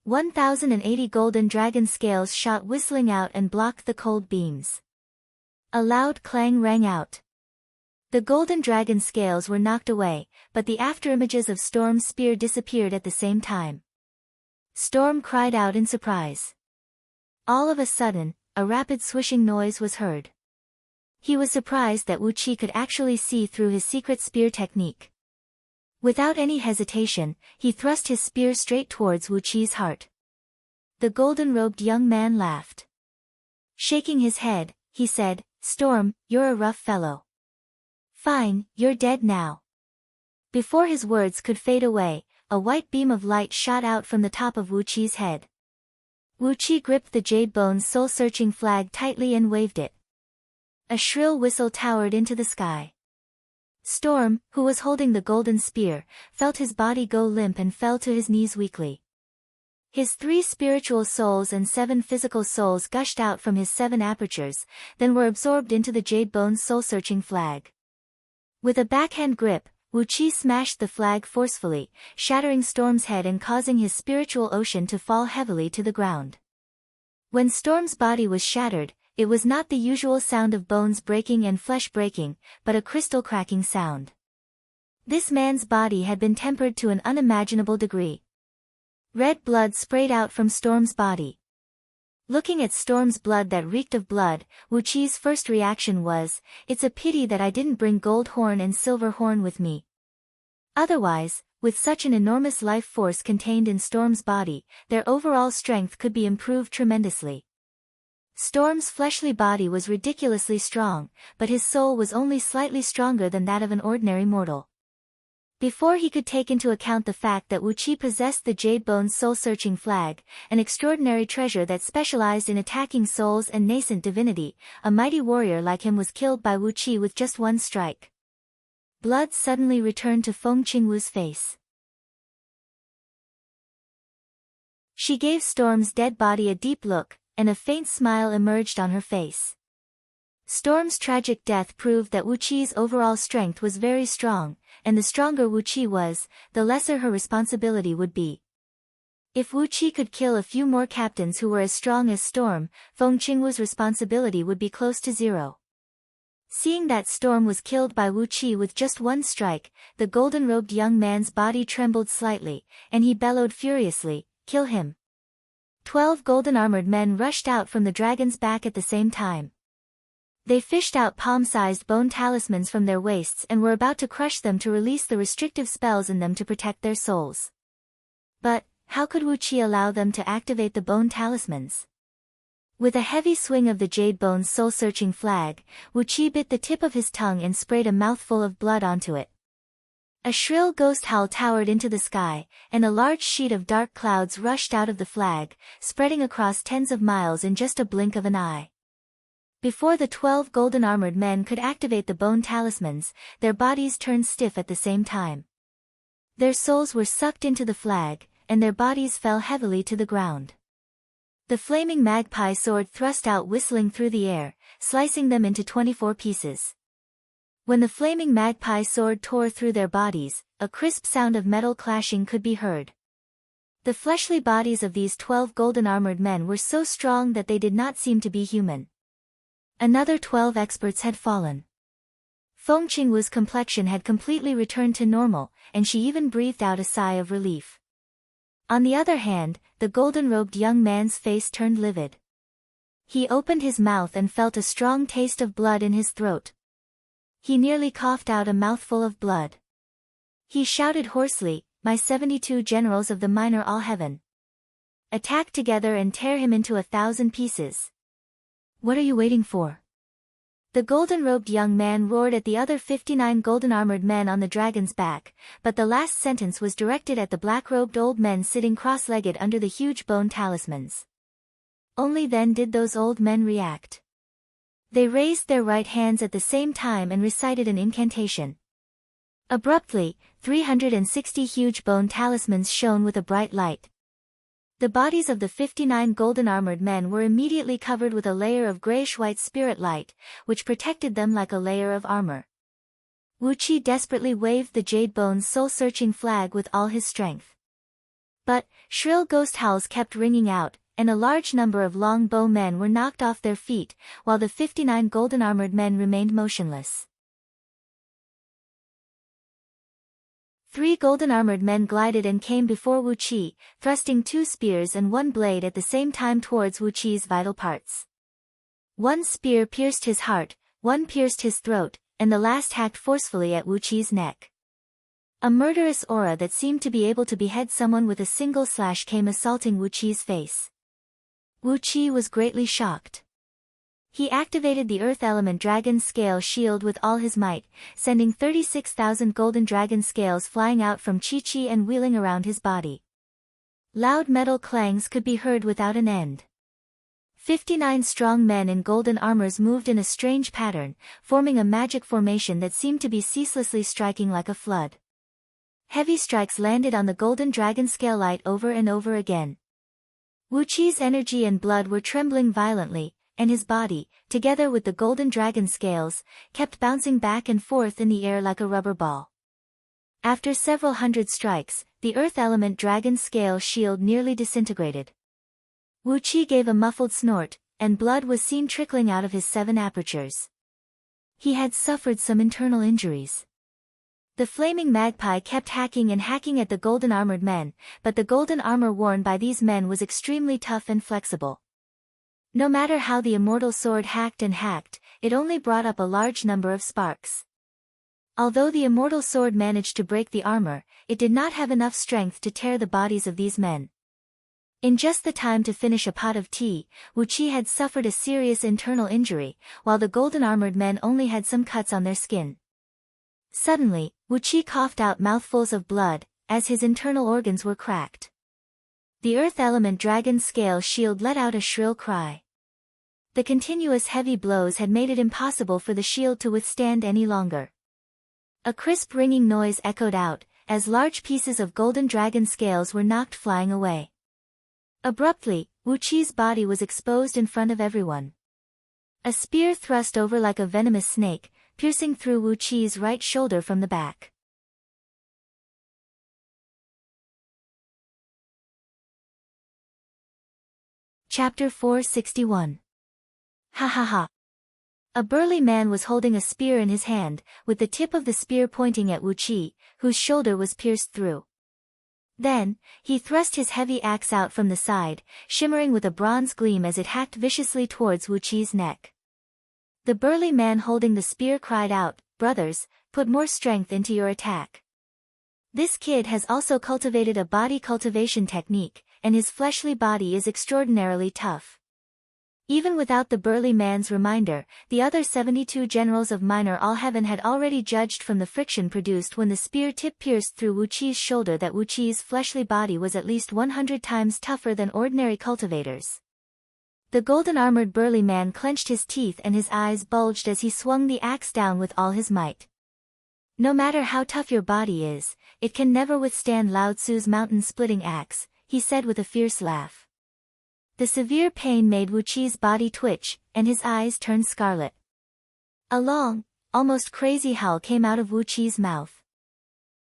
1,080 golden dragon scales shot whistling out and blocked the cold beams. A loud clang rang out. The golden dragon scales were knocked away, but the afterimages of Storm's spear disappeared at the same time. Storm cried out in surprise. All of a sudden, a rapid swishing noise was heard. He was surprised that Wu Qi could actually see through his secret spear technique. Without any hesitation, he thrust his spear straight towards Wu Qi's heart. The golden-robed young man laughed. Shaking his head, he said, "Storm, you're a rough fellow. Fine, you're dead now." Before his words could fade away, a white beam of light shot out from the top of Wu Qi's head. Wu Qi gripped the jade bone's soul-searching flag tightly and waved it. A shrill whistle towered into the sky. Storm, who was holding the golden spear, felt his body go limp and fell to his knees weakly. His 3 spiritual souls and 7 physical souls gushed out from his 7 apertures, then were absorbed into the jade bone's soul-searching flag. With a backhand grip, Wu Qi smashed the flag forcefully, shattering Storm's head and causing his spiritual ocean to fall heavily to the ground. When Storm's body was shattered, it was not the usual sound of bones breaking and flesh breaking, but a crystal cracking sound. This man's body had been tempered to an unimaginable degree. Red blood sprayed out from Storm's body. Looking at Storm's blood that reeked of blood, Wu Qi's first reaction was, "It's a pity that I didn't bring gold horn and silver horn with me." Otherwise, with such an enormous life force contained in Storm's body, their overall strength could be improved tremendously. Storm's fleshly body was ridiculously strong, but his soul was only slightly stronger than that of an ordinary mortal. Before he could take into account the fact that Wu Qi possessed the Jade Bone's soul-searching flag, an extraordinary treasure that specialized in attacking souls and nascent divinity, a mighty warrior like him was killed by Wu Qi with just one strike. Blood suddenly returned to Feng Qingwu's face. She gave Storm's dead body a deep look, and a faint smile emerged on her face. Storm's tragic death proved that Wu Qi's overall strength was very strong, and the stronger Wu Qi was, the lesser her responsibility would be. If Wu Qi could kill a few more captains who were as strong as Storm, Feng Qingwu's responsibility would be close to zero. Seeing that Storm was killed by Wu Qi with just one strike, the golden-robed young man's body trembled slightly, and he bellowed furiously, "Kill him!" 12 golden-armored men rushed out from the dragon's back at the same time. They fished out palm-sized bone talismans from their waists and were about to crush them to release the restrictive spells in them to protect their souls. But, how could Wu Qi allow them to activate the bone talismans? With a heavy swing of the jade bone's soul-searching flag, Wu Qi bit the tip of his tongue and sprayed a mouthful of blood onto it. A shrill ghost howl towered into the sky, and a large sheet of dark clouds rushed out of the flag, spreading across tens of miles in just a blink of an eye. Before the 12 golden-armored men could activate the bone talismans, their bodies turned stiff at the same time. Their souls were sucked into the flag, and their bodies fell heavily to the ground. The flaming magpie sword thrust out whistling through the air, slicing them into 24 pieces. When the flaming magpie sword tore through their bodies, a crisp sound of metal clashing could be heard. The fleshly bodies of these 12 golden-armored men were so strong that they did not seem to be human. Another 12 experts had fallen. Feng Qingwu's complexion had completely returned to normal, and she even breathed out a sigh of relief. On the other hand, the golden-robed young man's face turned livid. He opened his mouth and felt a strong taste of blood in his throat. He nearly coughed out a mouthful of blood. He shouted hoarsely, "My 72 generals of the minor all heaven! Attack together and tear him into 1,000 pieces. What are you waiting for?" The golden-robed young man roared at the other 59 golden-armored men on the dragon's back, but the last sentence was directed at the black-robed old men sitting cross-legged under the huge bone talismans. Only then did those old men react. They raised their right hands at the same time and recited an incantation. Abruptly, 360 huge bone talismans shone with a bright light. The bodies of the 59 golden-armored men were immediately covered with a layer of grayish-white spirit light, which protected them like a layer of armor. Wu Qi desperately waved the jade bone's soul-searching flag with all his strength. But, shrill ghost howls kept ringing out, and a large number of long bow men were knocked off their feet, while the 59 golden-armored men remained motionless. 3 golden-armored men glided and came before Wu Qi, thrusting 2 spears and 1 blade at the same time towards Wu Qi's vital parts. 1 spear pierced his heart, 1 pierced his throat, and the last hacked forcefully at Wu Qi's neck. A murderous aura that seemed to be able to behead someone with a single slash came assaulting Wu Qi's face. Wu Qi was greatly shocked. He activated the Earth Element Dragon Scale Shield with all his might, sending 36,000 golden dragon scales flying out from Chi-Chi and wheeling around his body. Loud metal clangs could be heard without an end. 59 strong men in golden armors moved in a strange pattern, forming a magic formation that seemed to be ceaselessly striking like a flood. Heavy strikes landed on the golden dragon scale light over and over again. Wu Qi's energy and blood were trembling violently, and his body, together with the golden dragon scales, kept bouncing back and forth in the air like a rubber ball. After several hundred strikes, the Earth Element Dragon Scale Shield nearly disintegrated. Wu Qi gave a muffled snort, and blood was seen trickling out of his 7 apertures. He had suffered some internal injuries. The flaming magpie kept hacking and hacking at the golden-armored men, but the golden armor worn by these men was extremely tough and flexible. No matter how the immortal sword hacked and hacked, it only brought up a large number of sparks. Although the immortal sword managed to break the armor, it did not have enough strength to tear the bodies of these men. In just the time to finish a pot of tea, Wu Qi had suffered a serious internal injury, while the golden-armored men only had some cuts on their skin. Suddenly, Wu Qi coughed out mouthfuls of blood, as his internal organs were cracked. The Earth Element Dragon Scale Shield let out a shrill cry. The continuous heavy blows had made it impossible for the shield to withstand any longer. A crisp ringing noise echoed out, as large pieces of golden dragon scales were knocked flying away. Abruptly, Wu Qi's body was exposed in front of everyone. A spear thrust over like a venomous snake, piercing through Wu Qi's right shoulder from the back. Chapter 461. Ha ha ha. A burly man was holding a spear in his hand, with the tip of the spear pointing at Wu Qi, whose shoulder was pierced through. Then, he thrust his heavy axe out from the side, shimmering with a bronze gleam as it hacked viciously towards Wu Qi's neck. The burly man holding the spear cried out, "Brothers, put more strength into your attack. This kid has also cultivated a body cultivation technique, and his fleshly body is extraordinarily tough. Even without the burly man's reminder, the other 72 generals of Minor All Heaven had already judged from the friction produced when the spear tip pierced through Wu Qi's shoulder that Wu Qi's fleshly body was at least 100 times tougher than ordinary cultivators. The golden-armored burly man clenched his teeth and his eyes bulged as he swung the axe down with all his might. No matter how tough your body is, it can never withstand Lao Tzu's mountain-splitting axe, he said with a fierce laugh. The severe pain made Wu Qi's body twitch, and his eyes turned scarlet. A long, almost crazy howl came out of Wu Qi's mouth.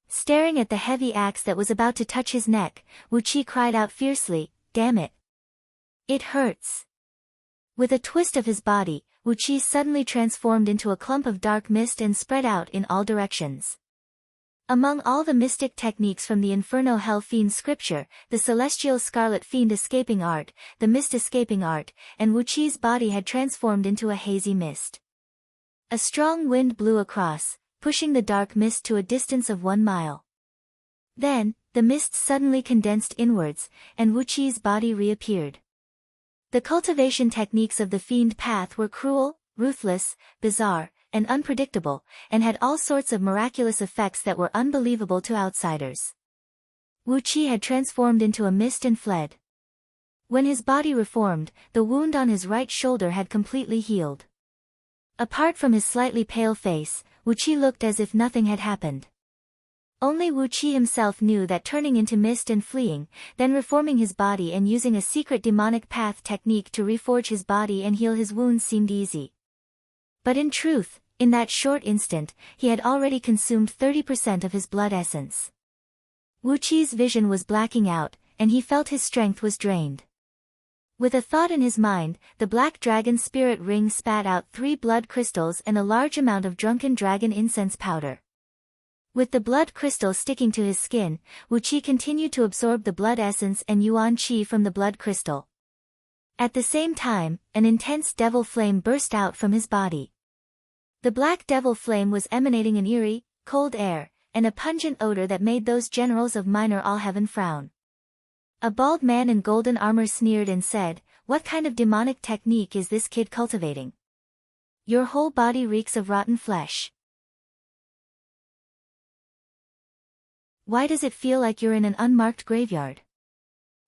Staring at the heavy axe that was about to touch his neck, Wu Qi cried out fiercely, "Damn it! It hurts!" With a twist of his body, Wu Qi suddenly transformed into a clump of dark mist and spread out in all directions. Among all the mystic techniques from the Inferno Hell Fiend scripture, the Celestial Scarlet Fiend escaping art, the Mist escaping art, and Wu Qi's body had transformed into a hazy mist. A strong wind blew across, pushing the dark mist to a distance of 1 mile. Then, the mist suddenly condensed inwards, and Wu Qi's body reappeared. The cultivation techniques of the Fiend Path were cruel, ruthless, bizarre, and unpredictable, and had all sorts of miraculous effects that were unbelievable to outsiders. Wu Qi had transformed into a mist and fled. When his body reformed, the wound on his right shoulder had completely healed. Apart from his slightly pale face, Wu Qi looked as if nothing had happened. Only Wu Qi himself knew that turning into mist and fleeing, then reforming his body and using a secret demonic path technique to reforge his body and heal his wounds seemed easy. But in truth, in that short instant, he had already consumed 30% of his blood essence. Wu Qi's vision was blacking out, and he felt his strength was drained. With a thought in his mind, the black dragon spirit ring spat out 3 blood crystals and a large amount of drunken dragon incense powder. With the blood crystal sticking to his skin, Wu Qi continued to absorb the blood essence and yuan qi from the blood crystal. At the same time, an intense devil flame burst out from his body. The black devil flame was emanating an eerie, cold air, and a pungent odor that made those generals of Minor All Heaven frown. A bald man in golden armor sneered and said, "What kind of demonic technique is this kid cultivating? Your whole body reeks of rotten flesh. Why does it feel like you're in an unmarked graveyard?"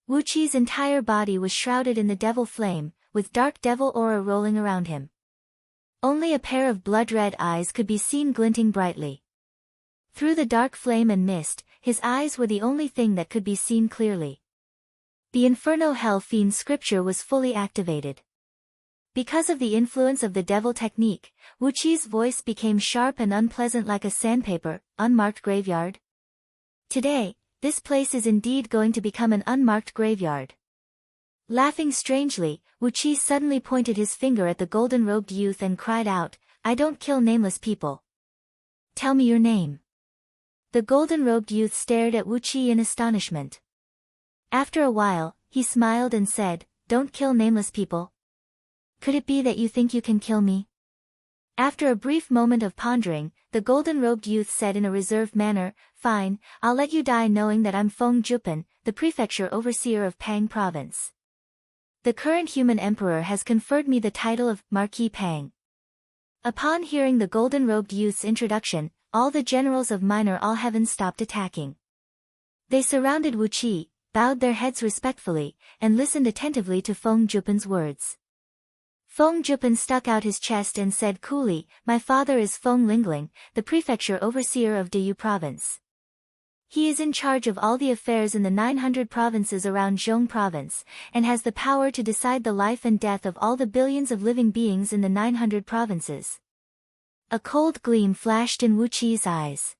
Wu Qi's entire body was shrouded in the devil flame, with dark devil aura rolling around him. Only a pair of blood-red eyes could be seen glinting brightly. Through the dark flame and mist, his eyes were the only thing that could be seen clearly. The Inferno Hell Fiend scripture was fully activated. Because of the influence of the devil technique, Wu Qi's voice became sharp and unpleasant like a sandpaper, unmarked graveyard. Today, this place is indeed going to become an unmarked graveyard. Laughing strangely, Wu Qi suddenly pointed his finger at the golden-robed youth and cried out, "I don't kill nameless people. Tell me your name." The golden-robed youth stared at Wu Qi in astonishment. After a while, he smiled and said, "Don't kill nameless people. Could it be that you think you can kill me?" After a brief moment of pondering, the golden-robed youth said in a reserved manner, "Fine, I'll let you die knowing that I'm Feng Jupan, the prefecture overseer of Pang province. The current human emperor has conferred me the title of Marquis Pang." Upon hearing the golden-robed youth's introduction, all the generals of Minor All Heaven stopped attacking. They surrounded Wu Qi, bowed their heads respectfully, and listened attentively to Feng Jupan's words. Feng Jupan stuck out his chest and said coolly, "My father is Feng Lingling, the prefecture overseer of Deyu province. He is in charge of all the affairs in the 900 provinces around Zhong province, and has the power to decide the life and death of all the billions of living beings in the 900 provinces." A cold gleam flashed in Wu Qi's eyes.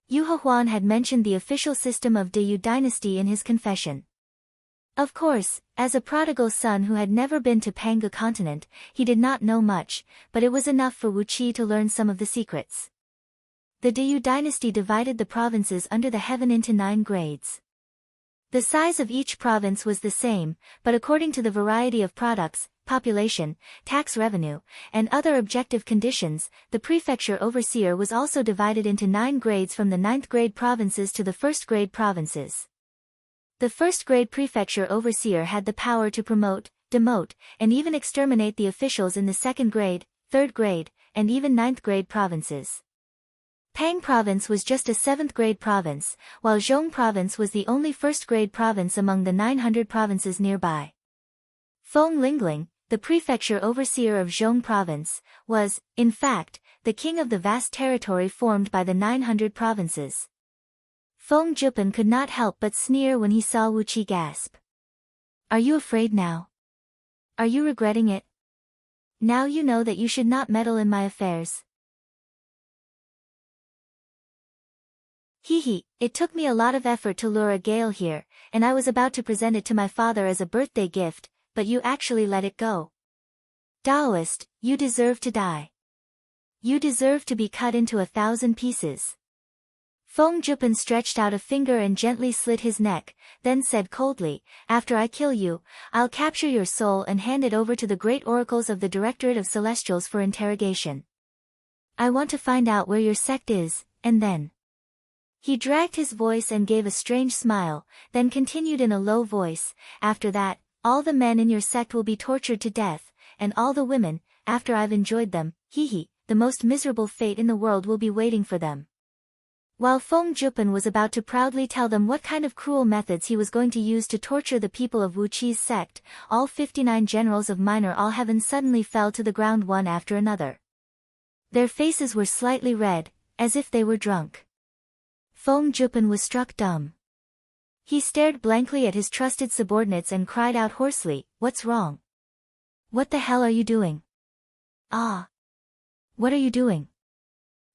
Yu Huan had mentioned the official system of Deyu dynasty in his confession. Of course, as a prodigal son who had never been to Panga continent, he did not know much, but it was enough for Wu Qi to learn some of the secrets. The Deyu dynasty divided the provinces under the heaven into 9 grades. The size of each province was the same, but according to the variety of products, population, tax revenue, and other objective conditions, the prefecture overseer was also divided into 9 grades from the 9th grade provinces to the 1st grade provinces. The 1st grade prefecture overseer had the power to promote, demote, and even exterminate the officials in the 2nd grade, 3rd grade, and even 9th grade provinces. Pang province was just a 7th grade province, while Zhong province was the only 1st grade province among the 900 provinces nearby. Feng Lingling, the prefecture overseer of Zhong province, was, in fact, the king of the vast territory formed by the 900 provinces. Feng Jupan could not help but sneer when he saw Wu Qi gasp. "Are you afraid now? Are you regretting it? Now you know that you should not meddle in my affairs." Hee, it took me a lot of effort to lure a Gale here, and I was about to present it to my father as a birthday gift, but you actually let it go. Taoist, you deserve to die. You deserve to be cut into 1,000 pieces. Feng Jupan stretched out a finger and gently slit his neck, then said coldly, "After I kill you, I'll capture your soul and hand it over to the great oracles of the Directorate of Celestials for interrogation. I want to find out where your sect is, and then..." He dragged his voice and gave a strange smile, then continued in a low voice, "After that, all the men in your sect will be tortured to death, and all the women, after I've enjoyed them, the most miserable fate in the world will be waiting for them." While Feng Jupan was about to proudly tell them what kind of cruel methods he was going to use to torture the people of Wu Qi's sect, all 59 generals of Minor All Heaven suddenly fell to the ground one after another. Their faces were slightly red, as if they were drunk. Feng Jupan was struck dumb. He stared blankly at his trusted subordinates and cried out hoarsely, "What's wrong? What the hell are you doing? Ah! What are you doing?"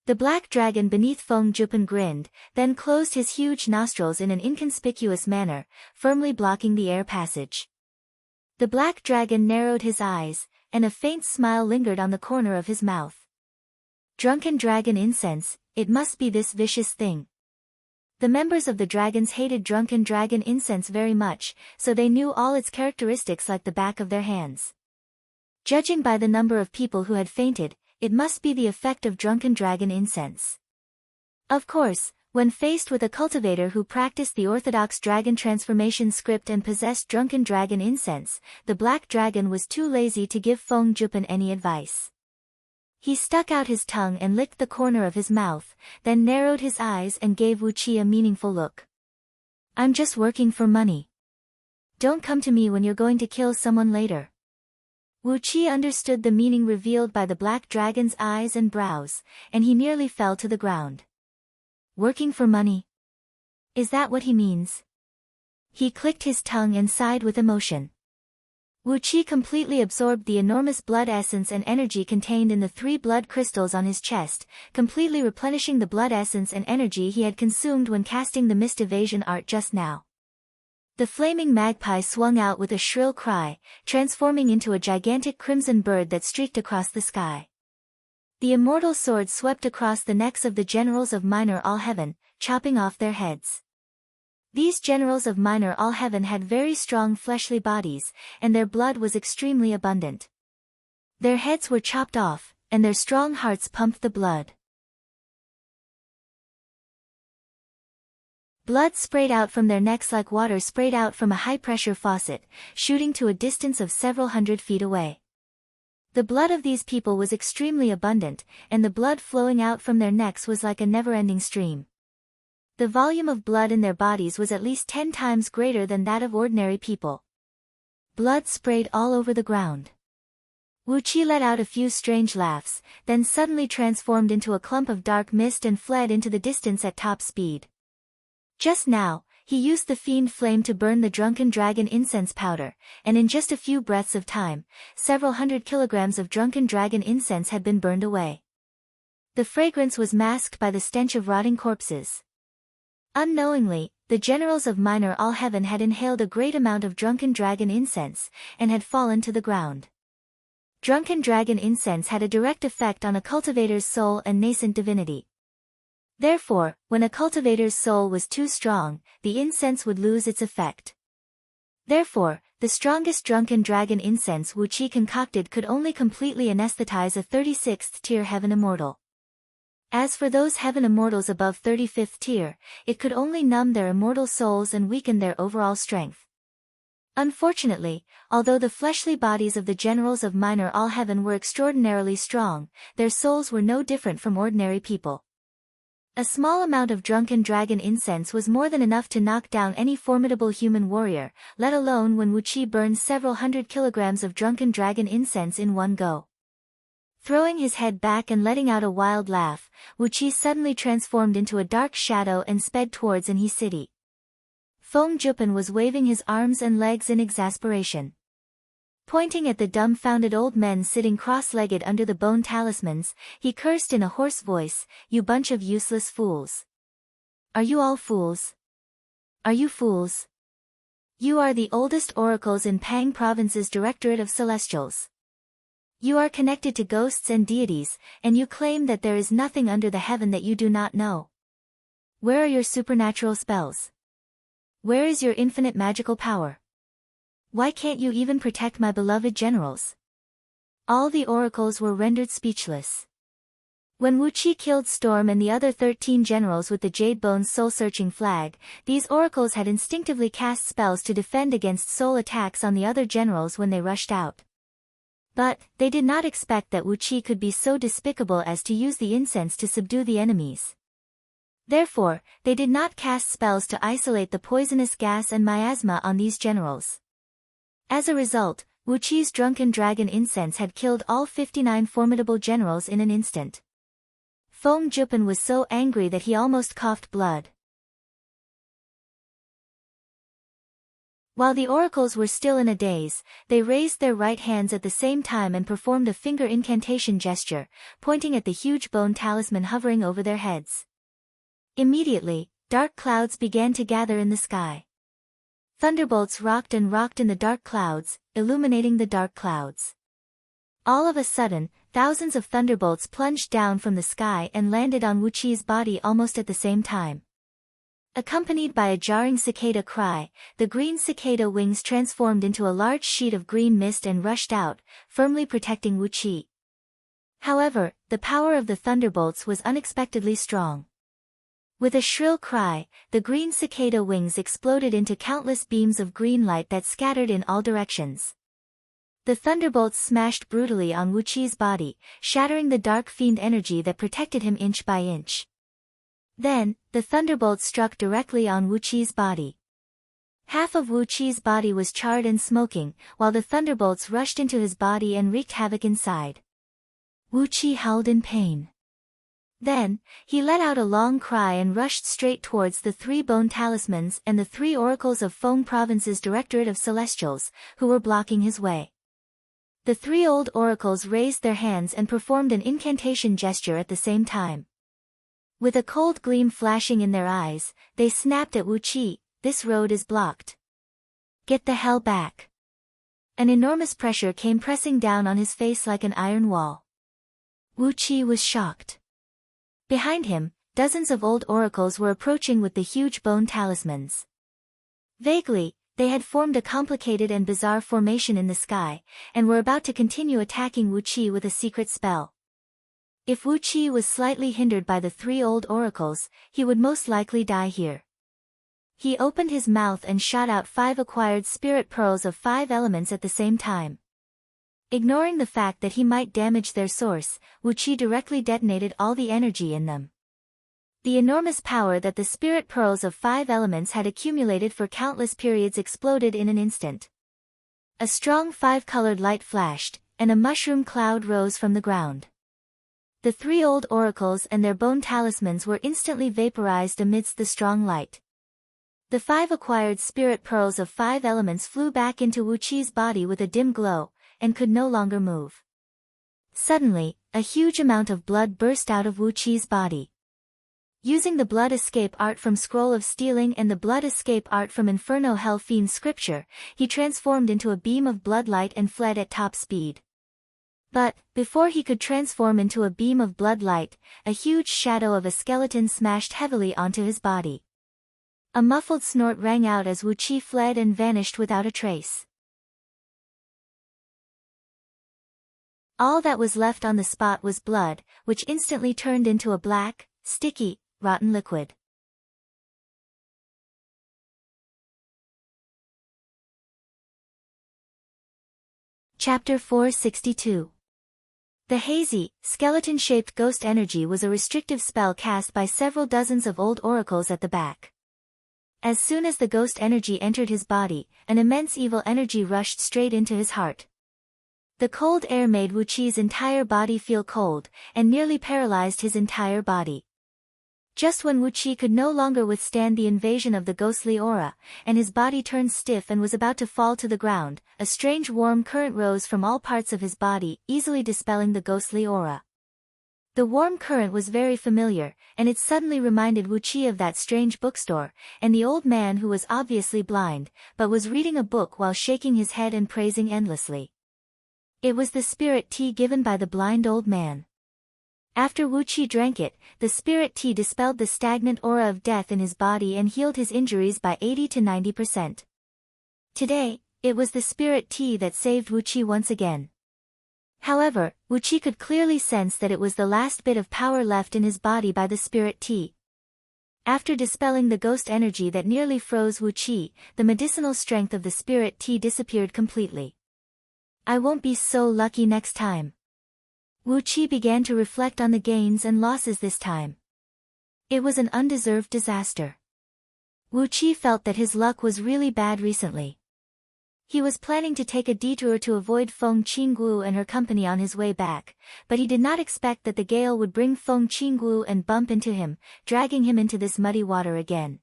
The black dragon beneath Feng Jupan grinned, then closed his huge nostrils in an inconspicuous manner, firmly blocking the air passage. The black dragon narrowed his eyes, and a faint smile lingered on the corner of his mouth. Drunken dragon incense, it must be this vicious thing. The members of the dragons hated drunken dragon incense very much, so they knew all its characteristics like the back of their hands. Judging by the number of people who had fainted, it must be the effect of drunken dragon incense. Of course, when faced with a cultivator who practiced the orthodox dragon transformation script and possessed drunken dragon incense, the black dragon was too lazy to give Feng Jupan any advice. He stuck out his tongue and licked the corner of his mouth, then narrowed his eyes and gave Wu Qi a meaningful look. "I'm just working for money. Don't come to me when you're going to kill someone later." Wu Qi understood the meaning revealed by the black dragon's eyes and brows, and he nearly fell to the ground. Working for money? Is that what he means? He clicked his tongue and sighed with emotion. Wu Qi completely absorbed the enormous blood essence and energy contained in the 3 blood crystals on his chest, completely replenishing the blood essence and energy he had consumed when casting the mist evasion art just now. The flaming magpie swung out with a shrill cry, transforming into a gigantic crimson bird that streaked across the sky. The immortal sword swept across the necks of the generals of Minor All Heaven, chopping off their heads. These generals of Minor All Heaven had very strong fleshly bodies, and their blood was extremely abundant. Their heads were chopped off, and their strong hearts pumped the blood. Blood sprayed out from their necks like water sprayed out from a high-pressure faucet, shooting to a distance of several hundred feet away. The blood of these people was extremely abundant, and the blood flowing out from their necks was like a never-ending stream. The volume of blood in their bodies was at least 10 times greater than that of ordinary people. Blood sprayed all over the ground. Wu Qi let out a few strange laughs, then suddenly transformed into a clump of dark mist and fled into the distance at top speed. Just now, he used the fiend flame to burn the drunken dragon incense powder, and in just a few breaths of time, several hundred kilograms of drunken dragon incense had been burned away. The fragrance was masked by the stench of rotting corpses. Unknowingly, the generals of Minor All Heaven had inhaled a great amount of drunken dragon incense, and had fallen to the ground. Drunken dragon incense had a direct effect on a cultivator's soul and nascent divinity. Therefore, when a cultivator's soul was too strong, the incense would lose its effect. Therefore, the strongest drunken dragon incense Wu Qi concocted could only completely anesthetize a 36th tier heaven immortal. As for those heaven immortals above 35th tier, it could only numb their immortal souls and weaken their overall strength. Unfortunately, although the fleshly bodies of the generals of Minor All Heaven were extraordinarily strong, their souls were no different from ordinary people. A small amount of drunken dragon incense was more than enough to knock down any formidable human warrior, let alone when Wu Qi burned several hundred kilograms of drunken dragon incense in one go. Throwing his head back and letting out a wild laugh, Wu Qi suddenly transformed into a dark shadow and sped towards Anhe city. Feng Jupan was waving his arms and legs in exasperation. Pointing at the dumbfounded old men sitting cross-legged under the bone talismans, he cursed in a hoarse voice, "You bunch of useless fools. Are you all fools? Are you fools? You are the oldest oracles in Pang Province's Directorate of Celestials. You are connected to ghosts and deities, and you claim that there is nothing under the heaven that you do not know. Where are your supernatural spells? Where is your infinite magical power? Why can't you even protect my beloved generals?" All the oracles were rendered speechless. When Wu Qi killed Storm and the other 13 generals with the Jade Bone's soul-searching flag, these oracles had instinctively cast spells to defend against soul attacks on the other generals when they rushed out. But, they did not expect that Wu Qi could be so despicable as to use the incense to subdue the enemies. Therefore, they did not cast spells to isolate the poisonous gas and miasma on these generals. As a result, Wu Qi's drunken dragon incense had killed all 59 formidable generals in an instant. Feng Jupan was so angry that he almost coughed blood. While the oracles were still in a daze, they raised their right hands at the same time and performed a finger incantation gesture, pointing at the huge bone talisman hovering over their heads. Immediately, dark clouds began to gather in the sky. Thunderbolts rocked and rocked in the dark clouds, illuminating the dark clouds. All of a sudden, thousands of thunderbolts plunged down from the sky and landed on Wu Qi's body almost at the same time. Accompanied by a jarring cicada cry, the green cicada wings transformed into a large sheet of green mist and rushed out, firmly protecting Wu Qi. However, the power of the thunderbolts was unexpectedly strong. With a shrill cry, the green cicada wings exploded into countless beams of green light that scattered in all directions. The thunderbolts smashed brutally on Wu Qi's body, shattering the dark fiend energy that protected him inch by inch. Then, the thunderbolts struck directly on Wu Qi's body. Half of Wu Qi's body was charred and smoking, while the thunderbolts rushed into his body and wreaked havoc inside. Wu Qi howled in pain. Then, he let out a long cry and rushed straight towards the 3 bone talismans and the 3 oracles of Feng Province's Directorate of Celestials, who were blocking his way. The 3 old oracles raised their hands and performed an incantation gesture at the same time. With a cold gleam flashing in their eyes, they snapped at Wu Qi, "This road is blocked. Get the hell back." An enormous pressure came pressing down on his face like an iron wall. Wu Qi was shocked. Behind him, dozens of old oracles were approaching with the huge bone talismans. Vaguely, they had formed a complicated and bizarre formation in the sky, and were about to continue attacking Wu Qi with a secret spell. If Wu Qi was slightly hindered by the 3 old oracles, he would most likely die here. He opened his mouth and shot out 5 acquired spirit pearls of 5 elements at the same time. Ignoring the fact that he might damage their source, Wu Qi directly detonated all the energy in them. The enormous power that the spirit pearls of 5 elements had accumulated for countless periods exploded in an instant. A strong 5-colored light flashed, and a mushroom cloud rose from the ground. The 3 old oracles and their bone talismans were instantly vaporized amidst the strong light. The 5 acquired spirit pearls of 5 elements flew back into Wu Qi's body with a dim glow, and could no longer move. Suddenly, a huge amount of blood burst out of Wu Qi's body. Using the blood escape art from Scroll of Stealing and the blood escape art from Inferno Hell Fiend scripture, he transformed into a beam of blood light and fled at top speed. But, before he could transform into a beam of blood light, a huge shadow of a skeleton smashed heavily onto his body. A muffled snort rang out as Wu Qi fled and vanished without a trace. All that was left on the spot was blood, which instantly turned into a black, sticky, rotten liquid. Chapter 462. The hazy, skeleton-shaped ghost energy was a restrictive spell cast by several dozens of old oracles at the back. As soon as the ghost energy entered his body, an immense evil energy rushed straight into his heart. The cold air made Wu Qi's entire body feel cold, and nearly paralyzed his entire body. Just when Wu Qi could no longer withstand the invasion of the ghostly aura, and his body turned stiff and was about to fall to the ground, a strange warm current rose from all parts of his body, easily dispelling the ghostly aura. The warm current was very familiar, and it suddenly reminded Wu Qi of that strange bookstore, and the old man who was obviously blind, but was reading a book while shaking his head and praising endlessly. It was the spirit tea given by the blind old man. After Wu Qi drank it, the spirit tea dispelled the stagnant aura of death in his body and healed his injuries by 80 to 90%. Today, it was the spirit tea that saved Wu Qi once again. However, Wu Qi could clearly sense that it was the last bit of power left in his body by the spirit tea. After dispelling the ghost energy that nearly froze Wu Qi, the medicinal strength of the spirit tea disappeared completely. I won't be so lucky next time. Wu Qi began to reflect on the gains and losses this time. It was an undeserved disaster. Wu Qi felt that his luck was really bad recently. He was planning to take a detour to avoid Feng Qingguo and her company on his way back, but he did not expect that the gale would bring Feng Qingguo and bump into him, dragging him into this muddy water again.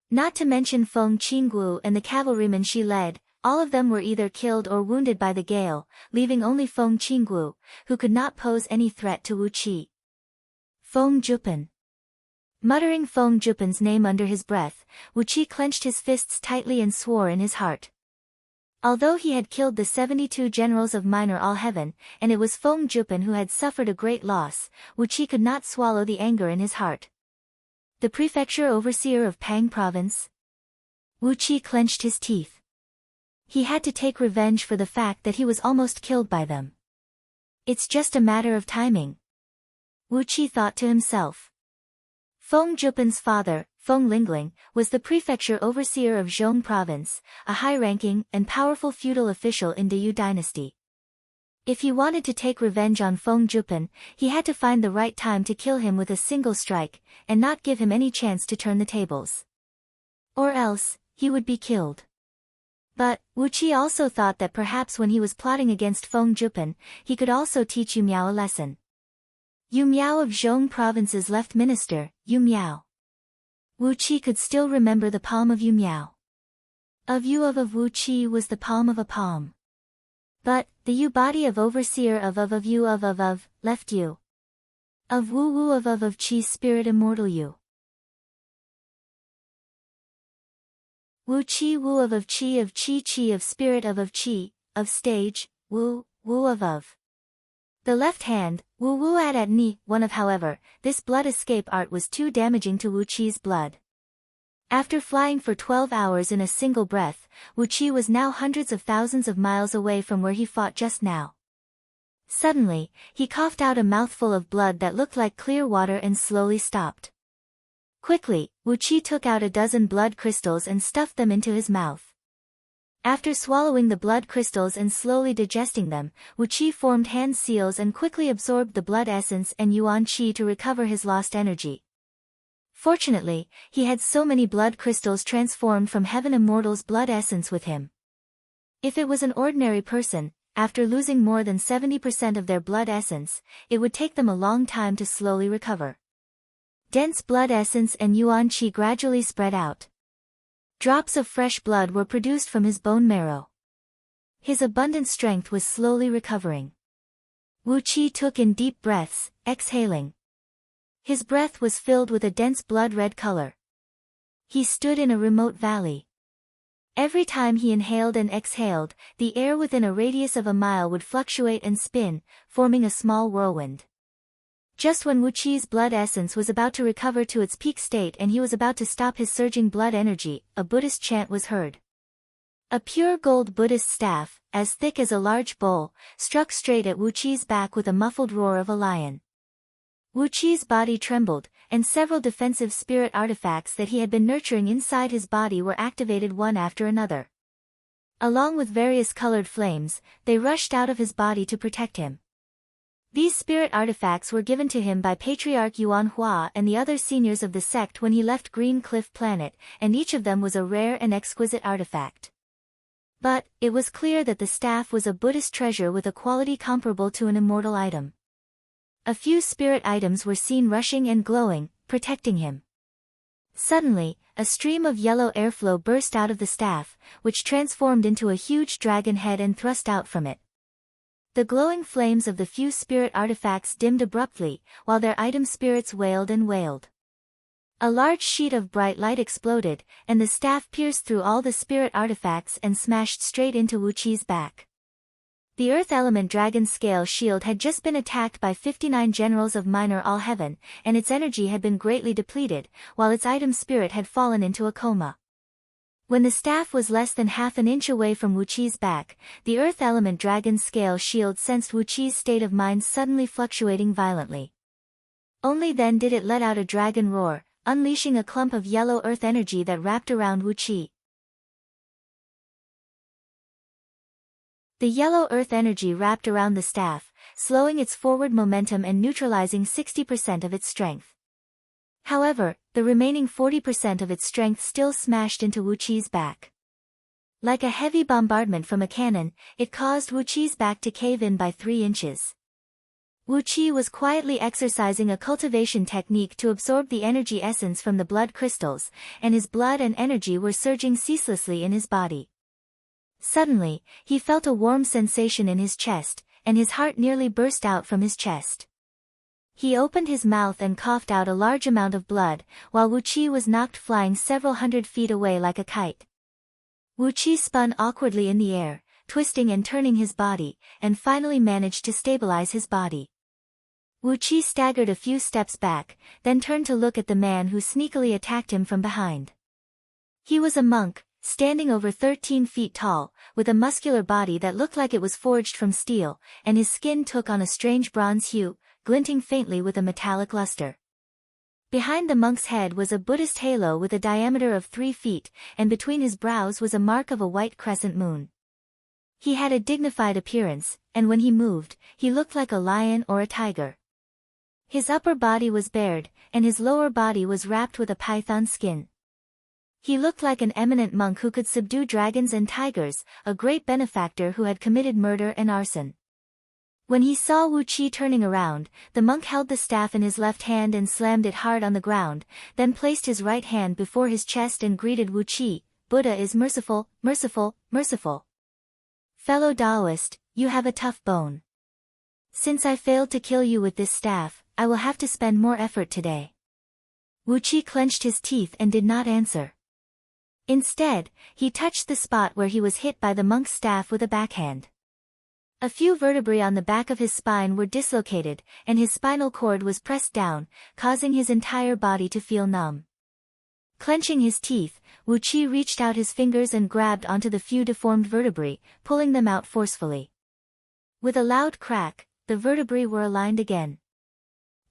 Not to mention Feng Qingguo and the cavalrymen she led, all of them were either killed or wounded by the gale, leaving only Feng Qingguo, who could not pose any threat to Wu Qi. Feng Jupen. Muttering Feng Jupen's name under his breath, Wu Qi clenched his fists tightly and swore in his heart. Although he had killed the 72 generals of Minor All Heaven, and it was Feng Jupen who had suffered a great loss, Wu Qi could not swallow the anger in his heart. The prefecture overseer of Pang province? Wu Qi clenched his teeth. He had to take revenge for the fact that he was almost killed by them. It's just a matter of timing. Wu Qi thought to himself. Feng Jupen's father, Feng Lingling, was the prefecture overseer of Zhong province, a high-ranking and powerful feudal official in the Yu dynasty. If he wanted to take revenge on Feng Jupen, he had to find the right time to kill him with a single strike, and not give him any chance to turn the tables. Or else, he would be killed. But, Wu Qi also thought that perhaps when he was plotting against Feng Jupen, he could also teach Yu Miao a lesson. Yu Miao of Zhong province's left minister, Yu Miao. Wu Qi could still remember the palm of Yu Miao. Of Wu Qi was the palm of a palm. But, the Yu body of overseer of Yu of, left Yu. Of Wu of Qi's spirit immortal Yu. Wu Qi Wu of Qi of Qi of spirit of Qi, of stage, Wu of. The left hand, Wu at Ni, one of however, this blood escape art was too damaging to Wu Qi's blood. After flying for 12 hours in a single breath, Wu Qi was now hundreds of thousands of miles away from where he fought just now. Suddenly, he coughed out a mouthful of blood that looked like clear water and slowly stopped. Quickly, Wu Qi took out a dozen blood crystals and stuffed them into his mouth. After swallowing the blood crystals and slowly digesting them, Wu Qi formed hand seals and quickly absorbed the blood essence and yuan qi to recover his lost energy. Fortunately, he had so many blood crystals transformed from Heaven Immortal's blood essence with him. If it was an ordinary person, after losing more than 70% of their blood essence, it would take them a long time to slowly recover. Dense blood essence and yuan qi gradually spread out. Drops of fresh blood were produced from his bone marrow. His abundant strength was slowly recovering. Wu Qi took in deep breaths, exhaling. His breath was filled with a dense blood-red color. He stood in a remote valley. Every time he inhaled and exhaled, the air within a radius of a mile would fluctuate and spin, forming a small whirlwind. Just when Wu Qi's blood essence was about to recover to its peak state and he was about to stop his surging blood energy, a Buddhist chant was heard. A pure gold Buddhist staff, as thick as a large bowl, struck straight at Wu Qi's back with a muffled roar of a lion. Wu Qi's body trembled, and several defensive spirit artifacts that he had been nurturing inside his body were activated one after another. Along with various colored flames, they rushed out of his body to protect him. These spirit artifacts were given to him by Patriarch Yuan Hua and the other seniors of the sect when he left Green Cliff Planet, and each of them was a rare and exquisite artifact. But, it was clear that the staff was a Buddhist treasure with a quality comparable to an immortal item. A few spirit items were seen rushing and glowing, protecting him. Suddenly, a stream of yellow airflow burst out of the staff, which transformed into a huge dragon head and thrust out from it. The glowing flames of the few spirit artifacts dimmed abruptly, while their item spirits wailed and wailed. A large sheet of bright light exploded, and the staff pierced through all the spirit artifacts and smashed straight into Wuqi's back. The Earth Element Dragon Scale Shield had just been attacked by 59 generals of Minor All Heaven, and its energy had been greatly depleted, while its item spirit had fallen into a coma. When the staff was less than half an inch away from Wuqi's back, the Earth Element Dragon Scale Shield sensed Wuqi's state of mind suddenly fluctuating violently. Only then did it let out a dragon roar, unleashing a clump of yellow earth energy that wrapped around Wuqi. The yellow earth energy wrapped around the staff, slowing its forward momentum and neutralizing 60% of its strength. However, the remaining 40% of its strength still smashed into Wuqi's back. Like a heavy bombardment from a cannon, it caused Wuqi's back to cave in by 3 inches. Wuqi was quietly exercising a cultivation technique to absorb the energy essence from the blood crystals, and his blood and energy were surging ceaselessly in his body. Suddenly, he felt a warm sensation in his chest, and his heart nearly burst out from his chest. He opened his mouth and coughed out a large amount of blood, while Wuqi was knocked flying several hundred feet away like a kite. Wuqi spun awkwardly in the air, twisting and turning his body, and finally managed to stabilize his body. Wuqi staggered a few steps back, then turned to look at the man who sneakily attacked him from behind. He was a monk, standing over 13 feet tall, with a muscular body that looked like it was forged from steel, and his skin took on a strange bronze hue, glinting faintly with a metallic luster. Behind the monk's head was a Buddhist halo with a diameter of 3 feet, and between his brows was a mark of a white crescent moon. He had a dignified appearance, and when he moved, he looked like a lion or a tiger. His upper body was bared, and his lower body was wrapped with a python skin. He looked like an eminent monk who could subdue dragons and tigers, a great benefactor who had committed murder and arson. When he saw Wuqi turning around, the monk held the staff in his left hand and slammed it hard on the ground, then placed his right hand before his chest and greeted Wuqi, "Buddha is merciful, merciful, merciful. Fellow Taoist, you have a tough bone. Since I failed to kill you with this staff, I will have to spend more effort today." Wuqi clenched his teeth and did not answer. Instead, he touched the spot where he was hit by the monk's staff with a backhand. A few vertebrae on the back of his spine were dislocated, and his spinal cord was pressed down, causing his entire body to feel numb. Clenching his teeth, Wuqi reached out his fingers and grabbed onto the few deformed vertebrae, pulling them out forcefully. With a loud crack, the vertebrae were aligned again.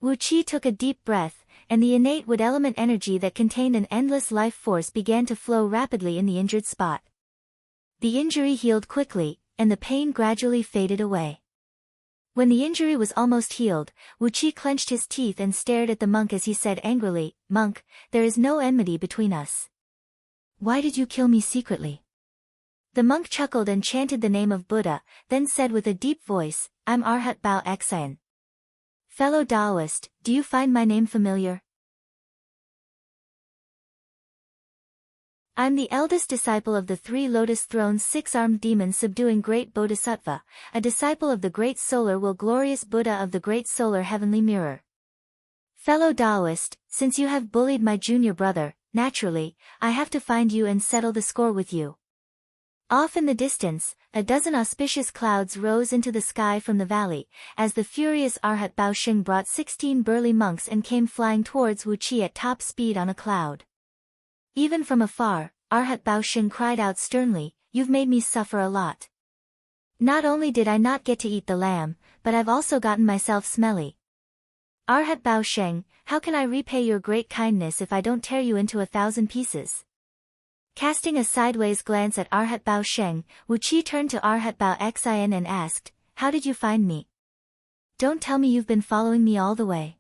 Wuqi took a deep breath, and the innate wood element energy that contained an endless life force began to flow rapidly in the injured spot. The injury healed quickly, and the pain gradually faded away. When the injury was almost healed, Wuqi clenched his teeth and stared at the monk as he said angrily, "Monk, there is no enmity between us. Why did you kill me secretly?" The monk chuckled and chanted the name of Buddha, then said with a deep voice, "I'm Arhat Bao Xien. Fellow Taoist, do you find my name familiar? I'm the eldest disciple of the 3 Lotus Thrones 6-armed demon subduing Great Bodhisattva, a disciple of the Great Solar Will Glorious Buddha of the Great Solar Heavenly Mirror. Fellow Taoist, since you have bullied my junior brother, naturally, I have to find you and settle the score with you." Off in the distance, a dozen auspicious clouds rose into the sky from the valley, as the furious Arhat Baosheng brought 16 burly monks and came flying towards Wuqi at top speed on a cloud. Even from afar, Arhat Baosheng cried out sternly, "You've made me suffer a lot. Not only did I not get to eat the lamb, but I've also gotten myself smelly. Arhat Baosheng, how can I repay your great kindness if I don't tear you into 1,000 pieces?" Casting a sideways glance at Arhat Bao Sheng, Wu Qi turned to Arhat Bao Xian and asked, "How did you find me? Don't tell me you've been following me all the way.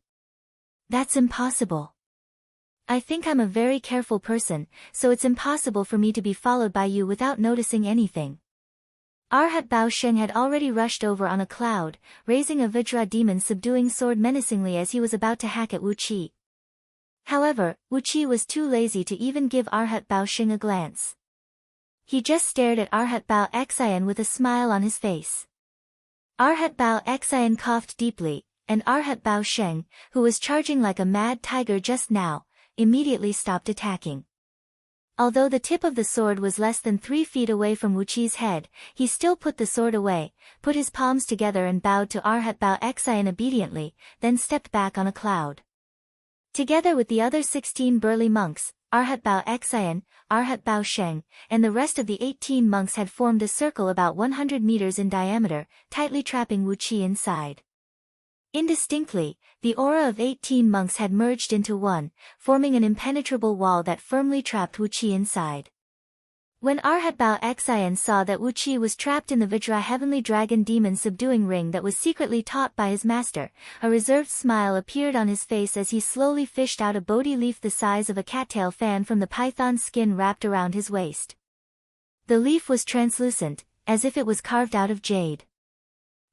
That's impossible. I think I'm a very careful person, so it's impossible for me to be followed by you without noticing anything." Arhat Bao Sheng had already rushed over on a cloud, raising a Vajra demon subduing sword menacingly as he was about to hack at Wu Qi. However, Wu Qi was too lazy to even give Arhat Bao Sheng a glance. He just stared at Arhat Bao Xian with a smile on his face. Arhat Bao Xian coughed deeply, and Arhat Bao Sheng, who was charging like a mad tiger just now, immediately stopped attacking. Although the tip of the sword was less than 3 feet away from Wu Qi's head, he still put the sword away, put his palms together and bowed to Arhat Bao Xian obediently, then stepped back on a cloud. Together with the other 16 burly monks, Arhat Bao Xian, Arhat Bao Sheng, and the rest of the 18 monks had formed a circle about 100 meters in diameter, tightly trapping Wu Qi inside. Indistinctly, the aura of 18 monks had merged into one, forming an impenetrable wall that firmly trapped Wu Qi inside. When Arhat Bao Xian saw that Wu Qi was trapped in the Vajra heavenly dragon demon subduing ring that was secretly taught by his master, a reserved smile appeared on his face as he slowly fished out a Bodhi leaf the size of a cattail fan from the python skin wrapped around his waist. The leaf was translucent, as if it was carved out of jade.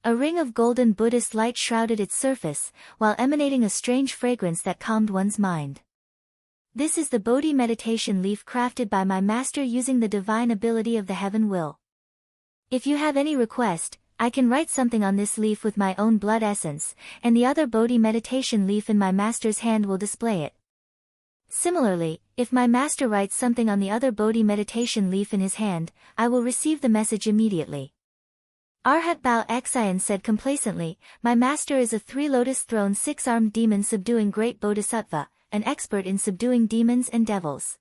A ring of golden Buddhist light shrouded its surface, while emanating a strange fragrance that calmed one's mind. "This is the Bodhi meditation leaf crafted by my master using the divine ability of the heaven will. If you have any request, I can write something on this leaf with my own blood essence, and the other Bodhi meditation leaf in my master's hand will display it. Similarly, if my master writes something on the other Bodhi meditation leaf in his hand, I will receive the message immediately." Arhat Bao Xian said complacently, "My master is a 3-lotus throne 6-armed demon subduing great bodhisattva, an expert in subduing demons and devils.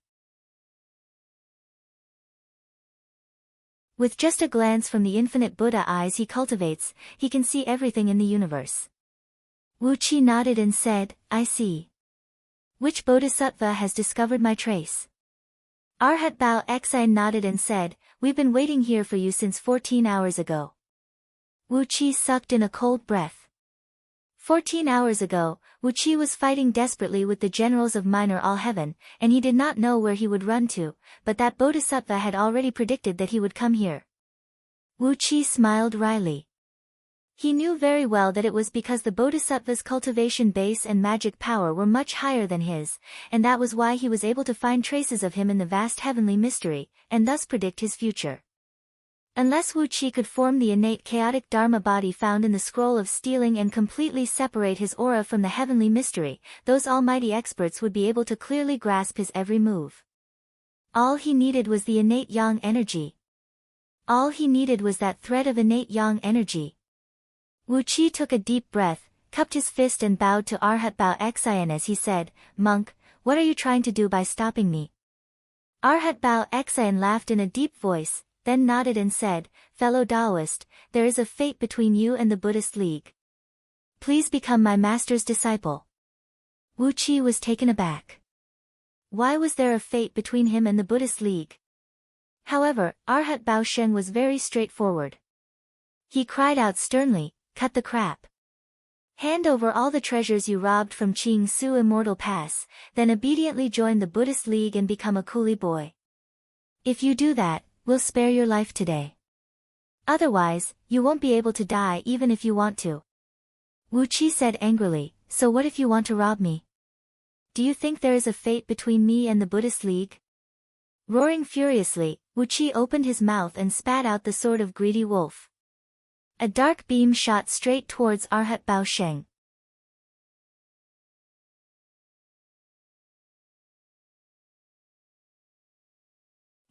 With just a glance from the infinite Buddha eyes he cultivates, he can see everything in the universe." Wu Qi nodded and said, "I see. Which bodhisattva has discovered my trace?" Arhat Bao Xian nodded and said, "We've been waiting here for you since 14 hours ago." Wu Qi sucked in a cold breath. 14 hours ago, Wu Qi was fighting desperately with the generals of Minor All Heaven, and he did not know where he would run to, but that bodhisattva had already predicted that he would come here. Wu Qi smiled wryly. He knew very well that it was because the bodhisattva's cultivation base and magic power were much higher than his, and that was why he was able to find traces of him in the vast heavenly mystery, and thus predict his future. Unless Wu Qi could form the innate chaotic Dharma body found in the scroll of stealing and completely separate his aura from the heavenly mystery, those almighty experts would be able to clearly grasp his every move. All he needed was the innate yang energy. All he needed was that thread of innate yang energy. Wu Qi took a deep breath, cupped his fist and bowed to Arhat Bao Xian as he said, "Monk, what are you trying to do by stopping me?" Arhat Bao Xian laughed in a deep voice, then nodded and said, "Fellow Taoist, there is a fate between you and the Buddhist League. Please become my master's disciple." Wu Qi was taken aback. Why was there a fate between him and the Buddhist League? However, Arhat Bao Sheng was very straightforward. He cried out sternly, "Cut the crap. Hand over all the treasures you robbed from Qing Su Immortal Pass, then obediently join the Buddhist League and become a coolie boy. If you do that, we'll spare your life today. Otherwise, you won't be able to die even if you want to." Wu Qi said angrily, "So what if you want to rob me? Do you think there is a fate between me and the Buddhist League?" Roaring furiously, Wu Qi opened his mouth and spat out the sword of greedy wolf. A dark beam shot straight towards Arhat Bao Sheng.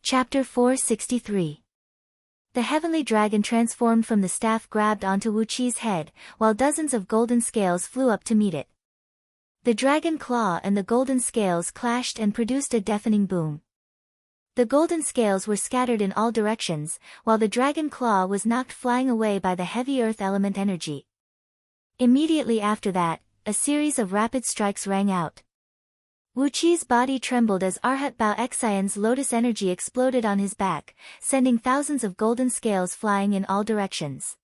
Chapter 463. The heavenly dragon transformed from the staff grabbed onto Wu Qi's head, while dozens of golden scales flew up to meet it. The dragon claw and the golden scales clashed and produced a deafening boom. The golden scales were scattered in all directions, while the dragon claw was knocked flying away by the heavy earth element energy. Immediately after that, a series of rapid strikes rang out. Wu Qi's body trembled as Arhat Bao Xian's lotus energy exploded on his back, sending thousands of golden scales flying in all directions.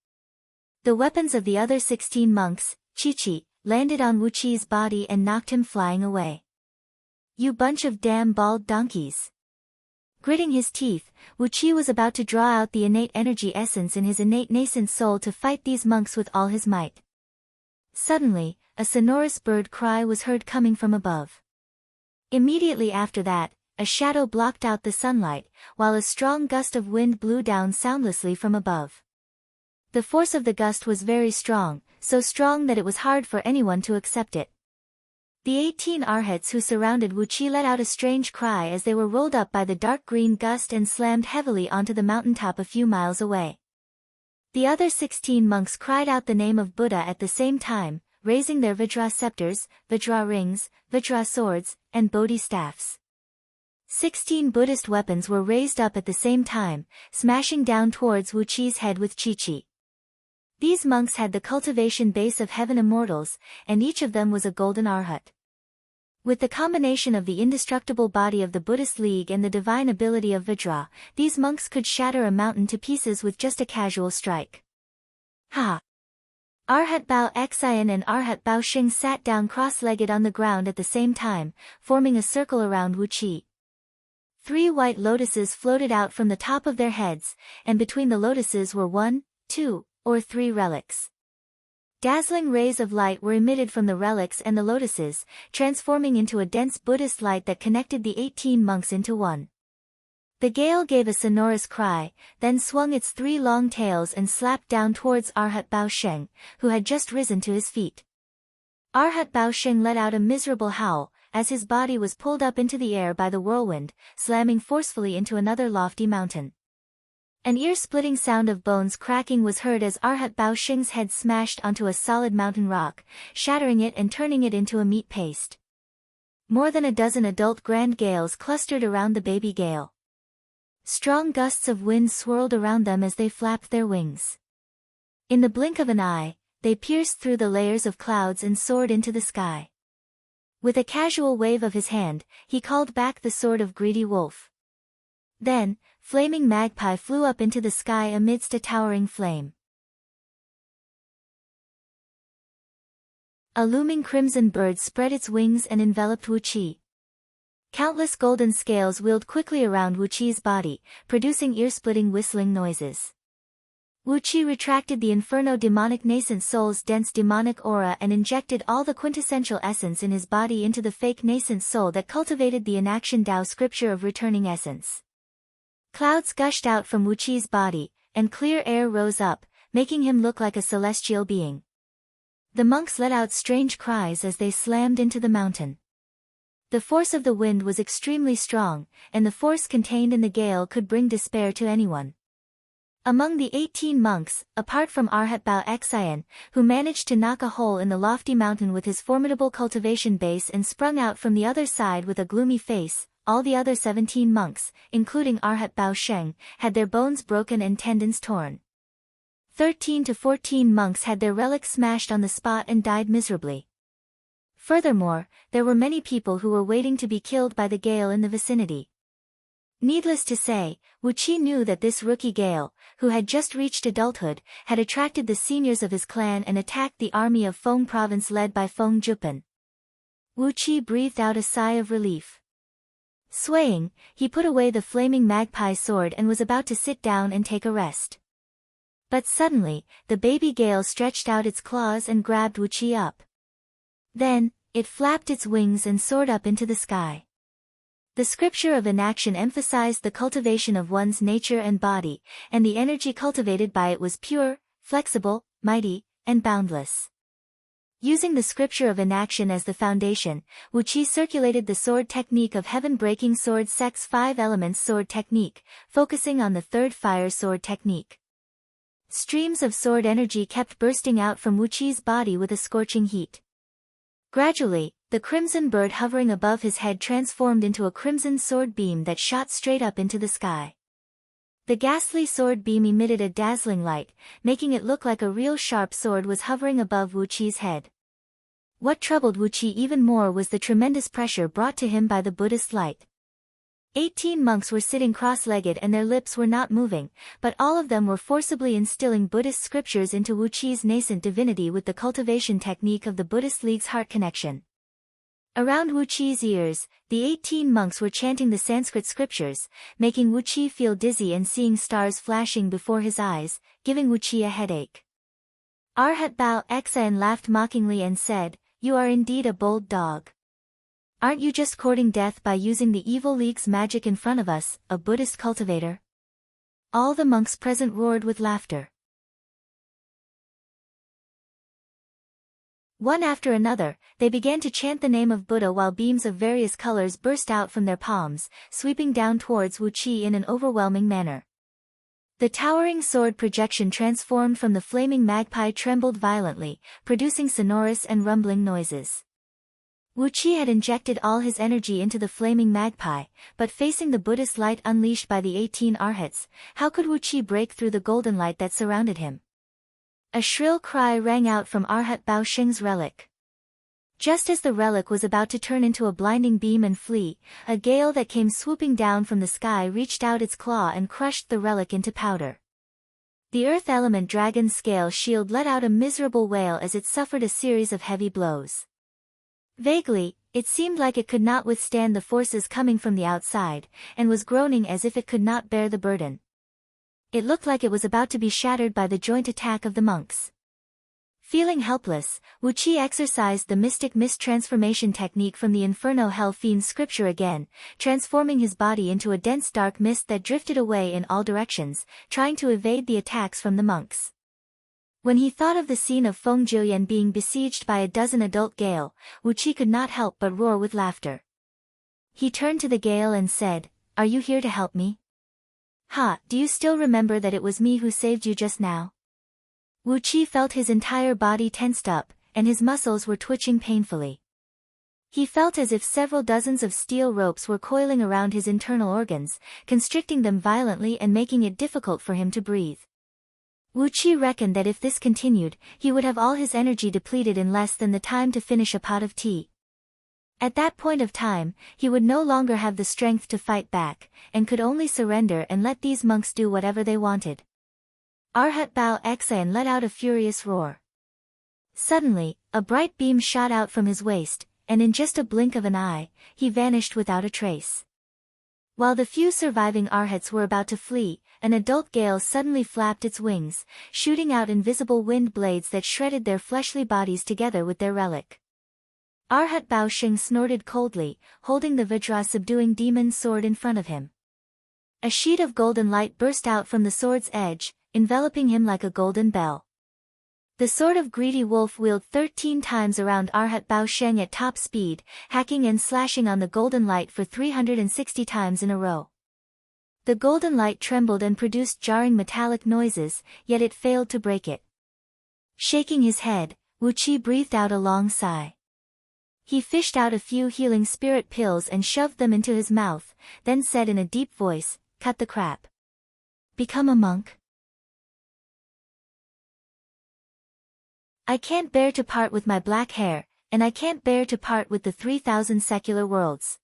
The weapons of the other 16 monks, Chi-Chi, landed on Wu Qi's body and knocked him flying away. "You bunch of damn bald donkeys." Gritting his teeth, Wu Qi was about to draw out the innate energy essence in his innate nascent soul to fight these monks with all his might. Suddenly, a sonorous bird cry was heard coming from above. Immediately after that, a shadow blocked out the sunlight, while a strong gust of wind blew down soundlessly from above. The force of the gust was very strong, so strong that it was hard for anyone to accept it. The 18 arhats who surrounded Wu Qi let out a strange cry as they were rolled up by the dark green gust and slammed heavily onto the mountaintop a few miles away. The other 16 monks cried out the name of Buddha at the same time, raising their Vajra scepters, Vajra rings, Vajra swords, and Bodhi staffs. 16 Buddhist weapons were raised up at the same time, smashing down towards Wu Qi's head with Chi-Chi. These monks had the cultivation base of heaven immortals, and each of them was a golden arhat. With the combination of the indestructible body of the Buddhist League and the divine ability of Vajra, these monks could shatter a mountain to pieces with just a casual strike. Ha! Arhat Bao Xian and Arhat Bao Xing sat down cross-legged on the ground at the same time, forming a circle around Wu Qi. 3 white lotuses floated out from the top of their heads, and between the lotuses were 1, 2, or 3 relics. Dazzling rays of light were emitted from the relics and the lotuses, transforming into a dense Buddhist light that connected the 18 monks into one. The gale gave a sonorous cry, then swung its 3 long tails and slapped down towards Arhat Bao Sheng, who had just risen to his feet. Arhat Bao Sheng let out a miserable howl, as his body was pulled up into the air by the whirlwind, slamming forcefully into another lofty mountain. An ear-splitting sound of bones cracking was heard as Arhat Bao Sheng's head smashed onto a solid mountain rock, shattering it and turning it into a meat paste. More than a dozen adult grand gales clustered around the baby gale. Strong gusts of wind swirled around them as they flapped their wings. In the blink of an eye, they pierced through the layers of clouds and soared into the sky. With a casual wave of his hand, he called back the sword of greedy wolf. Then, flaming magpie flew up into the sky amidst a towering flame. A looming crimson bird spread its wings and enveloped Wu Qi. Countless golden scales wheeled quickly around Wu Qi's body, producing ear-splitting whistling noises. Wu Qi retracted the inferno demonic nascent soul's dense demonic aura and injected all the quintessential essence in his body into the fake nascent soul that cultivated the inaction Tao scripture of returning essence. Clouds gushed out from Wu Qi's body, and clear air rose up, making him look like a celestial being. The monks let out strange cries as they slammed into the mountain. The force of the wind was extremely strong, and the force contained in the gale could bring despair to anyone. Among the 18 monks, apart from Arhat Bao Xian, who managed to knock a hole in the lofty mountain with his formidable cultivation base and sprung out from the other side with a gloomy face, all the other 17 monks, including Arhat Bao Sheng, had their bones broken and tendons torn. 13 to 14 monks had their relics smashed on the spot and died miserably. Furthermore, there were many people who were waiting to be killed by the gale in the vicinity. Needless to say, Wu Qi knew that this rookie gale, who had just reached adulthood, had attracted the seniors of his clan and attacked the army of Feng province led by Feng Jupan. Wu Qi breathed out a sigh of relief. Swaying, he put away the flaming magpie sword and was about to sit down and take a rest. But suddenly, the baby gale stretched out its claws and grabbed Wu Qi up. Then, it flapped its wings and soared up into the sky. The scripture of inaction emphasized the cultivation of one's nature and body, and the energy cultivated by it was pure, flexible, mighty, and boundless. Using the scripture of inaction as the foundation, Wu Qi circulated the sword technique of heaven-breaking sword Sex 5 elements sword technique, focusing on the third fire sword technique. Streams of sword energy kept bursting out from Wu Qi's body with a scorching heat. Gradually, the crimson bird hovering above his head transformed into a crimson sword beam that shot straight up into the sky. The ghastly sword beam emitted a dazzling light, making it look like a real sharp sword was hovering above Wu Qi's head. What troubled Wuqi even more was the tremendous pressure brought to him by the Buddhist light. 18 monks were sitting cross-legged and their lips were not moving, but all of them were forcibly instilling Buddhist scriptures into Wuqi's nascent divinity with the cultivation technique of the Buddhist League's heart connection. Around Wuqi's ears, the 18 monks were chanting the Sanskrit scriptures, making Wuqi feel dizzy and seeing stars flashing before his eyes, giving Wuqi a headache. Arhat Bao Xan laughed mockingly and said, "You are indeed a bold dog. Aren't you just courting death by using the evil league's magic in front of us, a Buddhist cultivator?" All the monks present roared with laughter. One after another, they began to chant the name of Buddha while beams of various colors burst out from their palms, sweeping down towards Wuqi in an overwhelming manner. The towering sword projection transformed from the flaming magpie trembled violently, producing sonorous and rumbling noises. Wuqi had injected all his energy into the flaming magpie, but facing the Buddhist light unleashed by the 18 arhats, how could Wuqi break through the golden light that surrounded him? A shrill cry rang out from Arhat Bao Sheng's relic. Just as the relic was about to turn into a blinding beam and flee, a gale that came swooping down from the sky reached out its claw and crushed the relic into powder. The earth element dragon's scale shield let out a miserable wail as it suffered a series of heavy blows. Vaguely, it seemed like it could not withstand the forces coming from the outside, and was groaning as if it could not bear the burden. It looked like it was about to be shattered by the joint attack of the monks. Feeling helpless, Wuqi exercised the mystic mist transformation technique from the Inferno Hell Fiend scripture again, transforming his body into a dense dark mist that drifted away in all directions, trying to evade the attacks from the monks. When he thought of the scene of Feng Jiuyan being besieged by a dozen adult Gale, Wuqi could not help but roar with laughter. He turned to the Gale and said, "Are you here to help me? Ha, do you still remember that it was me who saved you just now?" Wuqi felt his entire body tensed up, and his muscles were twitching painfully. He felt as if several dozens of steel ropes were coiling around his internal organs, constricting them violently and making it difficult for him to breathe. Wuqi reckoned that if this continued, he would have all his energy depleted in less than the time to finish a pot of tea. At that point of time, he would no longer have the strength to fight back, and could only surrender and let these monks do whatever they wanted. Arhat Bao Xan let out a furious roar. Suddenly, a bright beam shot out from his waist, and in just a blink of an eye, he vanished without a trace. While the few surviving arhats were about to flee, an adult Gale suddenly flapped its wings, shooting out invisible wind blades that shredded their fleshly bodies together with their relic. Arhat Bao Sheng snorted coldly, holding the Vajra-subduing demon sword in front of him. A sheet of golden light burst out from the sword's edge, enveloping him like a golden bell. The sword of Greedy Wolf wheeled 13 times around Arhat Bao Sheng at top speed, hacking and slashing on the golden light for 360 times in a row. The golden light trembled and produced jarring metallic noises, yet it failed to break it. Shaking his head, Wuqi breathed out a long sigh. He fished out a few healing spirit pills and shoved them into his mouth, then said in a deep voice, "Cut the crap. Become a monk." "I can't bear to part with my black hair, and I can't bear to part with the 3,000 secular worlds.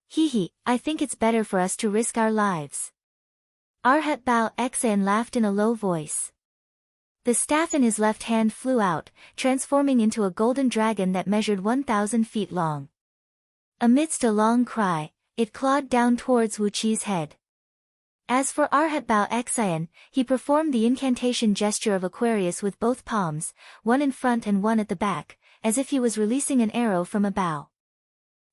Hee, I think it's better for us to risk our lives." Arhat Bao Xan laughed in a low voice. The staff in his left hand flew out, transforming into a golden dragon that measured 1,000 feet long. Amidst a long cry, it clawed down towards Wuqi's head. As for Arhat Bao Xan, he performed the incantation gesture of Aquarius with both palms, one in front and one at the back, as if he was releasing an arrow from a bow.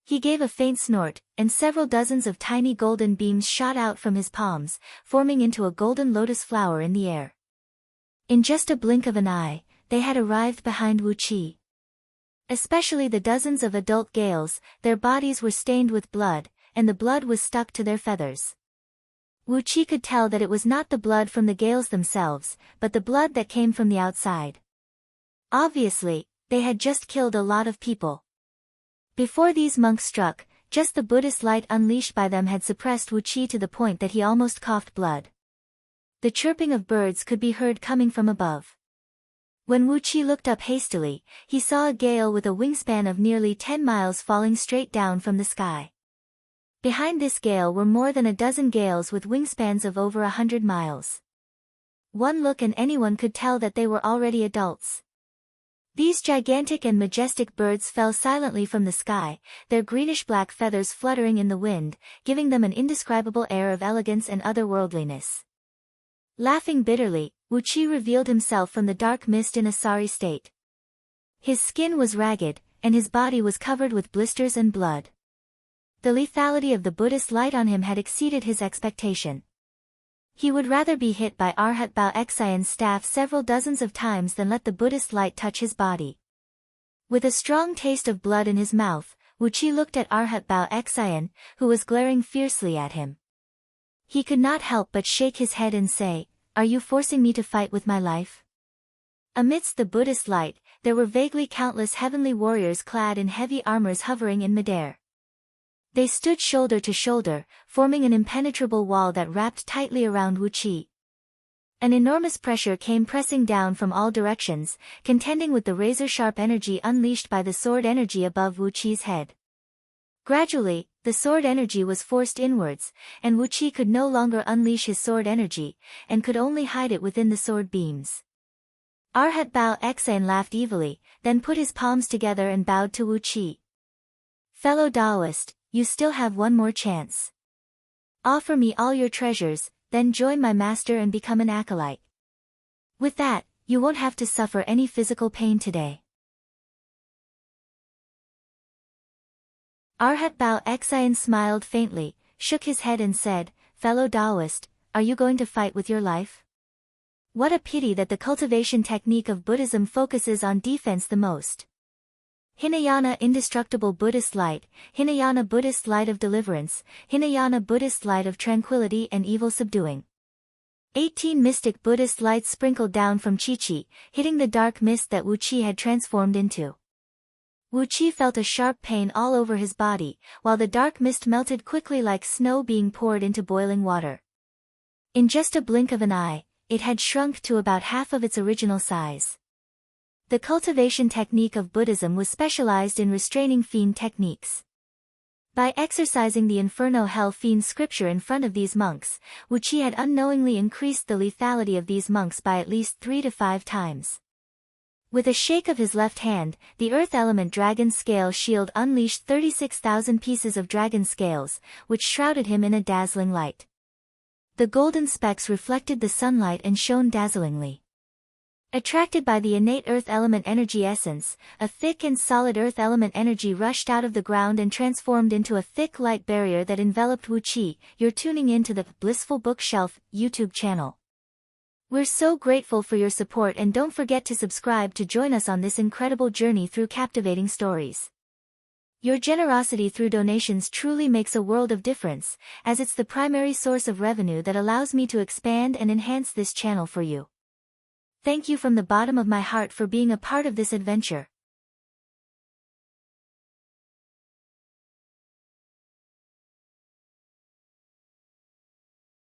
He gave a faint snort, and several dozens of tiny golden beams shot out from his palms, forming into a golden lotus flower in the air. In just a blink of an eye, they had arrived behind Wuqi. Especially the dozens of adult Gales, their bodies were stained with blood, and the blood was stuck to their feathers. Wuqi could tell that it was not the blood from the Gales themselves, but the blood that came from the outside. Obviously, they had just killed a lot of people. Before these monks struck, just the Buddhist light unleashed by them had suppressed Wuqi to the point that he almost coughed blood. The chirping of birds could be heard coming from above. When Wu Qi looked up hastily, he saw a gale with a wingspan of nearly 10 miles falling straight down from the sky. Behind this gale were more than a dozen gales with wingspans of over 100 miles. One look and anyone could tell that they were already adults. These gigantic and majestic birds fell silently from the sky, their greenish-black feathers fluttering in the wind, giving them an indescribable air of elegance and otherworldliness. Laughing bitterly, Wu Qi revealed himself from the dark mist in a sorry state. His skin was ragged, and his body was covered with blisters and blood. The lethality of the Buddhist light on him had exceeded his expectation. He would rather be hit by Arhat Bao Xian's staff several dozens of times than let the Buddhist light touch his body. With a strong taste of blood in his mouth, Wu Qi looked at Arhat Bao Xian, who was glaring fiercely at him. He could not help but shake his head and say, "Are you forcing me to fight with my life?" Amidst the Buddhist light, there were vaguely countless heavenly warriors clad in heavy armors hovering in midair. They stood shoulder to shoulder, forming an impenetrable wall that wrapped tightly around Wu Qi. An enormous pressure came pressing down from all directions, contending with the razor-sharp energy unleashed by the sword energy above Wu Qi's head. Gradually, the sword energy was forced inwards, and Wu Qi could no longer unleash his sword energy, and could only hide it within the sword beams. Arhat Bao Xian laughed evilly, then put his palms together and bowed to Wu Qi. "Fellow Taoist, you still have one more chance. Offer me all your treasures, then join my master and become an acolyte. With that, you won't have to suffer any physical pain today." Arhat Bao Xian smiled faintly, shook his head and said, "Fellow Taoist, are you going to fight with your life? What a pity that the cultivation technique of Buddhism focuses on defense the most. Hinayana indestructible Buddhist light, Hinayana Buddhist light of deliverance, Hinayana Buddhist light of tranquility and evil subduing. 18 mystic Buddhist lights sprinkled down from Chi-Chi, hitting the dark mist that Wu Qi had transformed into. Wu Qi felt a sharp pain all over his body, while the dark mist melted quickly like snow being poured into boiling water. In just a blink of an eye, it had shrunk to about half of its original size. The cultivation technique of Buddhism was specialized in restraining fiend techniques. By exercising the Inferno Hell Fiend scripture in front of these monks, Wu Qi had unknowingly increased the lethality of these monks by at least 3 to 5 times. With a shake of his left hand, the Earth Element Dragon Scale Shield unleashed 36,000 pieces of dragon scales, which shrouded him in a dazzling light. The golden specks reflected the sunlight and shone dazzlingly. Attracted by the innate Earth Element energy essence, a thick and solid Earth Element energy rushed out of the ground and transformed into a thick light barrier that enveloped Wu Qi. You're tuning in to the Blissful Bookshelf YouTube channel. We're so grateful for your support, and don't forget to subscribe to join us on this incredible journey through captivating stories. Your generosity through donations truly makes a world of difference, as it's the primary source of revenue that allows me to expand and enhance this channel for you. Thank you from the bottom of my heart for being a part of this adventure.